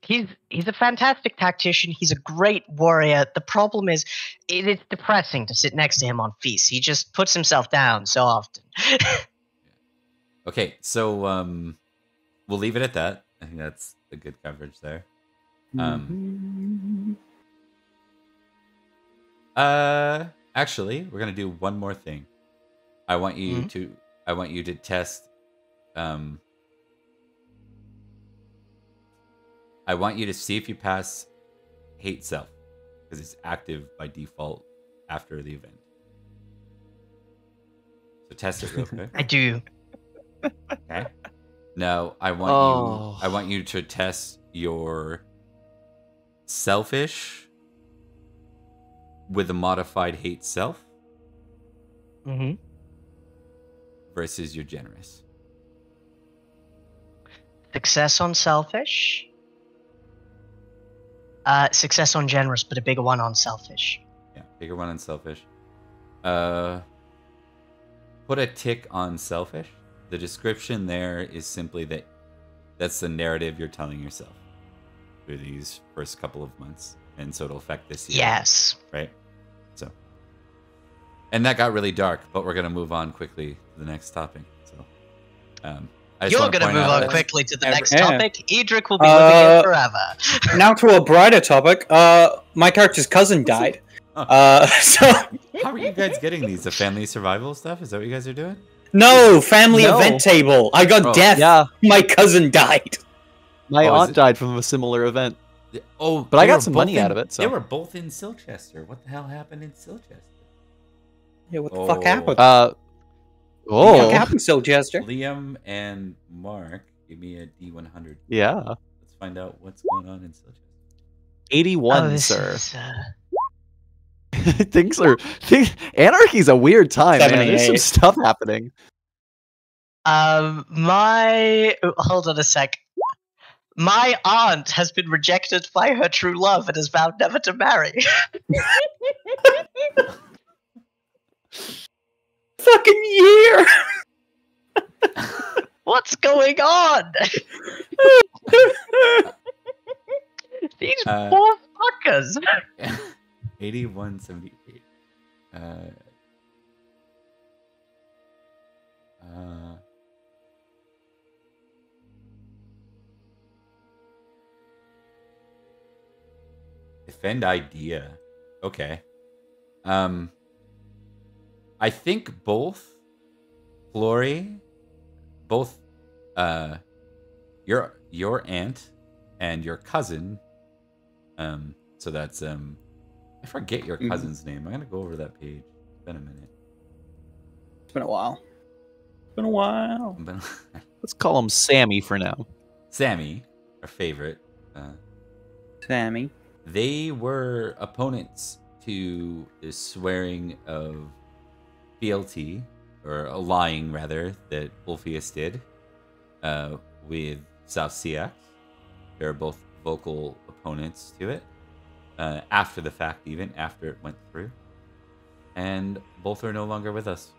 He's a fantastic tactician. He's a great warrior. The problem is, it is depressing to sit next to him on feasts. He just puts himself down so often. Okay, so we'll leave it at that. I think that's a good coverage there. Actually, we're gonna do one more thing. I want you to test. I want you to see if you pass hate self, because it's active by default after the event. So test it real quick. I do. Okay. Now I want you to test your selfish with a modified hate self versus your generous. Success on selfish. Success on generous, but a bigger one on selfish. Yeah, bigger one on selfish. Put a tick on selfish. The description there is simply that's the narrative you're telling yourself through these first couple of months, and so it'll affect this year. Yes. Right? So. And that got really dark, but we're going to move on quickly to the next topic. So, You're going to move on quickly to the next topic. Edric will be living here forever. Now to a brighter topic. My character's cousin died. So how are you guys getting these? The family survival stuff? Is that what you guys are doing? No, family event table. I got death. Yeah. My cousin died. My aunt died from a similar event. Oh, but I got some money out of it. So. They were both in Silchester. What the hell happened in Silchester? Yeah, what the fuck happened? What the fuck happened, Silchester? Liam and Mark, give me a D100. Yeah. Let's find out what's going on in Silchester. 81, sir. Anarchy's a weird time, man. There's some stuff happening. Hold on a sec. My aunt has been rejected by her true love and has vowed never to marry. Fucking year. What's going on? These poor fuckers. 8178. Defend idea. Okay. I think both Flory, both your aunt and your cousin, so that's I forget your cousin's name. I'm gonna go over that page. It's been a minute. It's been a while. It's been a while. Let's call him Sammy for now. Sammy, our favorite. Sammy. They were opponents to the swearing of fealty, or a lying rather, that Ulfius did with South Seax. They're both vocal opponents to it. After the fact, even after it went through. And both are no longer with us.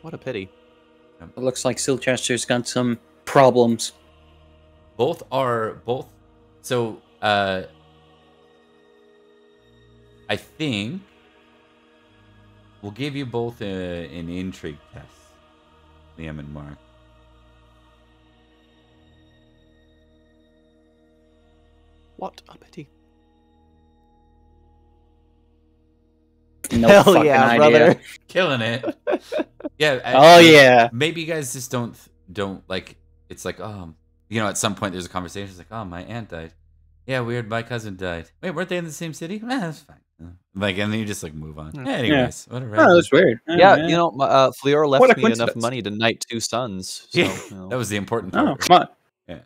What a pity. It looks like Silchester's got some problems. Both. So, I think we'll give you both an intrigue test, Liam and Mark. What a pity. No Hell fucking yeah, idea. brother. Killing it. Yeah. Oh yeah. Maybe you guys just don't like. It's like, at some point there's a conversation. It's like, oh, my aunt died. Yeah, weird. My cousin died. Wait, weren't they in the same city? That's fine. Like, and then you just like move on. Yeah, anyways, whatever. Oh, that's weird. Yeah, Fleor What a left me enough coincidence. money to knight 2 sons. So, Yeah, that was the important part. Oh, come on. Yeah.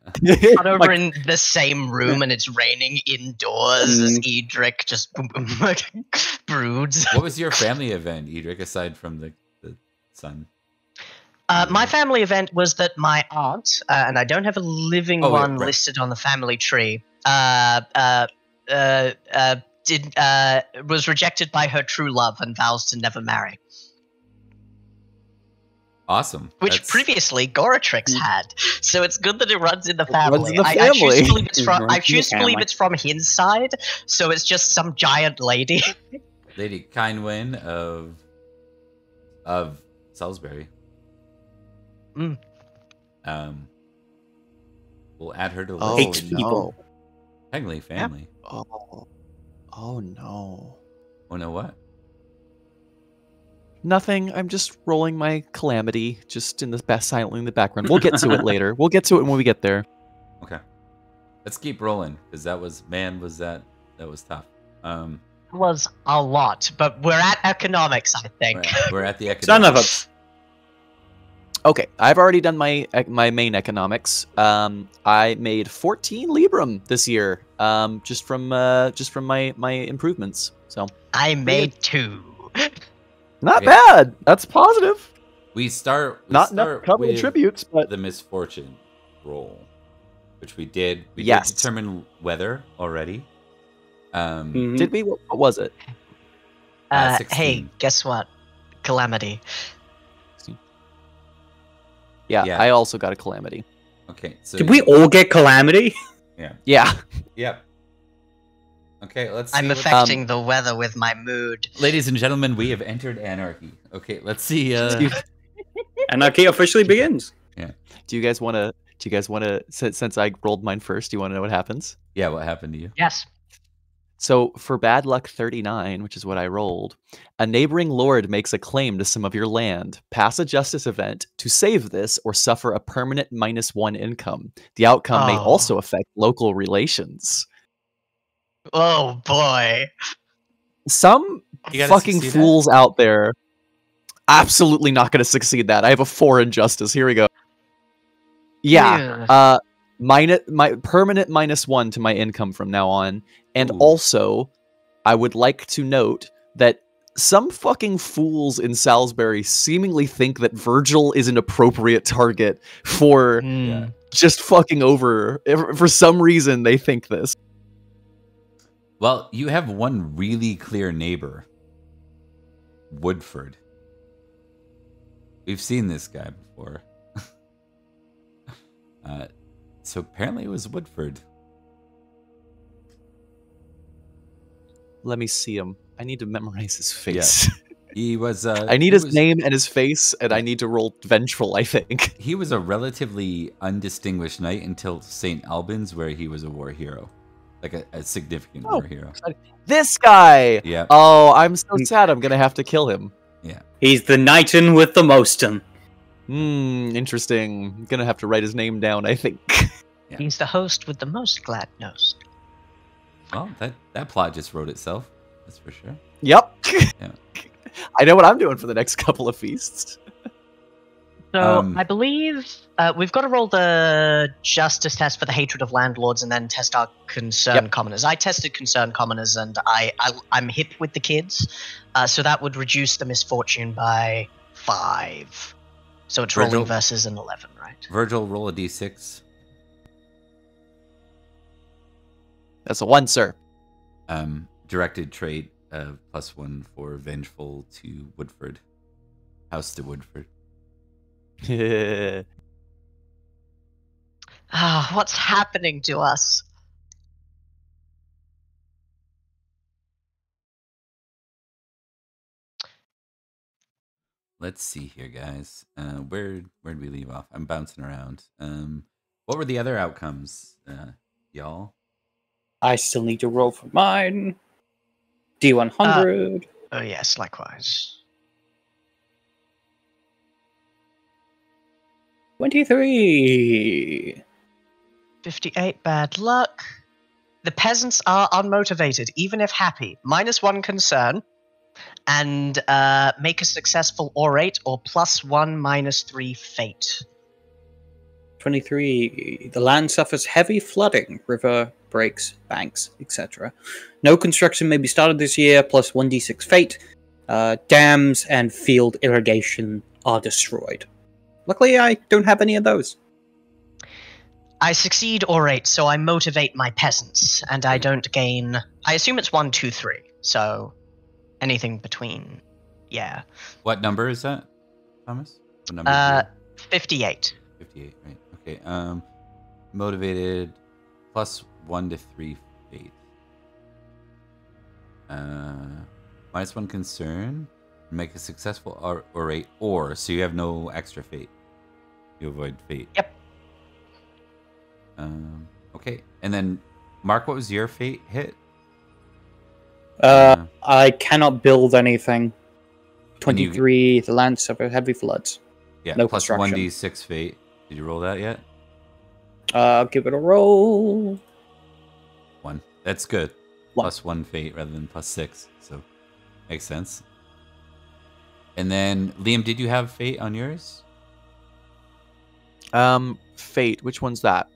Not over in the same room and it's raining indoors as Edric just broods. What was your family event, Edric, aside from the sun? My family event was that my aunt, and I don't have a living one right. listed on the family tree, was rejected by her true love and vows to never marry. Awesome. Which previously Goratrix had, so it's good that it runs in the family. runs in the I choose family. to believe it's from. I Runs in choose the to believe family. it's from his side, so it's just some giant lady. Lady Kindwin of Salisbury. Mm. We'll add her to the Oh, list. Hates people. Technically family. Oh no. Oh no, what? Nothing. I'm just rolling my calamity, just in the silently in the background. We'll get to it later. We'll get to it when we get there. Okay. Let's keep rolling, because that was tough. Was a lot, but we're at economics, I think. We're at the Son of a. economics. Okay, I've already done my main economics. I made 14 Librum this year, just from my improvements. So I made 2. not Okay. bad. That's positive. We start Not enough to cover the with tributes, but the misfortune roll, which we did. We Yes. did determine weather already. Mhm. did we? What was it? 16. Hey, guess what? Calamity. Yeah, Yeah. I also got a calamity. Okay. So Did we all get calamity? Yeah. Yep. Okay, let's see I'm what- affecting the weather with my mood. Ladies and gentlemen, we have entered anarchy. Okay, let's see. Anarchy officially begins. Do you guys want to? Since I rolled mine first, do you want to know what happens? Yeah, what happened to you? Yes. So for bad luck 39, which is what I rolled, a neighboring lord makes a claim to some of your land. Pass a justice event to save this or suffer a permanent -1 income. The outcome may Oh. also affect local relations. Oh boy. Some You gotta fucking succeed that? fools out there absolutely not going to succeed that. I have a 4 in justice. Here we go. Yeah. Ugh. My permanent -1 to my income from now on. And Ooh. also, I would like to note that some fucking fools in Salisbury seemingly think that Virgil is an appropriate target for Mm. just fucking over. For some reason, they think this. Well, you have one really clear neighbor. Woodford. We've seen this guy before. So apparently it was Woodford. Let me see him. I need to memorize his face. Yeah. He was. I need his name and his face, and I need to roll vengeful, I think. He was a relatively undistinguished knight until St. Albans, where he was a war hero. Like a significant war hero. This guy! Yeah. Oh, I'm so sad I'm going to have to kill him. Yeah. He's the knightin with the mostum. Interesting. I'm going to have to write his name down, I think. Yeah. He's the host with the most glad nose. Well, that plot just wrote itself. That's for sure. Yep. Yeah. I know what I'm doing for the next couple of feasts. So I believe we've got to roll the justice test for the hatred of landlords and then test our concerned commoners. I tested concerned commoners and I'm hip with the kids, so that would reduce the misfortune by 5. So it's rolling versus an 11, right? Virgil, roll a d6. That's a 1, sir. Directed trait +1 for vengeful to Woodford. House to Woodford. What's happening to us? Let's see here, guys. Where'd we leave off? I'm bouncing around. What were the other outcomes, y'all? I still need to roll for mine. D100. Oh yes, likewise. 23. 58, bad luck. The peasants are unmotivated, even if happy. -1 concern. And make a successful orate or +1 -3 fate. 23. The land suffers heavy flooding, river breaks, banks, etc. No construction may be started this year, plus 1d6 fate. Dams and field irrigation are destroyed. Luckily, I don't have any of those. I succeed orate, so I motivate my peasants, and I don't gain... I assume it's 1, 2, 3, so anything between... Yeah. What number is that, Thomas? What number is 58. 58, right. Okay, motivated +1 to 3 fate. -1 concern. Make a successful orate, or so you have no extra fate. You avoid fate. Yep. Okay, and then Mark, what was your fate hit? I cannot build anything. 23. The land suffered heavy floods. Yeah, no plus construction. 1d6 fate. Did you roll that yet? I'll give it a roll. 1. That's good. 1. +1 fate rather than +6, so makes sense. And then Liam, did you have fate on yours? Fate. Which one's that?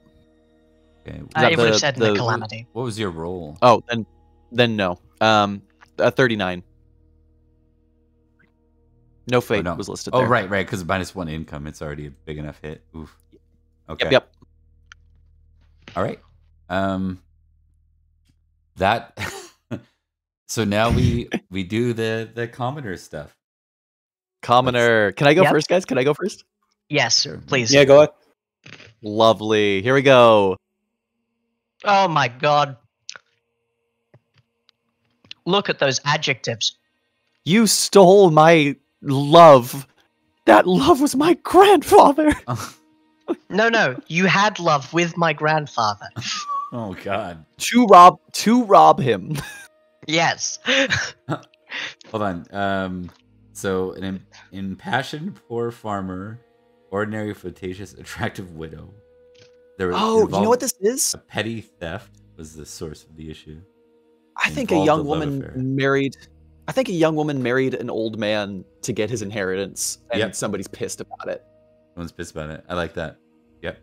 Okay. It would have said in the calamity. What was your roll? Oh, then no. 39. No fate was listed there. Oh, right, because -1 income, it's already a big enough hit. Oof. Okay. Yep. All right. That. So now we do the commoner stuff. Commoner. Can I go first, guys? Can I go first? Yes, please. Yeah, go ahead. Lovely. Here we go. Oh my god. Look at those adjectives. You stole my love. That love was my grandfather. No. You had love with my grandfather. Oh god. To rob him. Yes. Hold on. So an impassioned poor farmer, ordinary flirtatious attractive widow. You know what this is? A petty theft was the source of the issue. I think a young woman married an old man to get his inheritance, and somebody's pissed about it. Someone's pissed about it. I like that. Yep.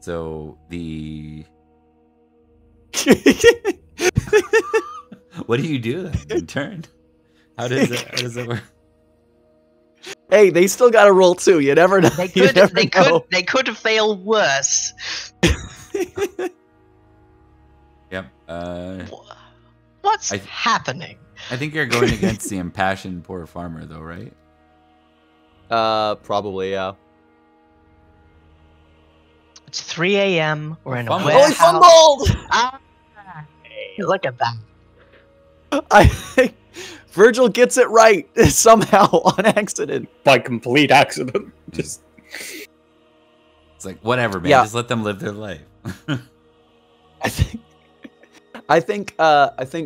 So the what do you do then in turn? How does that work? Hey, they still got to roll too. You never know. They could have failed worse. Yep. What's happening? I think you're going against the impassioned poor farmer, though, right? Probably, yeah. It's 3 a.m. We're in a Fumbled. warehouse. Oh, he fumbled! Ah, look at that. I think Virgil gets it right somehow on accident. By complete accident. Just It's like, whatever, man. Yeah. Just let them live their life. I think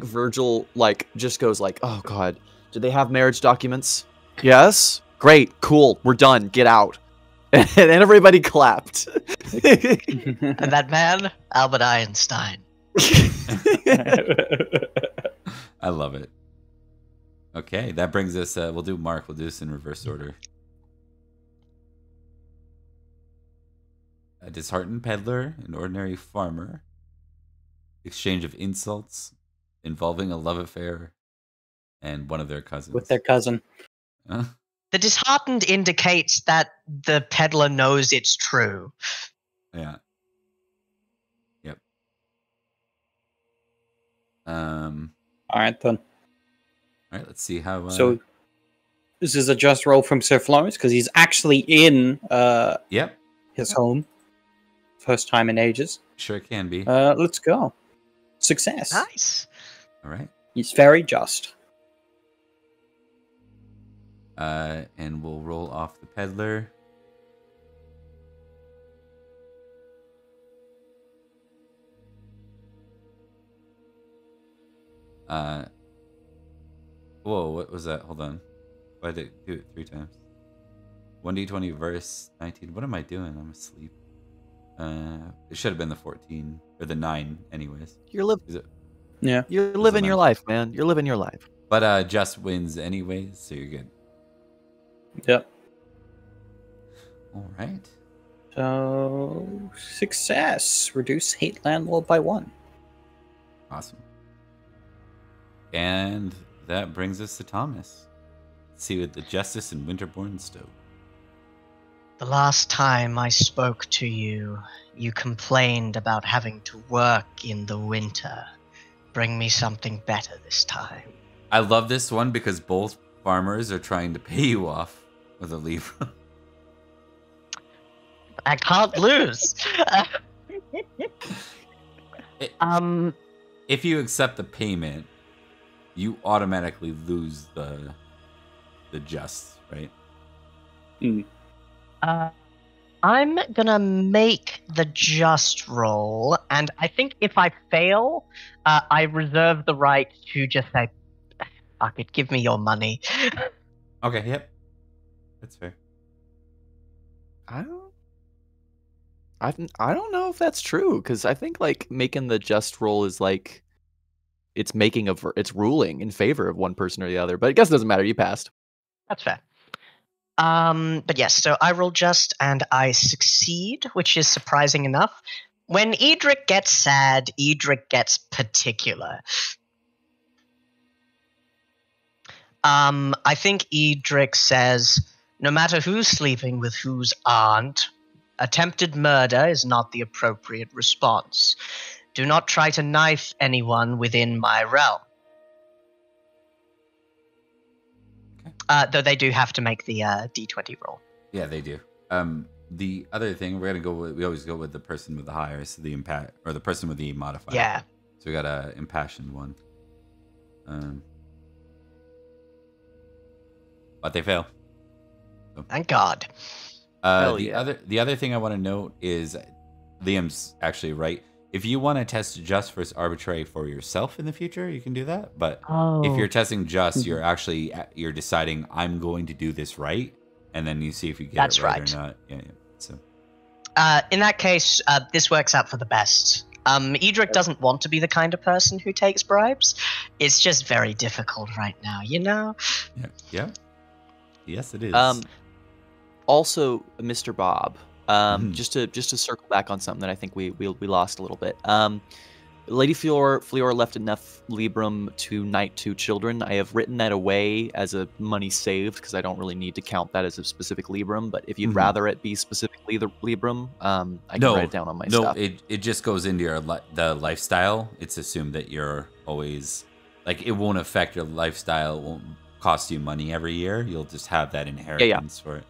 Virgil like just goes like, "Oh God, do they have marriage documents? Yes, great, cool, we're done. Get out." And everybody clapped. And that man, Albert Einstein. I love it. Okay, that brings us. We'll do Mark. We'll do this in reverse order. A disheartened peddler, an ordinary farmer, exchange of insults involving a love affair, and one of their cousins. with their cousin. Huh? The disheartened indicates that the peddler knows it's true. Yeah. Yep. All right then. All right. Let's see how. So this is a just roll from Sir Florence because he's actually in Yep. his home. First time in ages. Sure can be. Let's go. Success. Nice. All right. He's very just. And we'll roll off the peddler. Whoa, what was that? Hold on. Why did it do it 3 times? 1d20 verse 19. What am I doing? I'm asleep. It should have been the 14 or the 9 anyways. You're living. Is it? Yeah. You're living your life, man. You're living your life. But just wins anyways, so you're good. Yep. All right. So success. Reduce hate landlord by 1. Awesome. And that brings us to Thomas. Let's see with the Justice in Winterbourne Stowe. The last time I spoke to you, you complained about having to work in the winter. Bring me something better this time. I love this one because both farmers are trying to pay you off with a Libra. I can't lose. If you accept the payment, you automatically lose the just, right? I'm gonna make the just roll, and I think if I fail, I reserve the right to just say, "Fuck it, give me your money." Okay, yep. That's fair. I don't know if that's true because I think like making the just roll is like it's ruling in favor of one person or the other. But I guess it doesn't matter. You passed. That's fair. But yes, so I roll just and I succeed, which is surprising enough. When Edric gets sad, Edric gets particular. I think Edric says, no matter who's sleeping with whose aunt, attempted murder is not the appropriate response. Do not try to knife anyone within my realm. Though they do have to make the D20 roll. Yeah, they do. The other thing we always go with the person with the highest, the impact, or the person with the modifier. Yeah. So we got a impassioned one. But they fail. So. Thank God. The other thing I want to note is Liam's actually right. If you want to test just versus arbitrary for yourself in the future, you can do that. But if you're testing just, you're deciding I'm going to do this right, and then you see if you get it right or not. Yeah. So in that case, this works out for the best. Edric doesn't want to be the kind of person who takes bribes. It's just very difficult right now, you know? Yeah. Yes, it is. Also, Mr. Bob, just to circle back on something that I think we lost a little bit. Lady Fleor left enough Librum to knight 2 children. I have written that away as a money saved because I don't really need to count that as a specific Librum. But if you'd rather it be specifically the Librum, I can write it down on my stuff. No, it just goes into the lifestyle. It's assumed that you're always like it won't affect your lifestyle. It won't cost you money every year. You'll just have that inheritance for it.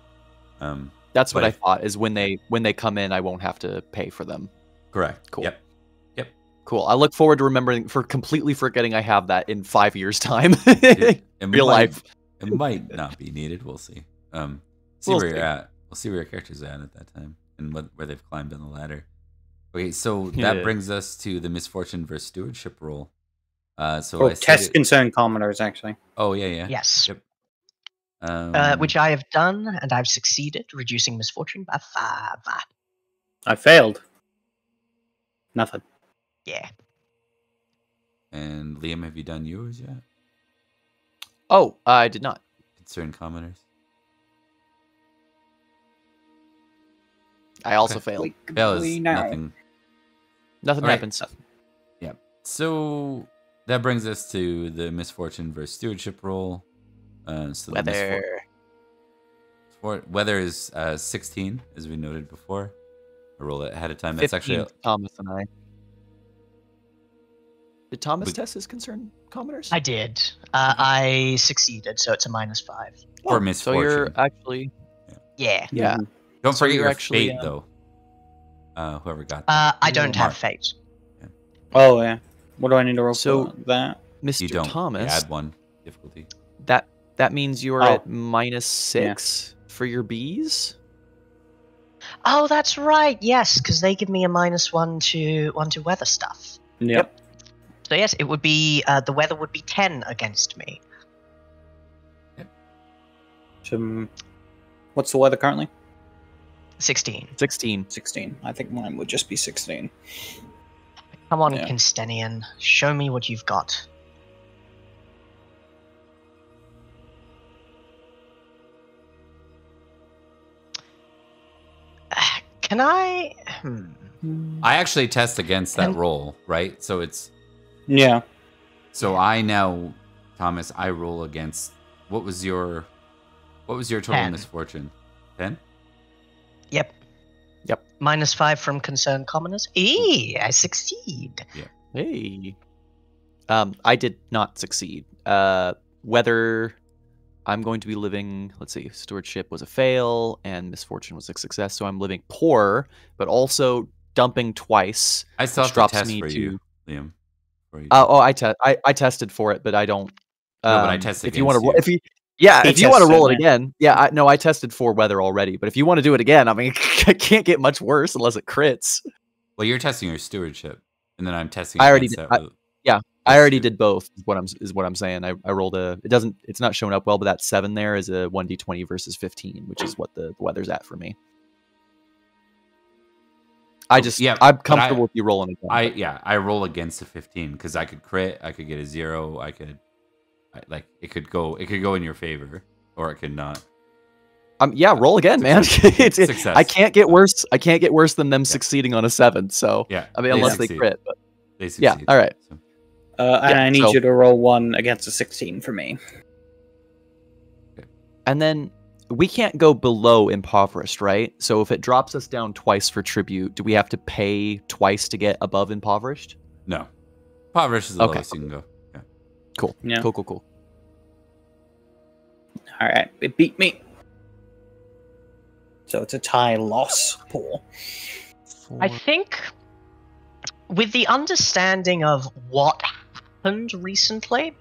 That's what I thought. Is when they come in, I won't have to pay for them. Correct. Cool. Yep. Cool. I look forward to completely forgetting I have that in 5 years' time. Real life. It might not be needed. We'll see. Where you're at. We'll see where your character's at that time and where they've climbed on the ladder. Okay, so that brings us to the misfortune versus stewardship roll. Test concerned commoners, actually. Oh yeah. Yes. Yep. Which I have done, and I've succeeded, reducing misfortune by 5. I failed. Nothing. Yeah. And Liam, have you done yours yet? Oh, I did not. Concerned commoners. I also failed. Fail is nothing. Nothing happens. Yeah. So that brings us to the misfortune versus stewardship roll. So weather is 16, as we noted before. I rolled it ahead of time. That's actually Thomas and I. Did Thomas test his concerned commoners? I did. I succeeded, so it's a -5. For misfortune. So you're actually... Yeah. Yeah. Don't forget your actually, fate, though. Whoever got that. I don't have fate. Yeah. Oh, yeah. What do I need to roll So, for that? You Mr. don't. Thomas, You add 1 difficulty. that means you're at -6 for your bees? Oh, that's right. Yes, because they give me a -1 to weather stuff. Yep. So yes, it would be the weather would be 10 against me. What's the weather currently? 16. 16. 16. I think mine would just be 16. Come on, Yeah. Constanian. Show me what you've got. Can I... I actually test against that roll, right? So it's... Yeah. So I now, Thomas, I roll against... What was your total 10. misfortune? 10? Yep. -5 from concerned commoners. I succeed. Yeah. Hey. I did not succeed. Whether I'm going to be living, let's see, stewardship was a fail and misfortune was a success, so I'm living poor, but also dumping twice. I still have to drops test me for to you, Liam. I tested for it, but I don't. No, but I tested if you want against to, you. if you want to roll it tested, again, I tested for weather already. But if you want to do it again, I mean, it can't get much worse unless it crits. Well, you're testing your stewardship, and then I'm testing. I already against did. that with- I already did both. Is what I'm saying. I rolled a. It's not showing up well, but that 7 there is a 1d20 versus 15, which is what the weather's at for me. I'm comfortable with you rolling again. I roll against a 15 because I could crit, I could get a 0, it could go in your favor, or it could not. Roll again, man. Success. I can't get worse. I can't get worse than them succeeding on a 7. So yeah, I mean, unless they crit. But they succeed. All right. So. And I need you to roll 1 against a 16 for me. And then we can't go below impoverished, right? So if it drops us down twice for tribute, do we have to pay twice to get above impoverished? No. Impoverished is the lowest you can go. Yeah. Cool. Yeah. Cool. All right, it beat me. So it's a tie loss pool. I think with the understanding of what happened recently,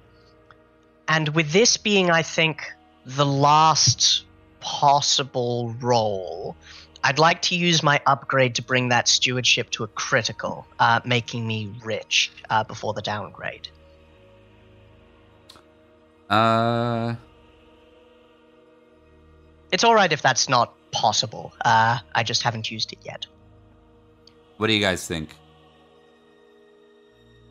and with this being, I think, the last possible roll, I'd like to use my upgrade to bring that stewardship to a critical, making me rich before the downgrade. It's all right if that's not possible. I just haven't used it yet. What do you guys think?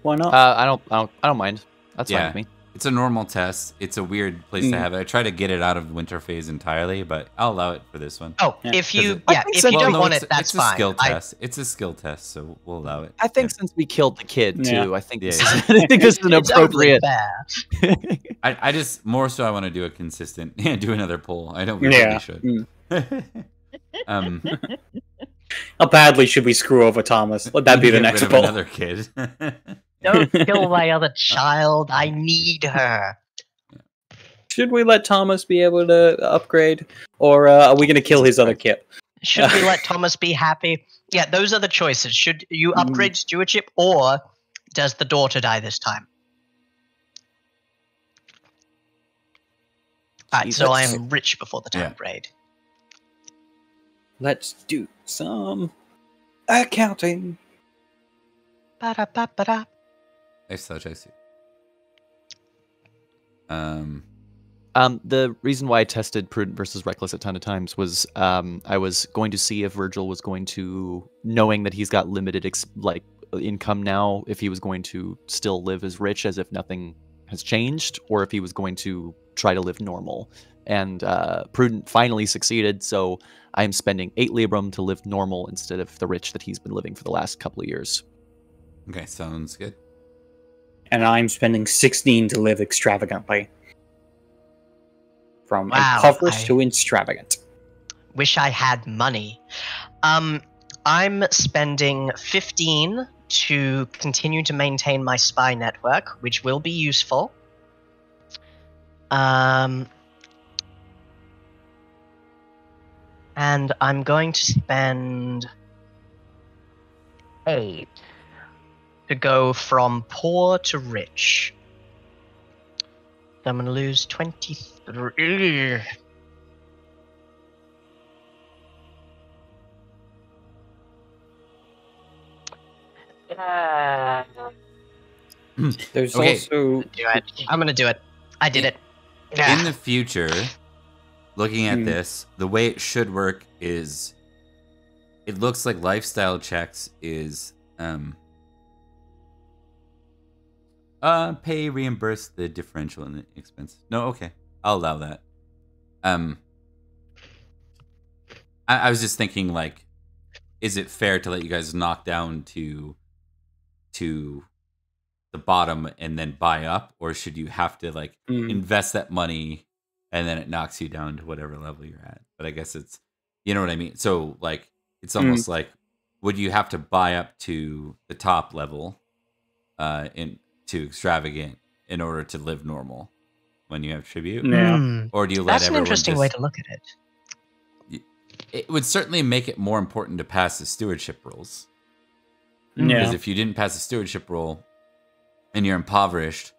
Why not? I don't mind. That's fine with me. It's a normal test. It's a weird place to have it. I try to get it out of winter phase entirely, but I'll allow it for this one. Oh, Yeah. if you if you don't want it, that's it's fine. A skill test. It's a skill test, so we'll allow it. I think since we killed the kid too, Yeah. I think Yeah. this is an It's totally appropriate. fair. I just more so I want to do a consistent do another poll. I don't really should. How badly should we screw over Thomas? Let that be the Get next rid of poll. another kid. Don't kill my other child. I need her. Should we let Thomas be able to upgrade, or are we going to kill his other kid? Should we let Thomas be happy? Yeah, those are the choices. Should you upgrade stewardship, or does the daughter die this time? Alright, so I am rich before the time upgrade. Let's do some accounting. Ba-da-ba-ba-da. I see. The reason why I tested prudent versus reckless a ton of times was I was going to see if Virgil was going to, knowing that he's got limited income now, if he was going to still live as rich as if nothing has changed, or if he was going to try to live normal. And prudent finally succeeded, so I am spending 8 Librum to live normal instead of the rich that he's been living for the last couple of years. Okay, sounds good. And I'm spending 16 to live extravagantly. From impoverished to extravagant. Wish I had money. I'm spending 15 to continue to maintain my spy network, which will be useful. And I'm going to spend 8 to go from poor to rich. So I'm going to lose 23. There's Okay. also... I'm going to do it. I did it. In the future, looking at this, the way it should work is, it looks like lifestyle checks is pay, reimburse the differential in the expense. No, okay, I'll allow that. I was just thinking, like, is it fair to let you guys knock down to the bottom and then buy up, or should you have to like invest that money and then it knocks you down to whatever level you're at? But I guess it's, you know what I mean? So like, it's almost like, would you have to buy up to the top level to extravagant in order to live normal when you have tribute? Yeah. Or do you let That's an everyone interesting way to look at it. It would certainly make it more important to pass the stewardship rules. Yeah. Because if you didn't pass the stewardship rule and you're impoverished,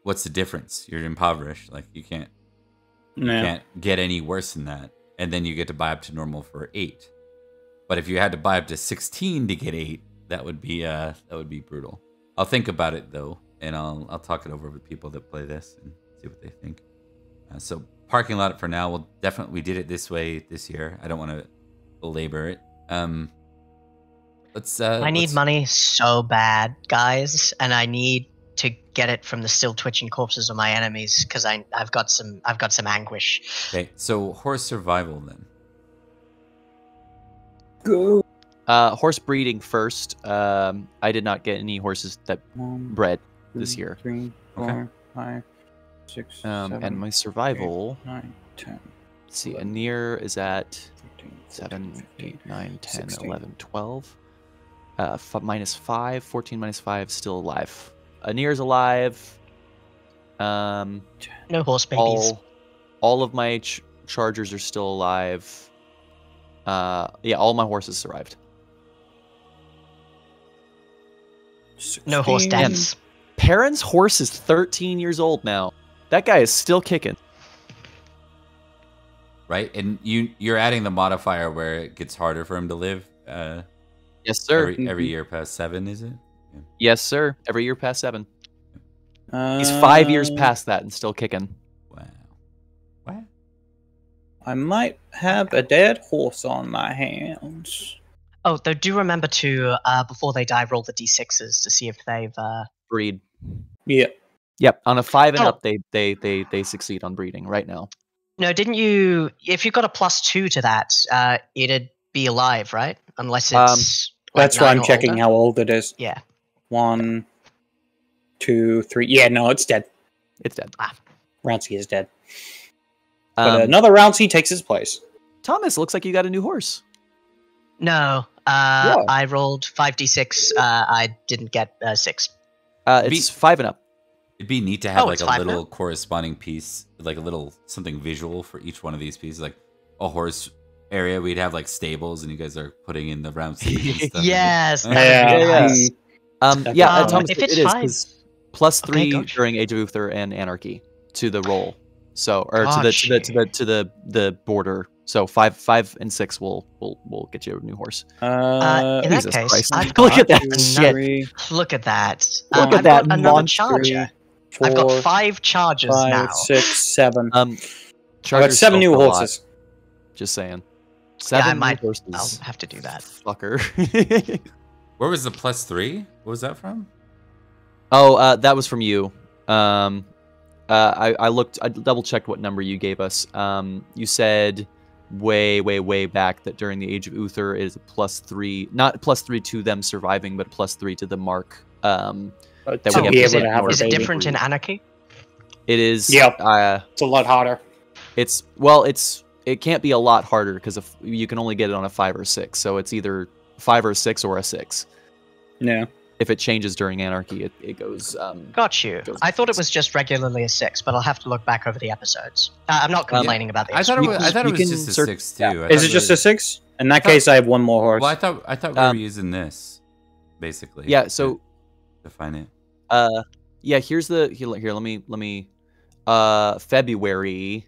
what's the difference? You're impoverished. Like, you can't get any worse than that. And then you get to buy up to normal for 8. But if you had to buy up to 16 to get 8, that would be brutal. I'll think about it though, and I'll talk it over with people that play this and see what they think. So parking lot for now. We did it this way this year. I don't want to belabor it. I need money so bad, guys, and I need to get it from the still twitching corpses of my enemies because I've got some anguish. Okay, so horse survival then. Go. Horse breeding first. I did not get any horses that bred this year. 3, 4, 5, 6, 7, and my survival. 8, 9, 10. Let's see, Anir is at 15, 7, 15, 8, 9, 10, 16. 11, 12. Minus 5, 14 minus 5, still alive. Anir's alive. No horse babies. All of my chargers are still alive. All my horses survived. 16. No horse deaths. Perrin's horse is 13 years old now. That guy is still kicking. Right, and you're adding the modifier where it gets harder for him to live. Yes, sir. Every year past 7, is it? Yeah. Yes, sir. Every year past 7. He's 5 years past that and still kicking. Wow. What? I might have a dead horse on my hands. Oh, though do remember to, before they die, roll the d6s to see if they've... Breed. Yeah. Yep. On a 5 and up, they succeed on breeding right now. No, didn't you... If you got a +2 to that, it'd be alive, right? Unless it's... That's why I'm checking older. how old it is. Yeah. 1, 2, 3. Yeah, no, it's dead. It's dead. Rouncy is dead. But another Rouncy takes his place. Thomas, looks like you got a new horse. No. I rolled 5d6. I didn't get 6. It's 5 and up. It'd be neat to have like it's a 5 little now? corresponding piece, like a little something visual for each one of these pieces, like a horse area. We'd have like stables, and you guys are putting in the round sleeves and stuff. Yes, Yeah. that would be Yeah. nice. Thomas, if it it's is 5, 'cause +3 gotcha. during Age of Uther and Anarchy to the roll. So, or Gotcha. to the border. So 5 and 6 will get you a new horse. In that Jesus case, Christ. I've Look at got that shit. Look at that. Look at I've that got another monster. charger. I've got 5 chargers 5, now. 6, 7. I got Chargers 7 new go for a lot, horses. Just saying. Yeah, 7 I new might. horses. I'll have to do that. Fucker. Where was the +3? What was that from? Oh, that was from you. I looked. I double checked what number you gave us. You said way back that during the Age of Uther it is a +3, not +3 to them surviving, but +3 to the mark. That To we be have able to have a Is it baby. different in Anarchy? It is. Yeah. It's a lot harder. It can't be a lot harder because you can only get it on a 5 or 6. So it's either 5 or 6 or a 6. No. If it changes during Anarchy, it goes. Got you. I thought it was just regularly a 6, but I'll have to look back over the episodes. I'm not complaining about the I thought episodes. it we was can just a search- 6 too. yeah. I Is thought it just was- a 6? In that thought- case, I have one more horse. Well, I thought we were using this, basically. Yeah. So. to define it. Yeah. Here's the here. Let me. February.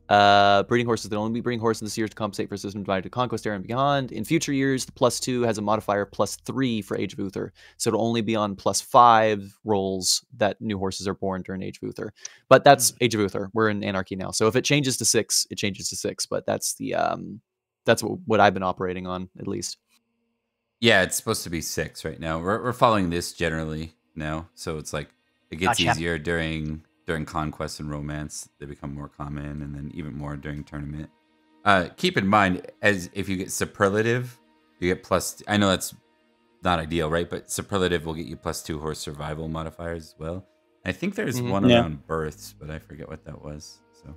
Breeding horses that only be breeding horses this year to compensate for system divided to conquest era and beyond. In future years, the +2 has a modifier +3 for Age of Uther, so it'll only be on +5 rolls that new horses are born during Age of Uther. But that's Age of Uther. We're in Anarchy now, so if it changes to 6, it changes to 6. But that's the that's what I've been operating on at least. Yeah, it's supposed to be 6 right now. We're following this generally now, so it's like it gets Gotcha. easier during conquest and romance. They become more common, and then even more during tournament. Keep in mind, as if you get superlative, you get plus. I know that's not ideal, right? But superlative will get you +2 horse survival modifiers as well. I think there's one around births, but I forget what that was. So,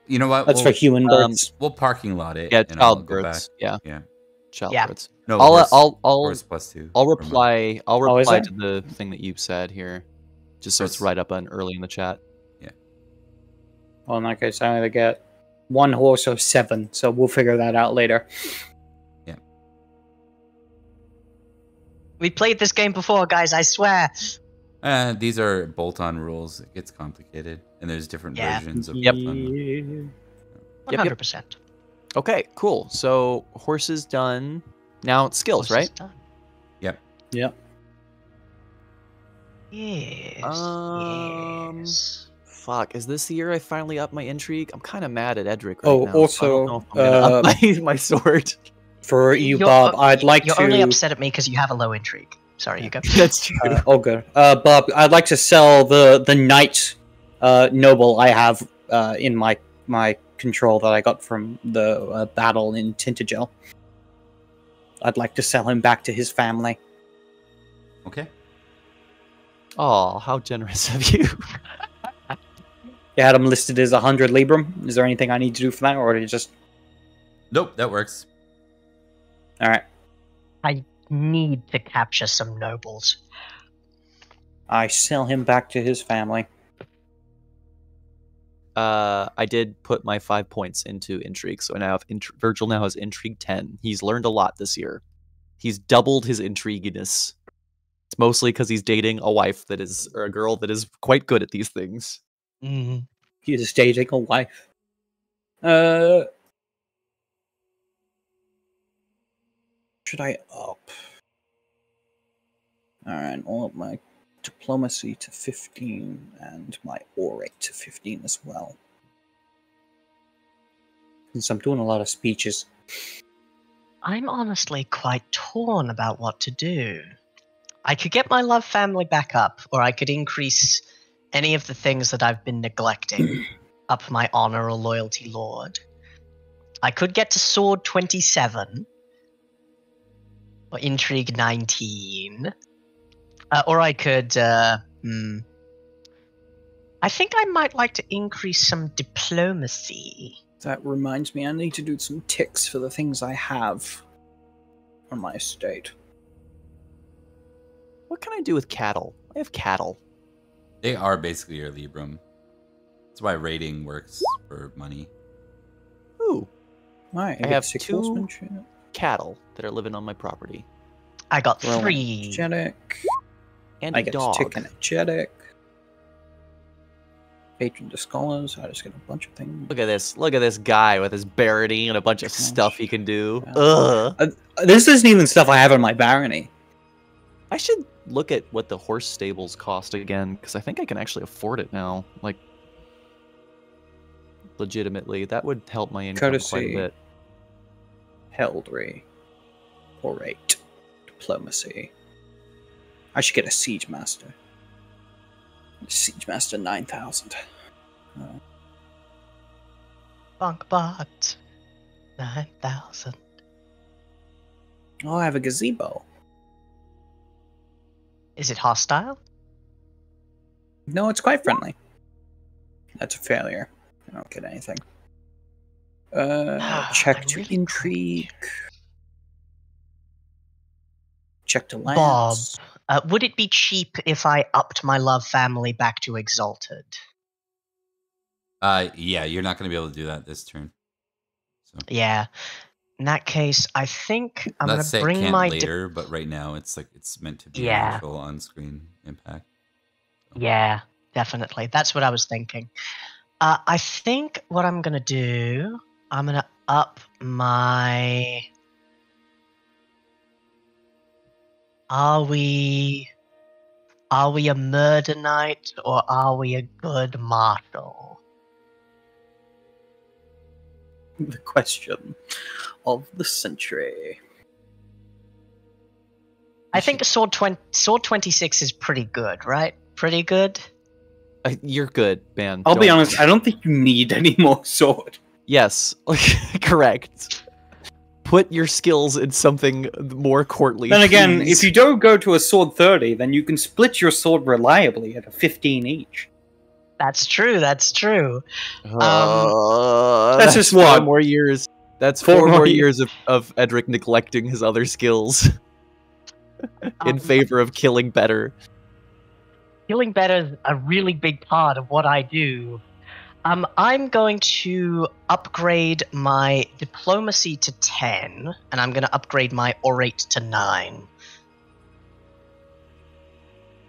you know what? That's for human births. We'll parking lot it. Yeah, and I'll go childbirths. back. Yeah, Yeah. childbirths. No, I'll horse +2. I'll reply. I'll Oh, is reply it? to the thing that you said here, just so it's First- right up on early in the chat. Well, in that case, I either get 1 horse or 7, so we'll figure that out later. We played this game before, guys, I swear. These are bolt-on rules. It gets complicated, and there's different Yeah. versions of Yep. bolt-on. 100%. Okay, cool. So horses done. Now it's skills, Horse is right? done. Yep. Yep. Yes. Yes. Fuck, is this the year I finally up my intrigue? I'm kind of mad at Edric right Oh, now. also, I don't know if I'm gonna up my sword. For you, You're- Bob, I'd like You're to. only upset at me because you have a low intrigue. Sorry, you go. That's true. Good. Bob, I'd like to sell the knight noble I have in my control that I got from the battle in Tintagel. I'd like to sell him back to his family. Okay. Oh, how generous of you. You had him listed as 100 Libram. Is there anything I need to do for that, or did it just... Nope, that works. Alright. Need to capture some nobles. I sell him back to his family. I did put my 5 points into intrigue, so I now have Virgil now has intrigue 10. He's learned a lot this year. He's doubled his intriguiness. It's mostly because he's dating a wife that is, or a girl that is quite good at these things. Mm. He's dating a wife. Should I up? Alright, all of my diplomacy to 15 and my orate to 15 as well. Since I'm doing a lot of speeches. I'm honestly quite torn about what to do. I could get my love family back up, or I could increase any of the things that I've been neglecting. Up my honor or loyalty lord. I could get to sword 27. Or intrigue 19. Or I could, I think I might like to increase some diplomacy. That reminds me, I need to do some ticks for the things I have on my estate. What can I do with cattle? I have cattle. They are basically your Librum. That's why raiding works for money. Ooh. Right, I have 2 cattle that are living on my property. I got Roll 3. energetic. And I a get dog. tick energetic. Patron to scholars. I just get a bunch of things. Look at this. Look at this guy with his barony and a bunch of stuff he can do. Yeah. Ugh. This isn't even stuff I have on my barony. I should look at what the horse stables cost again, because I think I can actually afford it now. Like, legitimately. That would help my income quite a Courtesy. bit. Heraldry. Orate. Diplomacy. I should get a Siege Master. Siege Master 9,000. Bunkbot. 9,000. Oh, I have a gazebo. Is it hostile? No, it's quite friendly. That's a failure. I don't get anything. Check I'm to really intrigue. Check to Bob, lance. would it be cheap if I upped my love family back to exalted? Yeah, you're not going to be able to do that this turn. So Yeah. In that case, I think I'm let's say gonna it bring can't my later, but right now it's like it's meant to be an Yeah. actual on-screen impact. Yeah, definitely. That's what I was thinking. I think what I'm gonna do, I'm gonna up my. Are we a murder knight or are we a good marshal? The question of the century. I think a sword 26 is pretty good, right? Pretty good. You're good, man. I'll be Don't- honest, I don't think you need any more sword. Yes, correct. Put your skills in something more courtly. Then again, please. if you don't go to a sword 30, then you can split your sword reliably at a 15 each. That's true. That's true. That's just 4 what? more years. That's 4 4 more more ye- years of Edric neglecting his other skills in favor of killing better. Killing better is a really big part of what I do. I'm going to upgrade my diplomacy to 10, and I'm going to upgrade my orate to 9.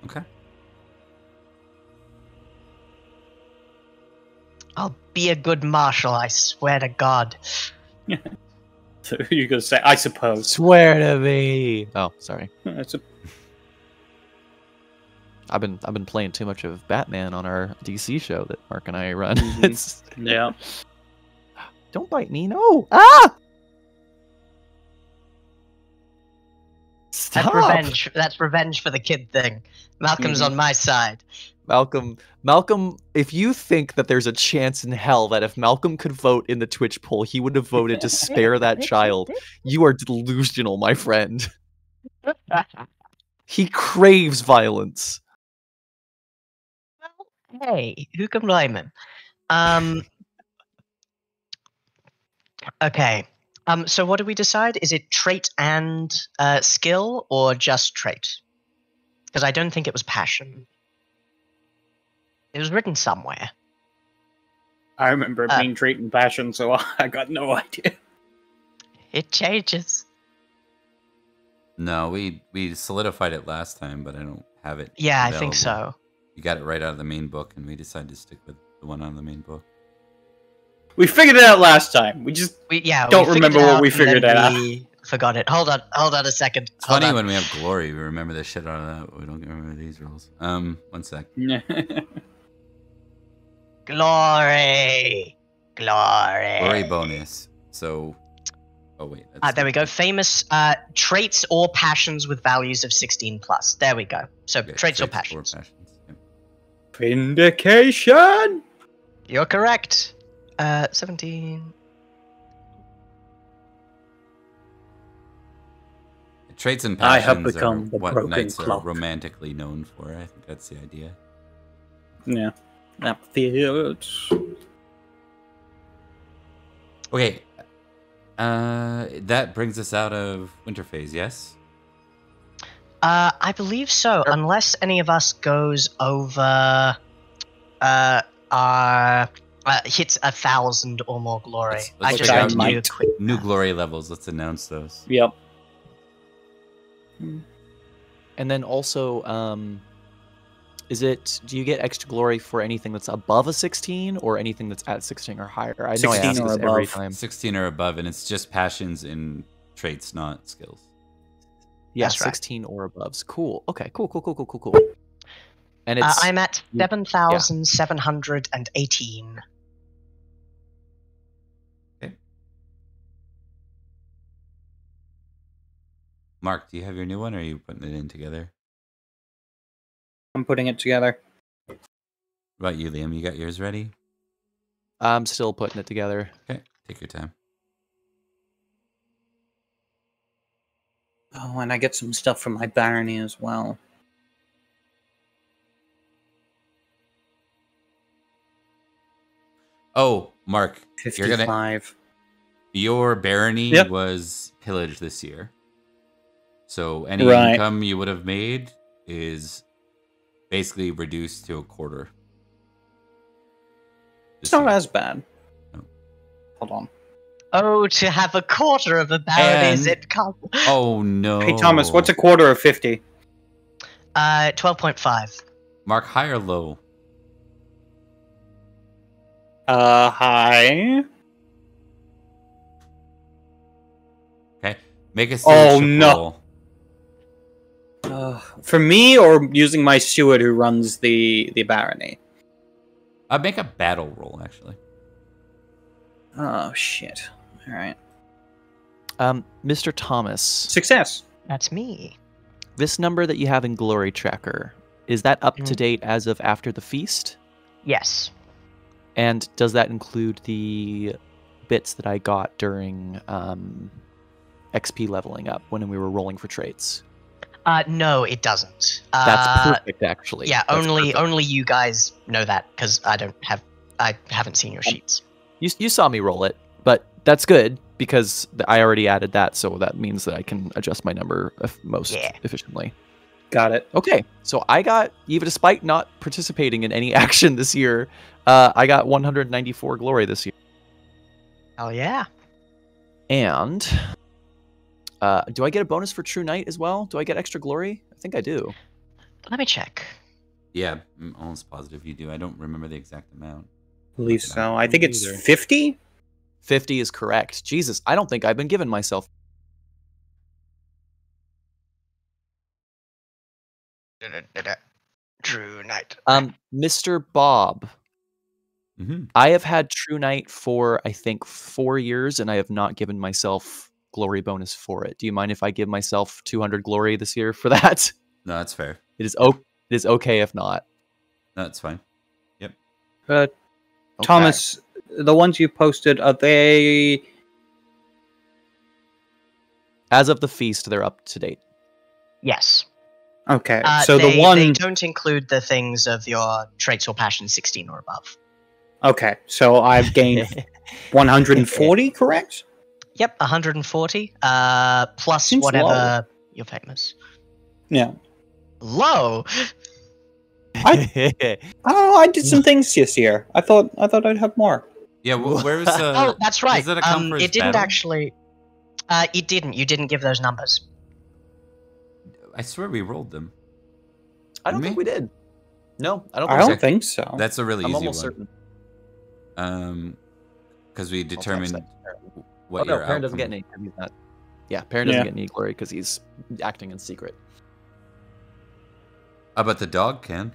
Okay. I'll be a good marshal, I swear to God. So you're gonna say, I suppose. Swear to me. Oh, sorry. That's a- I've been playing too much of Batman on our DC show that Mark and I run. Mhm. It's yeah. don't bite me, no. Ah! Stop. That's revenge. That's revenge for the kid thing. Malcolm's Mhm. on my side. Malcolm, if you think that there's a chance in hell that if Malcolm could vote in the Twitch poll, he would have voted to spare that child, you are delusional, my friend. He craves violence. Hey, who can blame him? Okay. So what do we decide? Is it trait and skill, or just trait? Because I don't think it was passion. It was written somewhere. I remember it being trait and passion, so I got no idea. It changes. No, we solidified it last time, but I don't have it. Yeah, I think available. so. You got it right out of the main book, and we decided to stick with the one out of the main book. We figured it out last time. We just We Don't figured remember it what out we and figured then it out. we forgot it. Hold on a second. It's Hold funny on. when we have glory, we remember the shit out of that. But we don't remember these rules. 1 sec. Glory. Glory bonus. So, oh wait. There we go. Famous traits or passions with values of 16 plus. There we go. So Okay, traits or passions. Yep. Vindication! You're correct. 17. Traits and I have passions become are the what broken knights are clock. romantically known for. I think that's the idea. Yeah. Apathy. Okay. That brings us out of winter phase, yes? I believe so, unless any of us goes over, hits 1,000 or more glory. Let's I check just out need to do a quick new math. glory levels. Let's announce those. Yep. And then also, do you get extra glory for anything that's above a 16 or anything that's at 16 or higher? I know I 16 ask or this every above. time. 16 or above, and it's just passions and traits, not skills. Yeah, That's right. 16 or above. Cool. Okay, cool. And I'm at 7,718. Mark, do you have your new one, or are you putting it in together? I'm putting it together. What about you, Liam? You got yours ready? I'm still putting it together. Okay, take your time. Oh, and I get some stuff from my barony as well. Oh, Mark, 55. your barony Yep. was pillaged this year. So any Right. income you would have made is basically reduced to a quarter. It's not as bad. No. Hold on. Oh, to have a quarter of a barony's And- income. Oh no. Hey, Thomas, what's a quarter of 50? 12.5. Mark, high or low? High. Okay. Make a Oh, stewardship no. roll. For me, or using my steward who runs the barony? Make a battle roll, actually. Oh, shit. All right. Mr. Thomas, Success. That's me. this number that you have in Glory Tracker, is that up to date as of after the feast? Yes. And does that include the bits that I got during XP leveling up when we were rolling for traits? No, it doesn't. That's perfect, actually. Yeah, That's perfect. only you guys know that because I haven't seen your sheets. You saw me roll it, but that's good because I already added that, so that means that I can adjust my number most efficiently. Got it. Okay, so I got, even despite not participating in any action this year, I got 194 glory this year. Oh yeah. And do I get a bonus for True Knight as well? Do I get extra glory? I think I do. Let me check. Yeah, I'm almost positive you do. I don't remember the exact amount. I believe so. I think it's 50? 50 is correct. Jesus, I don't think I've been giving myself. True Knight. Mr. Bob, I have had True Knight for, I think, 4 years, and I have not given myself glory bonus for it. Do you mind if I give myself 200 glory this year for that? No, that's fair. It is okay if not. No, that's fine. Yep. Okay. Thomas, the ones you posted, are they... As of the feast, they're up to date. Yes. Okay, so the one... They don't include the things of your traits or passions 16 or above. Okay, so I've gained 140, correct? Yep, 140. Plus Seems whatever low. you're famous. Yeah. Low. I don't know. I did some things this year. I thought I'd have more. Yeah, where was Oh, that's right. Does that come for his it didn't battle? actually. It didn't. You didn't give those numbers. I swear we rolled them. I don't Didn't think we did. No, I don't I think don't think so. That's a really I'm easy almost one. certain. Because we determined what Oh, no, your Perrin doesn't get outcome- any. 'cause he's not. Yeah, Perrin doesn't get any glory because he's acting in secret. But the dog can.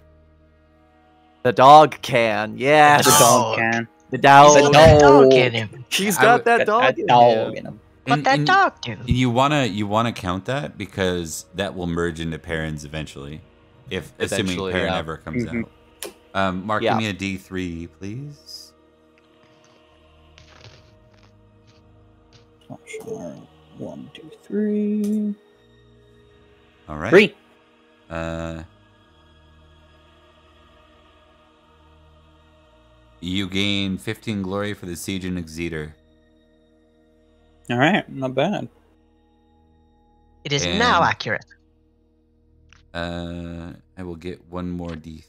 The dog can. Yes. The dog can. The dog. He's got that dog in him. He's I got would- that dog. That dog in him. What that dog do? You wanna count that because that will merge into Perrin's eventually, assuming Eventually, Perrin yeah. ever comes Mhm. out. Mark, Yeah. give me a D3, please. Sure. 1, 2, 3. All right. 3. You gain 15 glory for the siege in Exeter. All right, not bad. It is And- now accurate. I will get one more D3.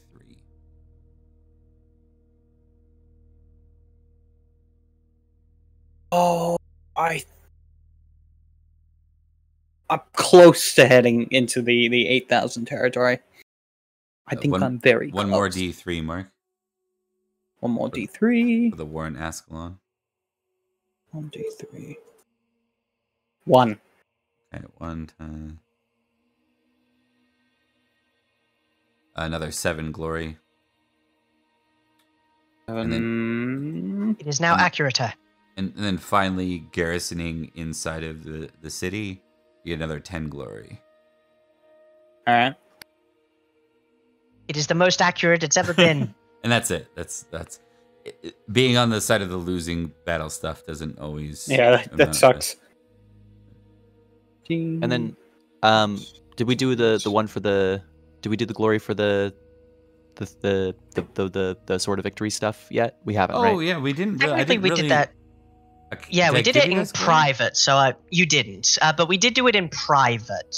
Oh, I'm close to heading into the 8,000 territory. I think I'm very close. One more D3, Mark. One more D3. For the war in Ascalon. 1 D3. 1. Okay, 1 time. Another 7 glory. 7. It is now accurate. And then finally garrisoning inside of the city, you get another 10 glory. Alright. It is the most accurate it's ever been. And that's it. That's being on the side of the losing battle stuff doesn't always. Yeah, that sucks. And then, did we do the one for the? Did we do the glory for the Sword of Victory stuff yet? We haven't. Oh right? yeah, we didn't. Technically, we did that. Yeah, we did it in private. So you didn't, but we did do it in private.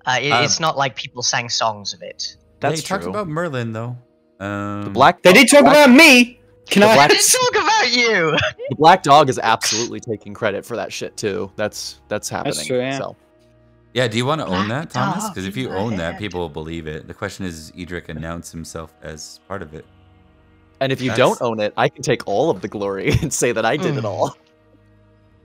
It's not like people sang songs of it. That's they talked about Merlin though. The black. They did talk about me. Can I didn't talk about you? The Black Dog is absolutely taking credit for that shit too. That's happening. That's true, yeah. So. Yeah, do you want to own that, Black Thomas? Dog Because if you in own my that, head. people will believe it. The question is, Edric announced himself as part of it. And if you don't own it, I can take all of the glory and say that I did it all.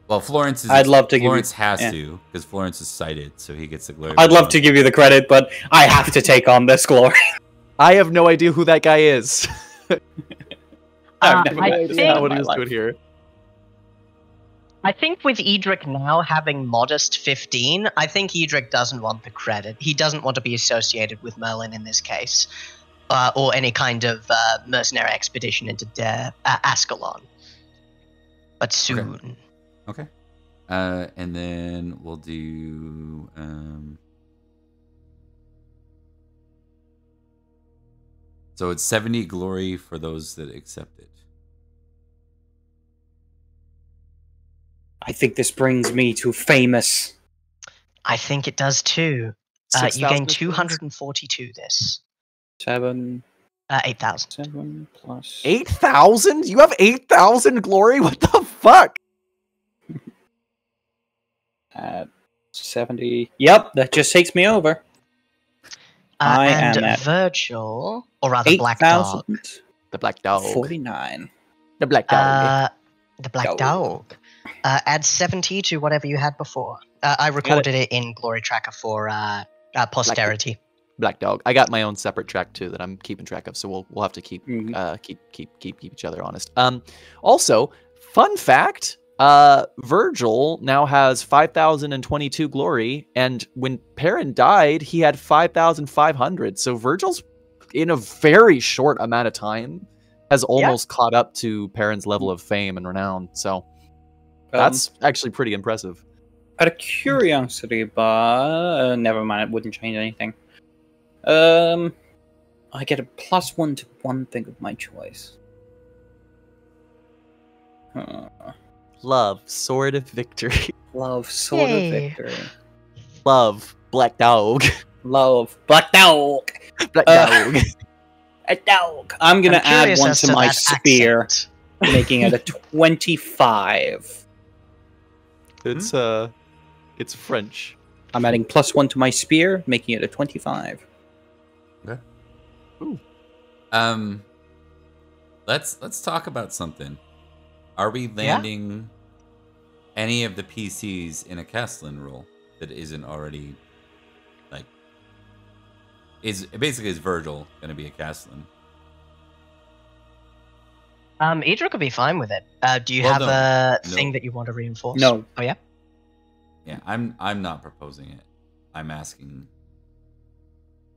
Well, Florence is. I'd love to give you- Florence has yeah. to, because Florence is cited, so he gets the glory. I'd love to give you the credit, but I have to take on this glory. I have no idea who that guy is. I've never I known think- that in what my he was life. doing here. I think with Edric now having modest 15, I think Edric doesn't want the credit. He doesn't want to be associated with Merlin in this case, or any kind of mercenary expedition into Ascalon. But soon. Okay. And then we'll do. So it's 70 glory for those that accept it. I think this brings me to famous. I think it does too. You 6,000 gain 242 this. 7. 8,000. 7 plus 8,000? You have 8,000 glory? What the fuck? 70. Yep, that just takes me over. I and am at Virgil, or rather Black Dog. 8,049. The Black Dog. The Black Dog. The Black Dog. Dog. Add 70 to whatever you had before. I recorded it in Glory Tracker for posterity. Black Dog. I got my own separate track too that I'm keeping track of, so we'll have to keep Mhm. keep each other honest. Also, fun fact, Virgil now has 5,022 glory, and when Perrin died, he had 5,500. So Virgil's in a very short amount of time has almost caught up to Perrin's level of fame and renown. So that's actually pretty impressive. Out of curiosity, but never mind, it wouldn't change anything. I get a +1 to one thing of my choice. Love, Sword of Victory. Love, Sword Yay. of Victory. Love, Black Dog. Love, Black Dog. Black Dog. A dog. I'm gonna add curious one as to my that spear, accent. making it a 25. It's French. I'm adding +1 to my spear, making it a 25. Okay. Ooh. Let's talk about something. Are we landing any of the PCs in a Castellan role that isn't already like is Virgil going to be a Castellan? Edric would be fine with it. Do you Well, have no. a No. thing that you want to reinforce? No. Oh yeah. Yeah, I'm not proposing it. I'm asking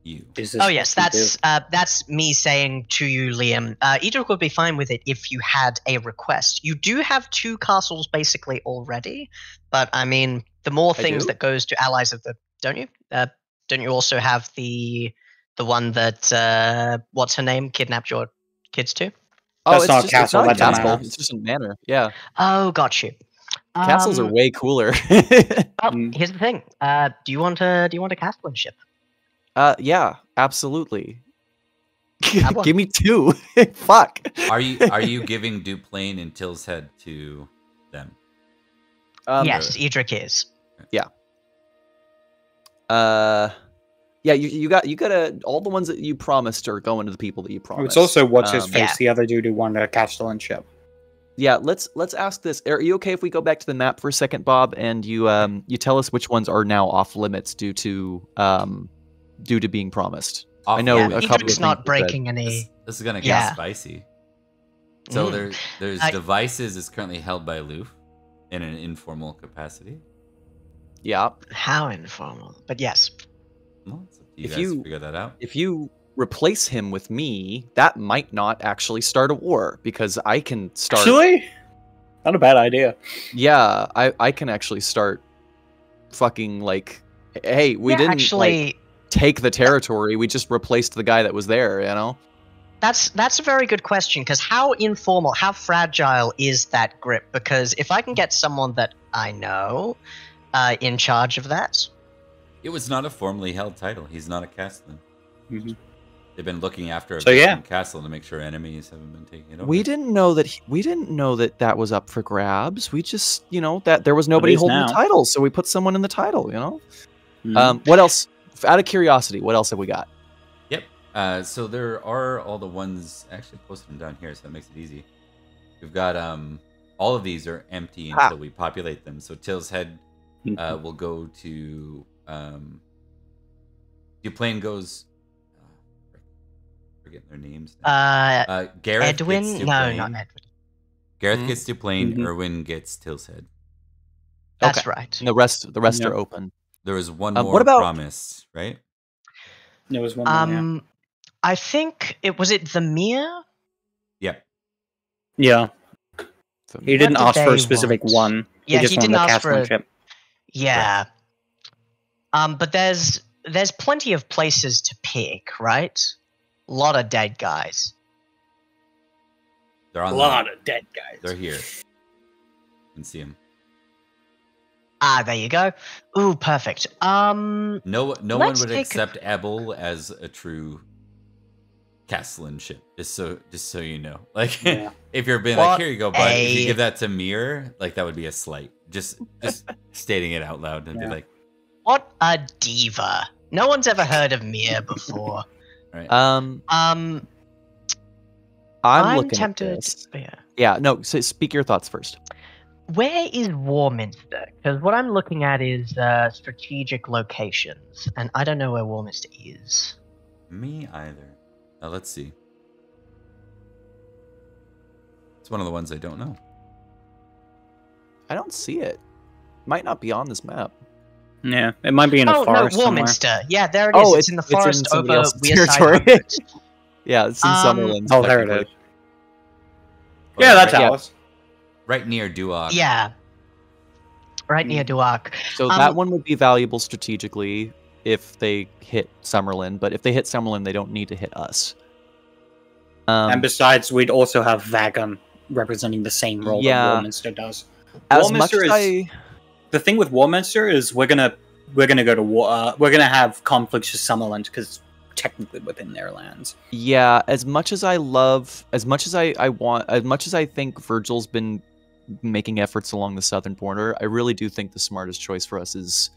you. Is this Oh what yes, you do? that's me saying to you, Liam. Edric would be fine with it if you had a request. You do have 2 castles basically already, but I mean, the more I things do? that goes to allies of the, don't you? Don't you also have the one that what's her name kidnapped your kids to? That's not a castle, It's not a that's a castle. manor. It's just a manor. Yeah. Oh, got you. Castles are way cooler. Well, Mm. here's the thing. Do you want a Castellan ship? Yeah, absolutely. Well- Give me 2. Fuck. Are you giving Duplain and Till's Head to them? Yes, Edric is. Yeah, you got all the ones that you promised are going to the people that you promised. It's also what's his face, Yeah. the other dude who won the Castellan ship. Yeah, let's ask this. Are you okay if we go back to the map for a second, Bob, and you tell us which ones are now off limits due to being promised? I know Yeah, a couple of Edric's things not that- breaking any. This is gonna get Yeah. spicy. So Mm. there's I- devices is currently held by Loof in an informal capacity. Yeah. How informal, but yes. Well, it's up to you If guys you- to figure that out. If you replace him with me, that might not actually start a war because I can start. Actually, not a bad idea. Yeah, I can actually start. Fucking like, hey, we didn't actually. like, take the territory. We just replaced the guy that was there. You know. That's a very good question, because how informal, how fragile is that grip? Because if I can get someone that I know in charge of that, It was not a formally held title. He's not a Castellan. Mhm. They've been looking after a So, yeah. vacant castle to make sure enemies haven't been taking it over. We didn't know that that was up for grabs. We just, that there was nobody is holding the now. title, so we put someone in the title. Mhm. What else? Out of curiosity, what else have we got? Yep. So there are all the ones. I actually posted them down here, so that makes it easy. We've got all of these are empty until we populate them. So Till's Head will go to Duplain goes. Forgetting their names. Now. Gareth Edwin? gets No, Duplain. not Edwin. Gareth gets Duplain. Mhm. Erwin gets Till's Head. That's Okay. right. And the rest Yeah. are open. There was one what more about- promised, right? There was one more, yeah. I think it was the Mir. Yep. Yeah, he didn't did ask for they a specific want? one. Yeah, he just he wanted didn't the ask for Castellan a- ship. Yeah. But there's plenty of places to pick, right? A lot of dead guys. They're on A lot of dead guys. They're here. You can see them. Ah, there you go. Ooh, perfect. No one Let's would take- accept Abel as a true Castellan ship. Just so you know, like Yeah. if you're being What like, here you go, bud. If you a- give that to Mir, like that would be a slight. Just stating it out loud and Yeah. be like, What a diva. No one's ever heard of Mir before. right. I'm looking tempted. at this. Yeah. Yeah, no. So speak your thoughts first. Where is Warminster? Because what I'm looking at is strategic locations, and I don't know where Warminster is. Me either. Let's see. It's one of the ones I don't know. I don't see it. Might not be on this map. Yeah, it might be in a Oh no, forest somewhere. Warminster. Yeah, there it is. Oh, it's in the it's in forest somebody over else's Weir Side territory. 100. Yeah, it's in Summerlin. Oh, there it technically. is. Yeah, that's right, Alice. right near Duak. Yeah. Right near Duak. So that one would be valuable strategically if they hit Summerlin, but if they hit Summerlin, they don't need to hit us. And besides, we'd also have Vagon representing the same role Yeah. that Warminster does. as much Warminster as is the thing with Warminster is we're gonna go to war. We're gonna have conflicts with Summerland because technically within their lands. as much as I think Virgil's been making efforts along the southern border, I really do think the smartest choice for us is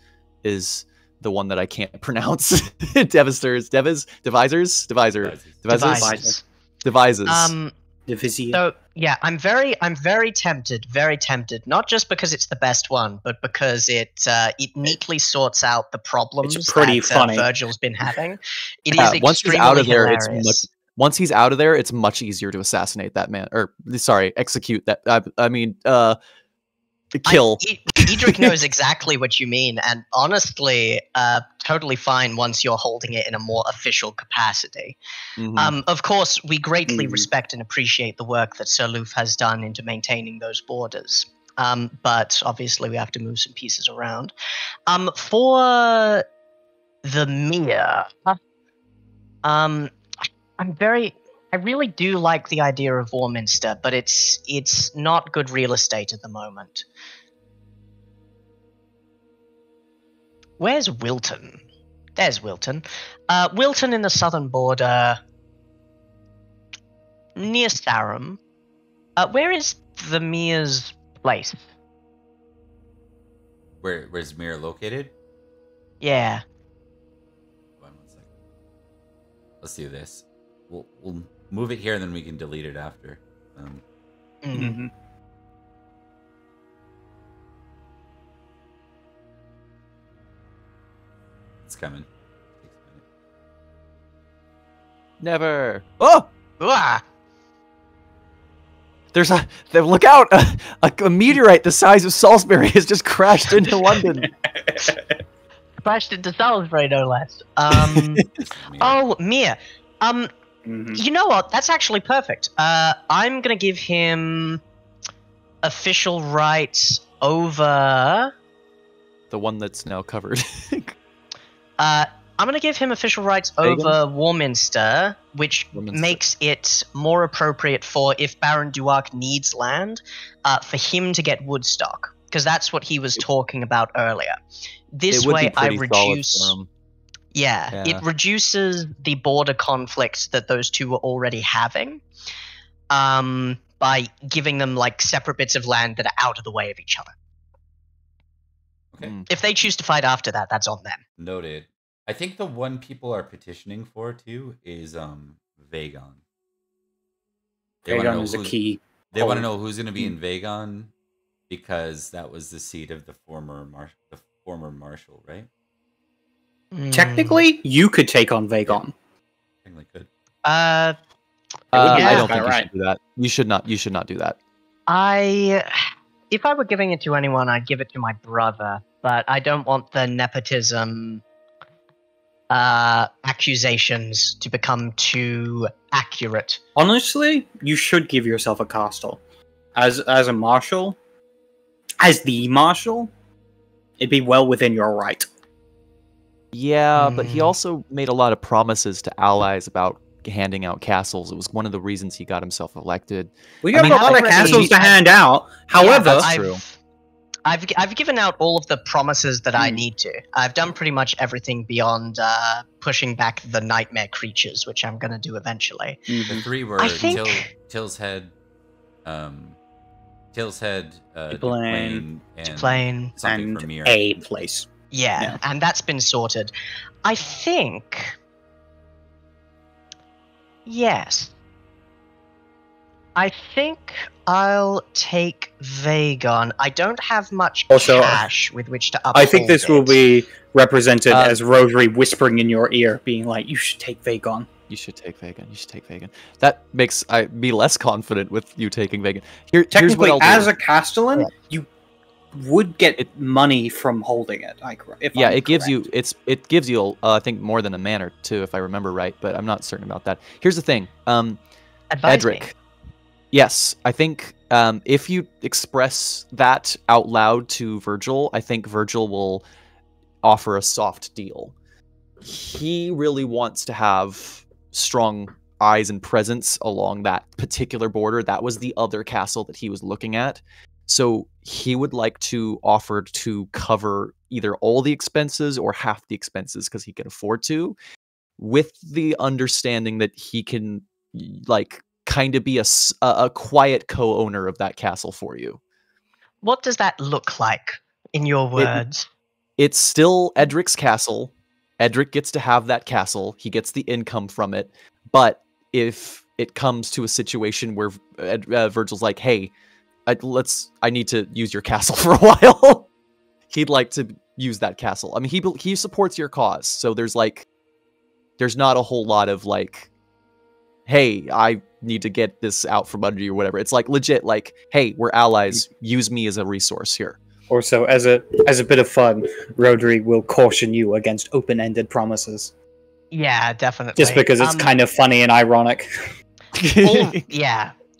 the one that I can't pronounce. Devises. The Vizier. So yeah, I'm very tempted, not just because it's the best one, but because it neatly sorts out the problems It's pretty that funny. Virgil's been having. It Yeah, is once he's extremely out of there, hilarious. once he's out of there, it's much easier to assassinate that man, or sorry, execute that. Kill. Edric knows exactly what you mean, and honestly, totally fine once you're holding it in a more official capacity. Mhm. Of course, we greatly Mhm. respect and appreciate the work that Sir Loof has done into maintaining those borders. But obviously, we have to move some pieces around. For the Mir, I really do like the idea of Warminster, but it's not good real estate at the moment. Where's Wilton? There's Wilton. Wilton in the southern border, near Sarum. Where is the Mir's place? Where's Mir located? Yeah. One second. Let's do this. We'll move it here, and then we can delete it after. It's coming. Takes a minute. Never. Oh! Ah! There's look out! A meteorite the size of Salisbury has just crashed into London. Crashed into Salisbury, no less. Oh, Mir. You know what? That's actually perfect. I'm gonna give him official rights over. The one that's now covered. I'm going to give him official rights over Warminster, which makes it more appropriate for if Baron Duark needs land, for him to get Woodstock, because that's what he was talking about earlier. This way, I reduce. Yeah, it reduces the border conflicts that those two were already having, by giving them like separate bits of land that are out of the way of each other. Okay. If they choose to fight after that, that's on them. Noted. I think the one people are petitioning for too is Vagon. Vagon is a key. They want to know who's going to be in Vagon because that was the seat of the former marshal, right? Technically, you could take on Vagon. Yeah. Technically could. I don't think you should do that. You should not. You should not do that. If I were giving it to anyone, I'd give it to my brother, but I don't want the nepotism accusations to become too accurate. Honestly, you should give yourself a castle. As a marshal, as the marshal, it'd be well within your right. Yeah, but he also made a lot of promises to allies about handing out castles. It was one of the reasons he got himself elected. We got a lot of castles to hand out. However, I've given out all of the promises that I need to. I've done pretty much everything beyond pushing back the nightmare creatures, which I'm going to do eventually. The three were Till's Head, Duplain, and something for Mir. A place. Yeah, and that's been sorted. I think... Yes. I think I'll take Vagon. I don't have much cash with which to uphold I think this will be represented as Rosary whispering in your ear, being like, you should take Vagon. You should take Vagon. You should take Vagon. That makes me less confident with you taking Vagon. Technically, as a Castellan, you would get money from holding it. It gives you I think more than a manor too, if I remember right, but I'm not certain about that. Here's the thing, Edric. Yes, I think if you express that out loud to Virgil, I think Virgil will offer a soft deal. He really wants to have strong eyes and presence along that particular border. That was the other castle that he was looking at. So he would like to offer to cover either all the expenses or half the expenses because he can afford to, with the understanding that he can kind of be a quiet co-owner of that castle for you. What does that look like, in your words? It's still Edric's castle. Edric gets to have that castle. He gets the income from it. But if it comes to a situation where Virgil's like, hey, I need to use your castle for a while. He'd like to use that castle. I mean, he supports your cause. So there's not a whole lot of hey, I need to get this out from under you or whatever. It's legit hey, we're allies. Use me as a resource here. Also, as a bit of fun, Rhodri will caution you against open-ended promises. Yeah, definitely. Just because it's kind of funny and ironic.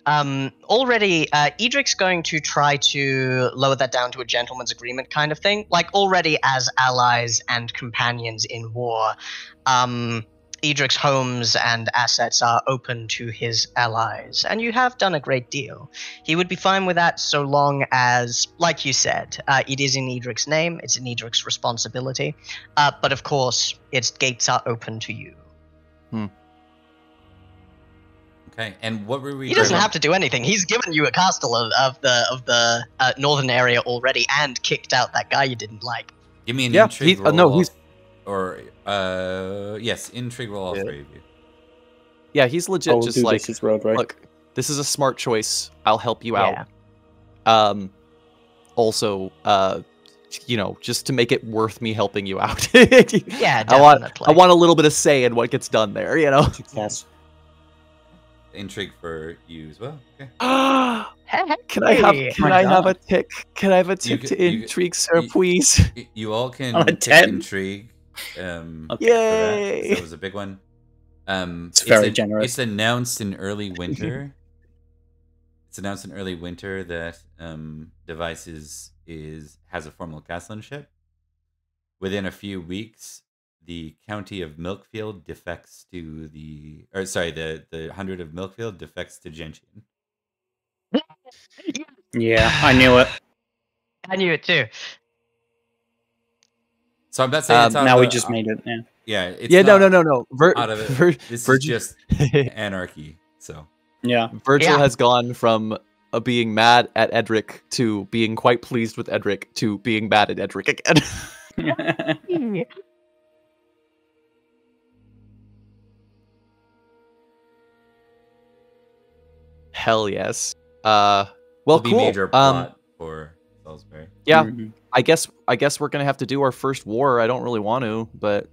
Already, Edric's going to try to lower that down to a gentleman's agreement kind of thing. Already as allies and companions in war, Edric's homes and assets are open to his allies, and you have done a great deal. He would be fine with that so long as, like you said, it is in Edric's name, it's in Edric's responsibility, but of course, its gates are open to you. Okay, and what were we? He doesn't have to do anything. He's given you a castle of the northern area already, and kicked out that guy you didn't like. Give me an intrigue roll. No, he's yes, intrigue roll all three of you. Yeah, he's legit just like, road, right? look, this is a smart choice. I'll help you out. Also, you know, just to make it worth me helping you out. Yeah, definitely. I want a little bit of say in what gets done there, you know? Yes. Intrigue for you as well. Okay. Can I have a tick? Can I have a tick to intrigue, sir, please? You all can On a tick 10? intrigue. Yay! That was a big one. It's very generous. It's announced in early winter. It's announced in early winter that Devices has a formal castleship. Within a few weeks, the county of Milkfield defects to the 100 of Milkfield defects to Gentian. Yeah, I knew it. I knew it too. So I'm not saying it's out now of we the- just made it. Yeah. Yeah, it's Yeah, not no. out of it. This is just anarchy. So Yeah. Virgil Yeah. has gone from being mad at Edric to being quite pleased with Edric to being mad at Edric again. Hell yes. Well, will be cool. major plot for Salisbury. Yeah, Mhm. I guess we're gonna have to do our first war. I don't really want to, but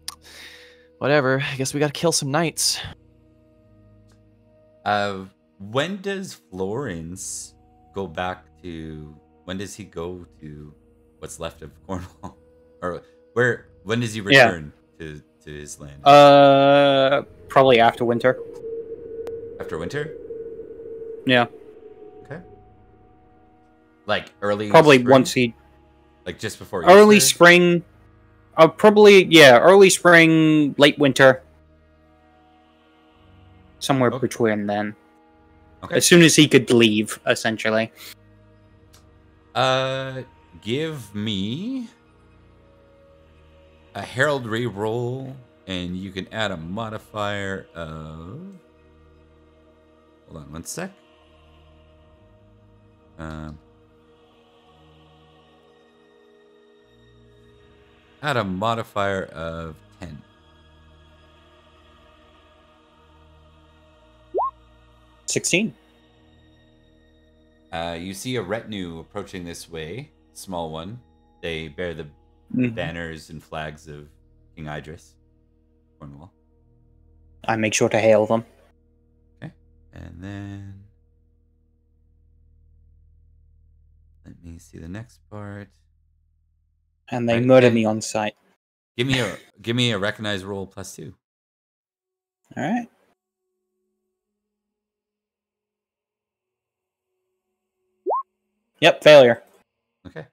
whatever. I guess we gotta kill some knights. When does Florence go back to? When does he go to what's left of Cornwall, or where? When does he return to his land? Probably after winter. After winter? Yeah. Okay. Like early. Probably spring? once he Like just before. early Easter? spring. Early spring, late winter. Somewhere Okay. between then. Okay. As soon as he could leave, essentially. Give me a heraldry roll, and you can add a modifier of. Hold on one sec. Add a modifier of 10. 16. You see a retinue approaching this way, small one. They bear the Mhm. banners and flags of King Idris, Cornwall. I make sure to hail them. Okay, and then let me see the next part. And they Right, murder and- me on sight. Give me a recognize roll +2. Alright. Yep, failure. Okay.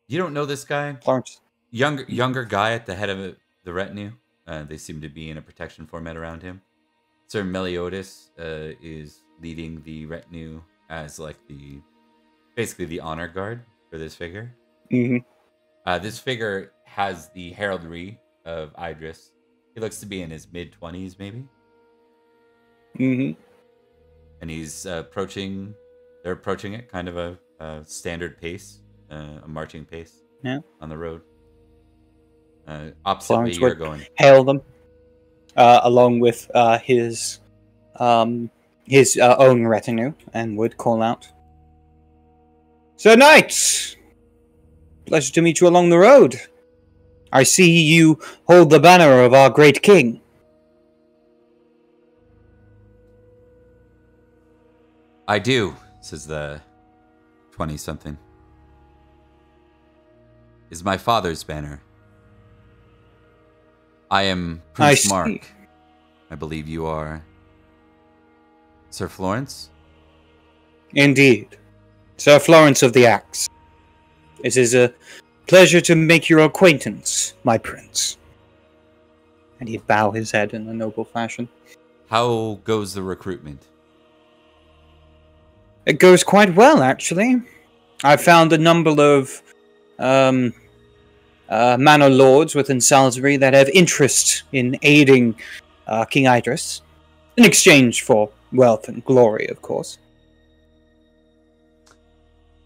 You don't know this guy. Florence. Younger guy at the head of the retinue. They seem to be in a protection format around him. Sir Meliodas is leading the retinue as like basically the honor guard for this figure. Mm-hmm. This figure has the heraldry of Idris. He looks to be in his mid-20s, maybe. Mm-hmm. And he's approaching. They're approaching it kind of a standard pace, a marching pace. Yeah. On the road. Opposite way Florence you're would going. hail them, along with his own retinue, and would call out, "Sir Knights, pleasure to meet you along the road. I see you hold the banner of our great king." I do, says the 20-something. Is my father's banner. I am Prince see. Mark. I believe you are Sir Florence? Indeed, Sir Florence of the Axe. It is a pleasure to make your acquaintance, my prince. And he'd bow his head in a noble fashion. How goes the recruitment? It goes quite well, actually. I've found a number of manor lords within Salisbury that have interest in aiding King Idris, in exchange for wealth and glory, of course.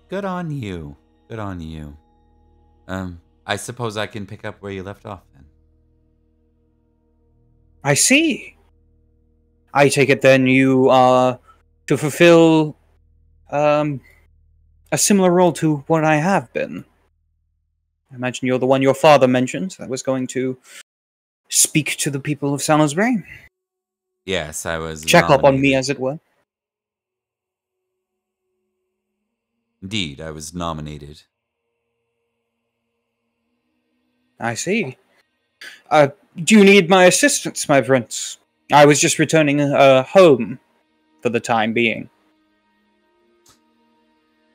Good on you. Good on you. I suppose I can pick up where you left off then. I see. I take it then you are to fulfill a similar role to what I have been. I imagine you're the one your father mentioned that was going to speak to the people of Salisbury. Yes, I was Check up on me, nominated. as it were. Indeed, I was nominated. I see. Do you need my assistance, my prince? I was just returning home for the time being.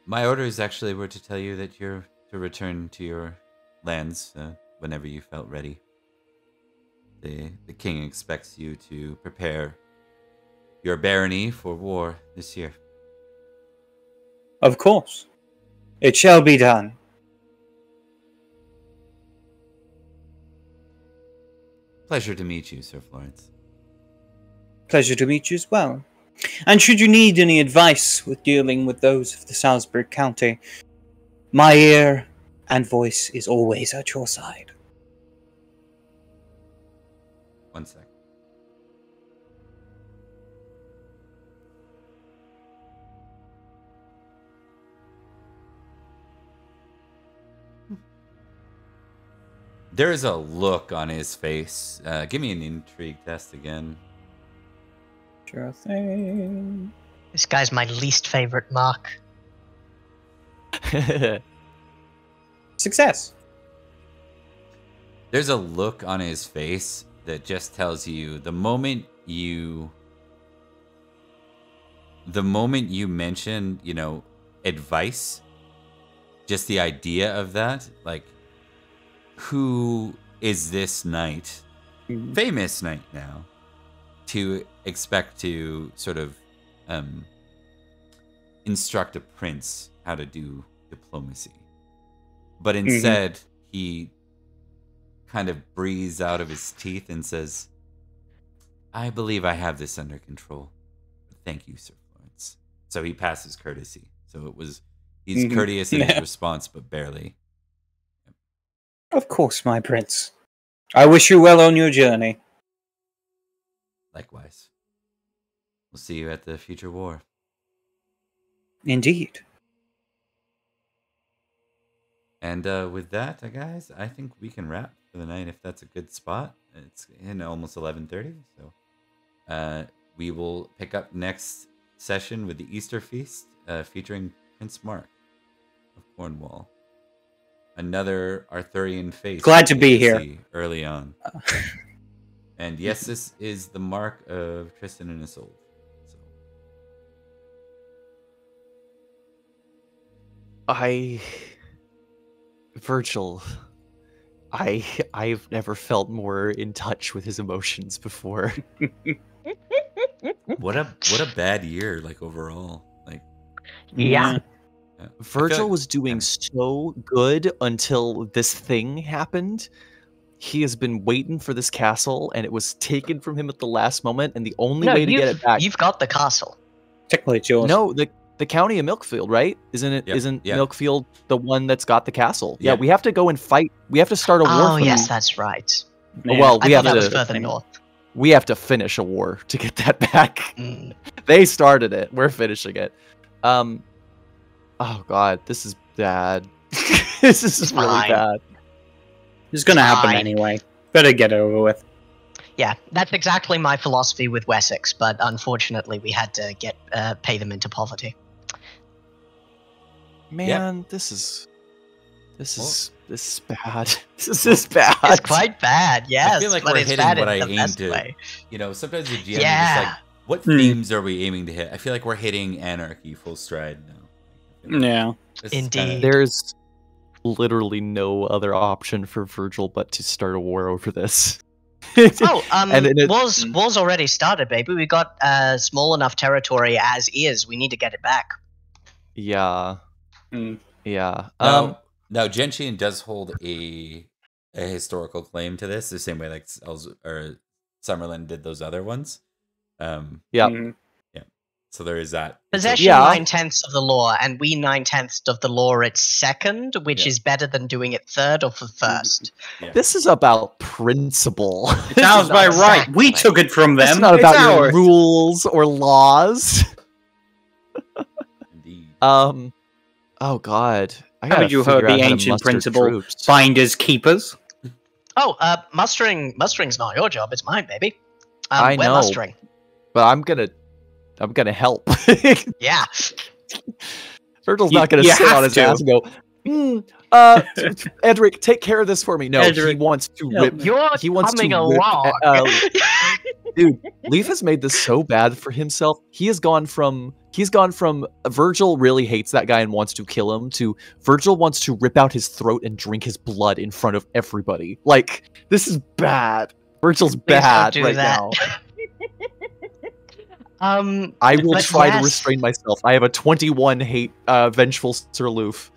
My orders actually were to tell you that you're to return to your lands whenever you felt ready. The king expects you to prepare your barony for war this year. Of course. It shall be done. Pleasure to meet you, Sir Florence. Pleasure to meet you as well. And should you need any advice with dealing with those of the Salisbury County, my ear and voice is always at your side. 1 sec. There is a look on his face. Give me an intrigue test again. Sure thing. This guy's my least favorite Mark. Success. There's a look on his face that just tells you the moment you mention, advice, just the idea of that, like, who is this knight, famous knight now, to expect to sort of instruct a prince how to do diplomacy. But instead, he kind of breathes out of his teeth and says, I believe I have this under control. Thank you, Sir Florence. So he passes courtesy. So he's courteous in his response, but barely. Of course, my prince. I wish you well on your journey. Likewise. We'll see you at the future war. Indeed. And with that, guys, I think we can wrap for the night if that's a good spot. It's in almost 11:30, so we will pick up next session with the Easter Feast, featuring Prince Mark of Cornwall. Another Arthurian face. Glad to be here. Early on. And yes, this is the mark of Tristan and Isolde. So. Virgil, I've never felt more in touch with his emotions before. What a bad year, like, overall. Like, yeah. Virgil was doing so good until this thing happened. He has been waiting for this castle, and it was taken from him at the last moment, and the only way to get it back... You've got the castle. Technically, it's yours. No, the county of Milkfield, right? Isn't it? Yep. Isn't Yep. Milkfield the one that's got the castle? Yeah. Yeah, we have to go and fight. We have to start a war. Oh, for yes, them. that's right. Well, I we thought have that was to. further north. We have to finish a war to get that back. Mm. They started it. We're finishing it. Oh God, this is bad. This is really Fine. bad. It's gonna happen Fine. anyway. Better get it over with. Yeah, that's exactly my philosophy with Wessex, but unfortunately we had to pay them into poverty. Man, this is bad. This is bad. It's quite bad, yes. I feel like but we're it's hitting bad what in I the aim best to. way. Sometimes the GM is Yeah. just like, what themes are we aiming to hit? I feel like we're hitting anarchy full stride now. Yeah. This is Indeed. There's literally no other option for Virgil but to start a war over this. And war's already started, baby. We got small enough territory as is. We need to get it back. Yeah. Yeah. Now Gentian does hold a historical claim to this, the same way like Summerlin did those other ones. Yeah. Yeah. So there is that. Possession 9/10 of the law, and we 9/10 of the law at second, which is better than doing it third or for first. Yeah. This is about principle. It sounds about right. We took it from them. It's not about your rules or laws. Indeed. Oh God. Haven't you heard the ancient principle? Finders keepers. Oh, mustering's not your job, it's mine, baby. I know. We're mustering. But I'm gonna help. Yeah. Virgil's not gonna sit on his ass and go, Edric, take care of this for me. No, Edric, he wants to rip. He wants coming along. Dude, Leaf has made this so bad for himself. He's gone from Virgil really hates that guy and wants to kill him to Virgil wants to rip out his throat and drink his blood in front of everybody. Like, this is bad. Virgil's bad right now. I will try to restrain myself. I have a 21 hate vengeful Sir Loof.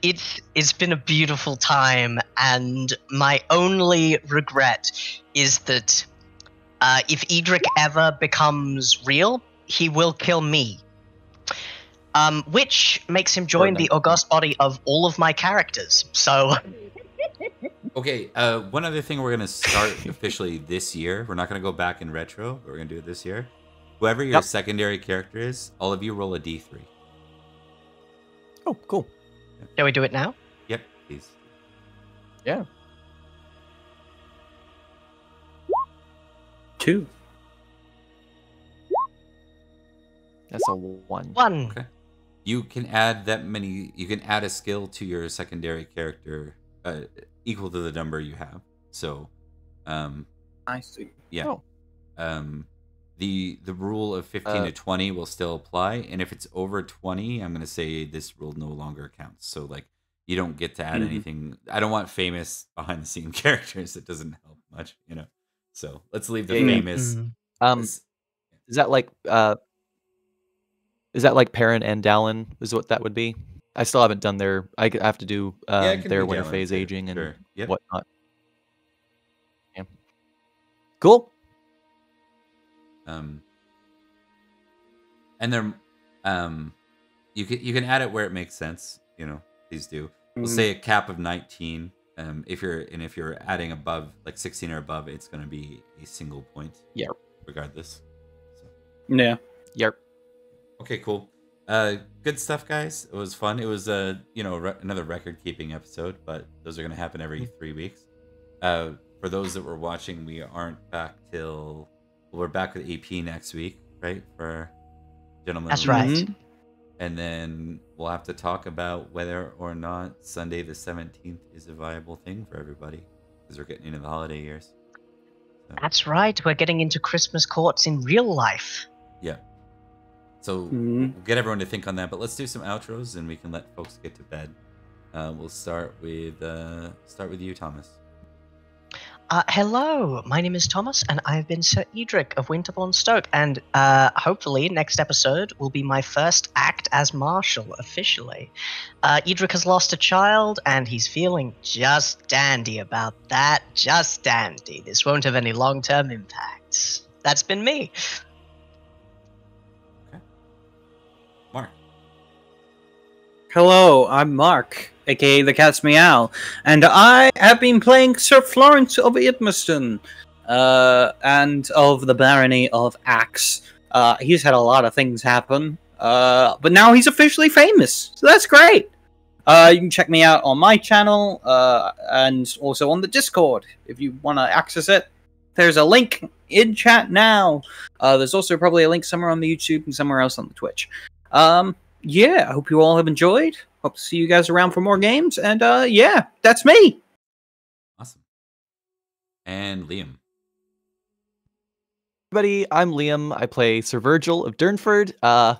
It's been a beautiful time, and my only regret is that if Edric ever becomes real, he will kill me. Which makes him join the august body of all of my characters. So Okay, one other thing we're going to start officially this year. We're not going to go back in retro, but we're going to do it this year. Whoever your secondary character is, all of you roll a d3. Oh, cool. Shall we do it now? Yep, please. Yeah. 2. That's a 1. 1. Okay. You can add that many. You can add a skill to your secondary character equal to the number you have. So, I see. Yeah. Oh. The rule of 15 to 20 will still apply, and if it's over 20, I'm gonna say this rule no longer counts. So like, you don't get to add anything. I don't want famous behind the scene characters. It doesn't help much, you know. So let's leave the famous. Is that like Perrin and Dallin? Is what that would be? I still haven't done their. I have to do their winter phase aging and whatnot. Yeah. Cool. And then you can add it where it makes sense, you know. Please do. We'll say a cap of 19. If you're adding above like 16 or above, it's going to be a single point. Yeah. Regardless. So. Yeah. Yep. Okay, cool. Good stuff, guys. It was fun. It was another record keeping episode, but those are going to happen every 3 weeks. For those that were watching, we aren't back till. We're back with AP next week, right? For Gentlemen. That's right. And then we'll have to talk about whether or not Sunday the 17th is a viable thing for everybody, because we're getting into the holiday years. So. That's right. We're getting into Christmas courts in real life. Yeah. So we'll get everyone to think on that, but let's do some outros and we can let folks get to bed. We'll start with you, Thomas. Hello, my name is Thomas, and I've been Sir Edric of Winterbourne Stoke, and hopefully next episode will be my first act as Marshal, officially. Edric has lost a child, and he's feeling just dandy about that. Just dandy. This won't have any long-term impacts. That's been me. Okay. Mark. Hello, I'm Mark, aka the Cat's Meow, and I have been playing Sir Florence of Idmiston, and of the Barony of Axe. He's had a lot of things happen, but now he's officially famous, so that's great. You can check me out on my channel, and also on the Discord, if you want to access it. There's a link in chat now. There's also probably a link somewhere on the YouTube and somewhere else on the Twitch. Yeah, I hope you all have enjoyed. Hope to see you guys around for more games. And yeah, that's me. Awesome. And Liam. Everybody, I'm Liam. I play Sir Virgil of Durnford. I'm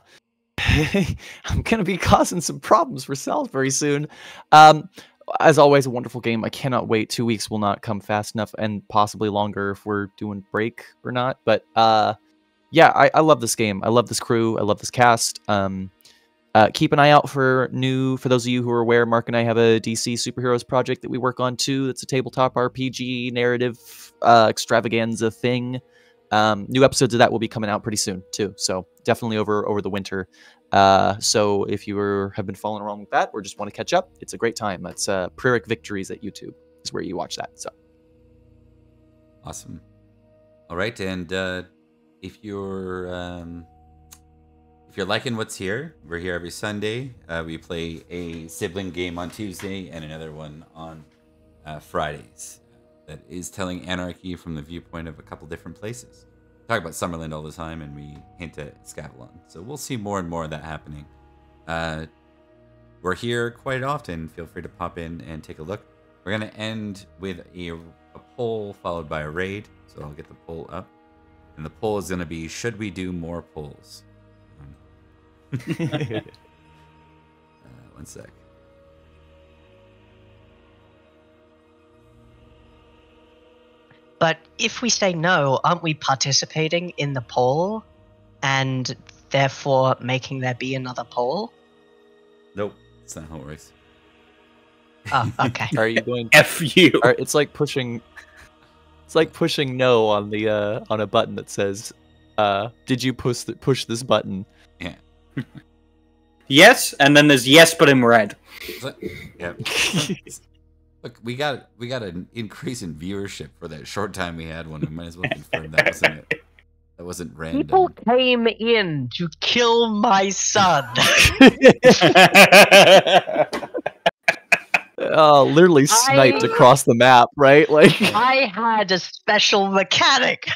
going to be causing some problems for Salisbury soon. as always, a wonderful game. I cannot wait. 2 weeks will not come fast enough, and possibly longer if we're doing break or not. But yeah, I love this game. I love this crew. I love this cast. Keep an eye out for those of you who are aware, Mark and I have a DC Superheroes project that we work on too. It's a tabletop RPG narrative extravaganza thing. New episodes of that will be coming out pretty soon too. So definitely over the winter. So if you have been following along with that or just want to catch up, it's a great time. That's Pyrrhic Victories at YouTube is where you watch that. So awesome. All right, and if you're liking what's here, we're here every Sunday. We play a sibling game on Tuesday and another one on Fridays. That is telling anarchy from the viewpoint of a couple different places. We talk about Summerland all the time, and we hint at Scathlon. So we'll see more and more of that happening. We're here quite often. Feel free to pop in and take a look. We're going to end with a poll followed by a raid. So I'll get the poll up. And the poll is going to be, should we do more polls? One sec. But if we say no, aren't we participating in the poll and therefore making there be another poll? Nope, that's not how it works. Oh, okay. are you going? F you. It's like pushing. It's like pushing no on the on a button that says, "Did you push this button?" Yeah. Yes, and then there's yes, but in red. Yeah. Look, we got an increase in viewership for that short time we had one. We might as well confirm that wasn't random. People came in to kill my son. Oh, literally sniped across the map, right? Like I had a special mechanic.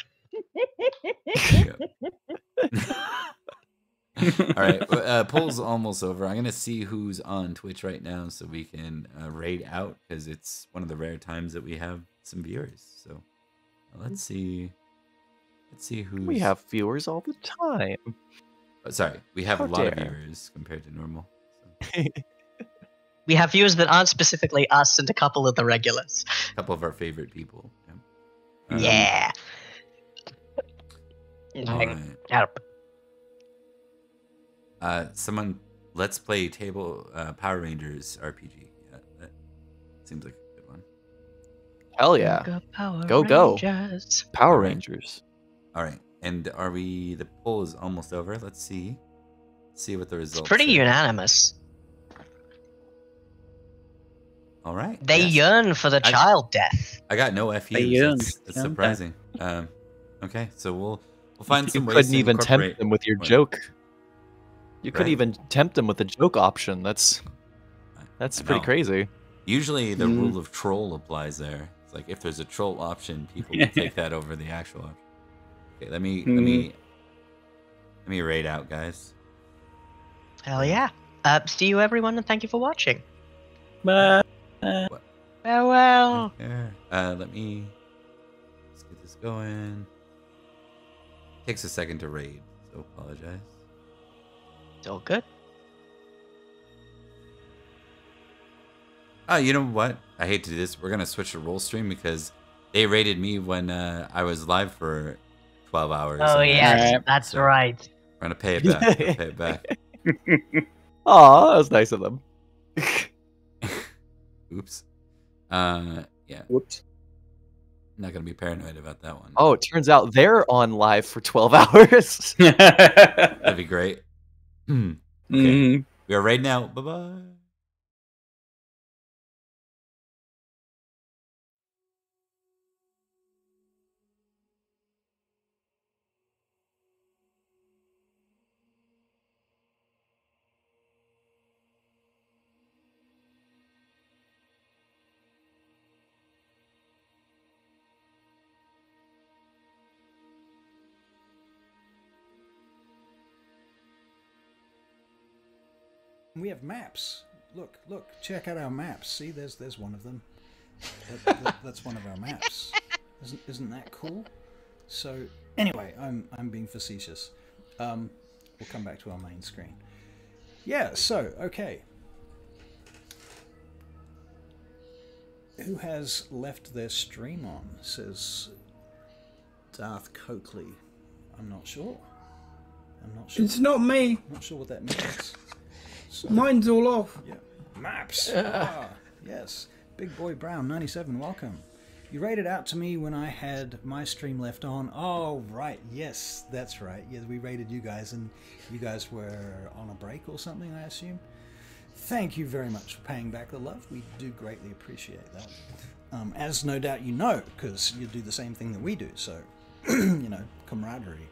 All right, poll's almost over. I'm gonna see who's on Twitch right now so we can raid out, because it's one of the rare times that we have some viewers. So let's see who's. We have viewers all the time. Oh, sorry, we have How a lot of dare. viewers compared to normal. So. We have viewers that aren't specifically us and a couple of the regulars. A couple of our favorite people. Yeah. All right. Help. Someone, let's play Power Rangers RPG. Yeah, that seems like a good one. Hell yeah! Go. Rangers. Power Rangers. All right, and the poll is almost over. Let's see what the results. It's pretty unanimous. All right. They yearn for the child death. I got no FUs. That's surprising. Okay, so we'll find some ways. You couldn't even incorporate... tempt them with your joke. You couldn't even tempt them with the joke option. That's pretty crazy. Usually the rule of troll applies there. It's like if there's a troll option, people will take that over the actual option. Okay, let me raid out, guys. Hell yeah. See you everyone, and thank you for watching. Bye. Farewell. Let's get this going. Takes a second to raid, so apologize. It's all good. Oh, you know what? I hate to do this. We're gonna switch to roll stream because they raided me when I was live for 12 hours. Oh yes, that's right. We're gonna pay it back. Aw, that was nice of them. Oops. Yeah. Whoops. Not gonna be paranoid about that one. Oh, it turns out they're on live for 12 hours. That'd be great. Okay. Mm. We are raiding out. Bye-bye. We have maps. Look, check out our maps. See, there's one of them. That's one of our maps. Isn't that cool? So, anyway, I'm being facetious. We'll come back to our main screen. Yeah, so, okay. Who has left their stream on? Says Darth Coakley. I'm not sure. It's not me. I'm not sure what that means. So, Mine's all off. yeah. Maps. Yes. Big Boy Brown 97. Welcome. You rated out to me when I had my stream left on. Oh, right. Yes, that's right. Yeah, we rated you guys, and you guys were on a break or something, I assume. Thank you very much for paying back the love. We do greatly appreciate that. As no doubt you know, because you do the same thing that we do. So, camaraderie.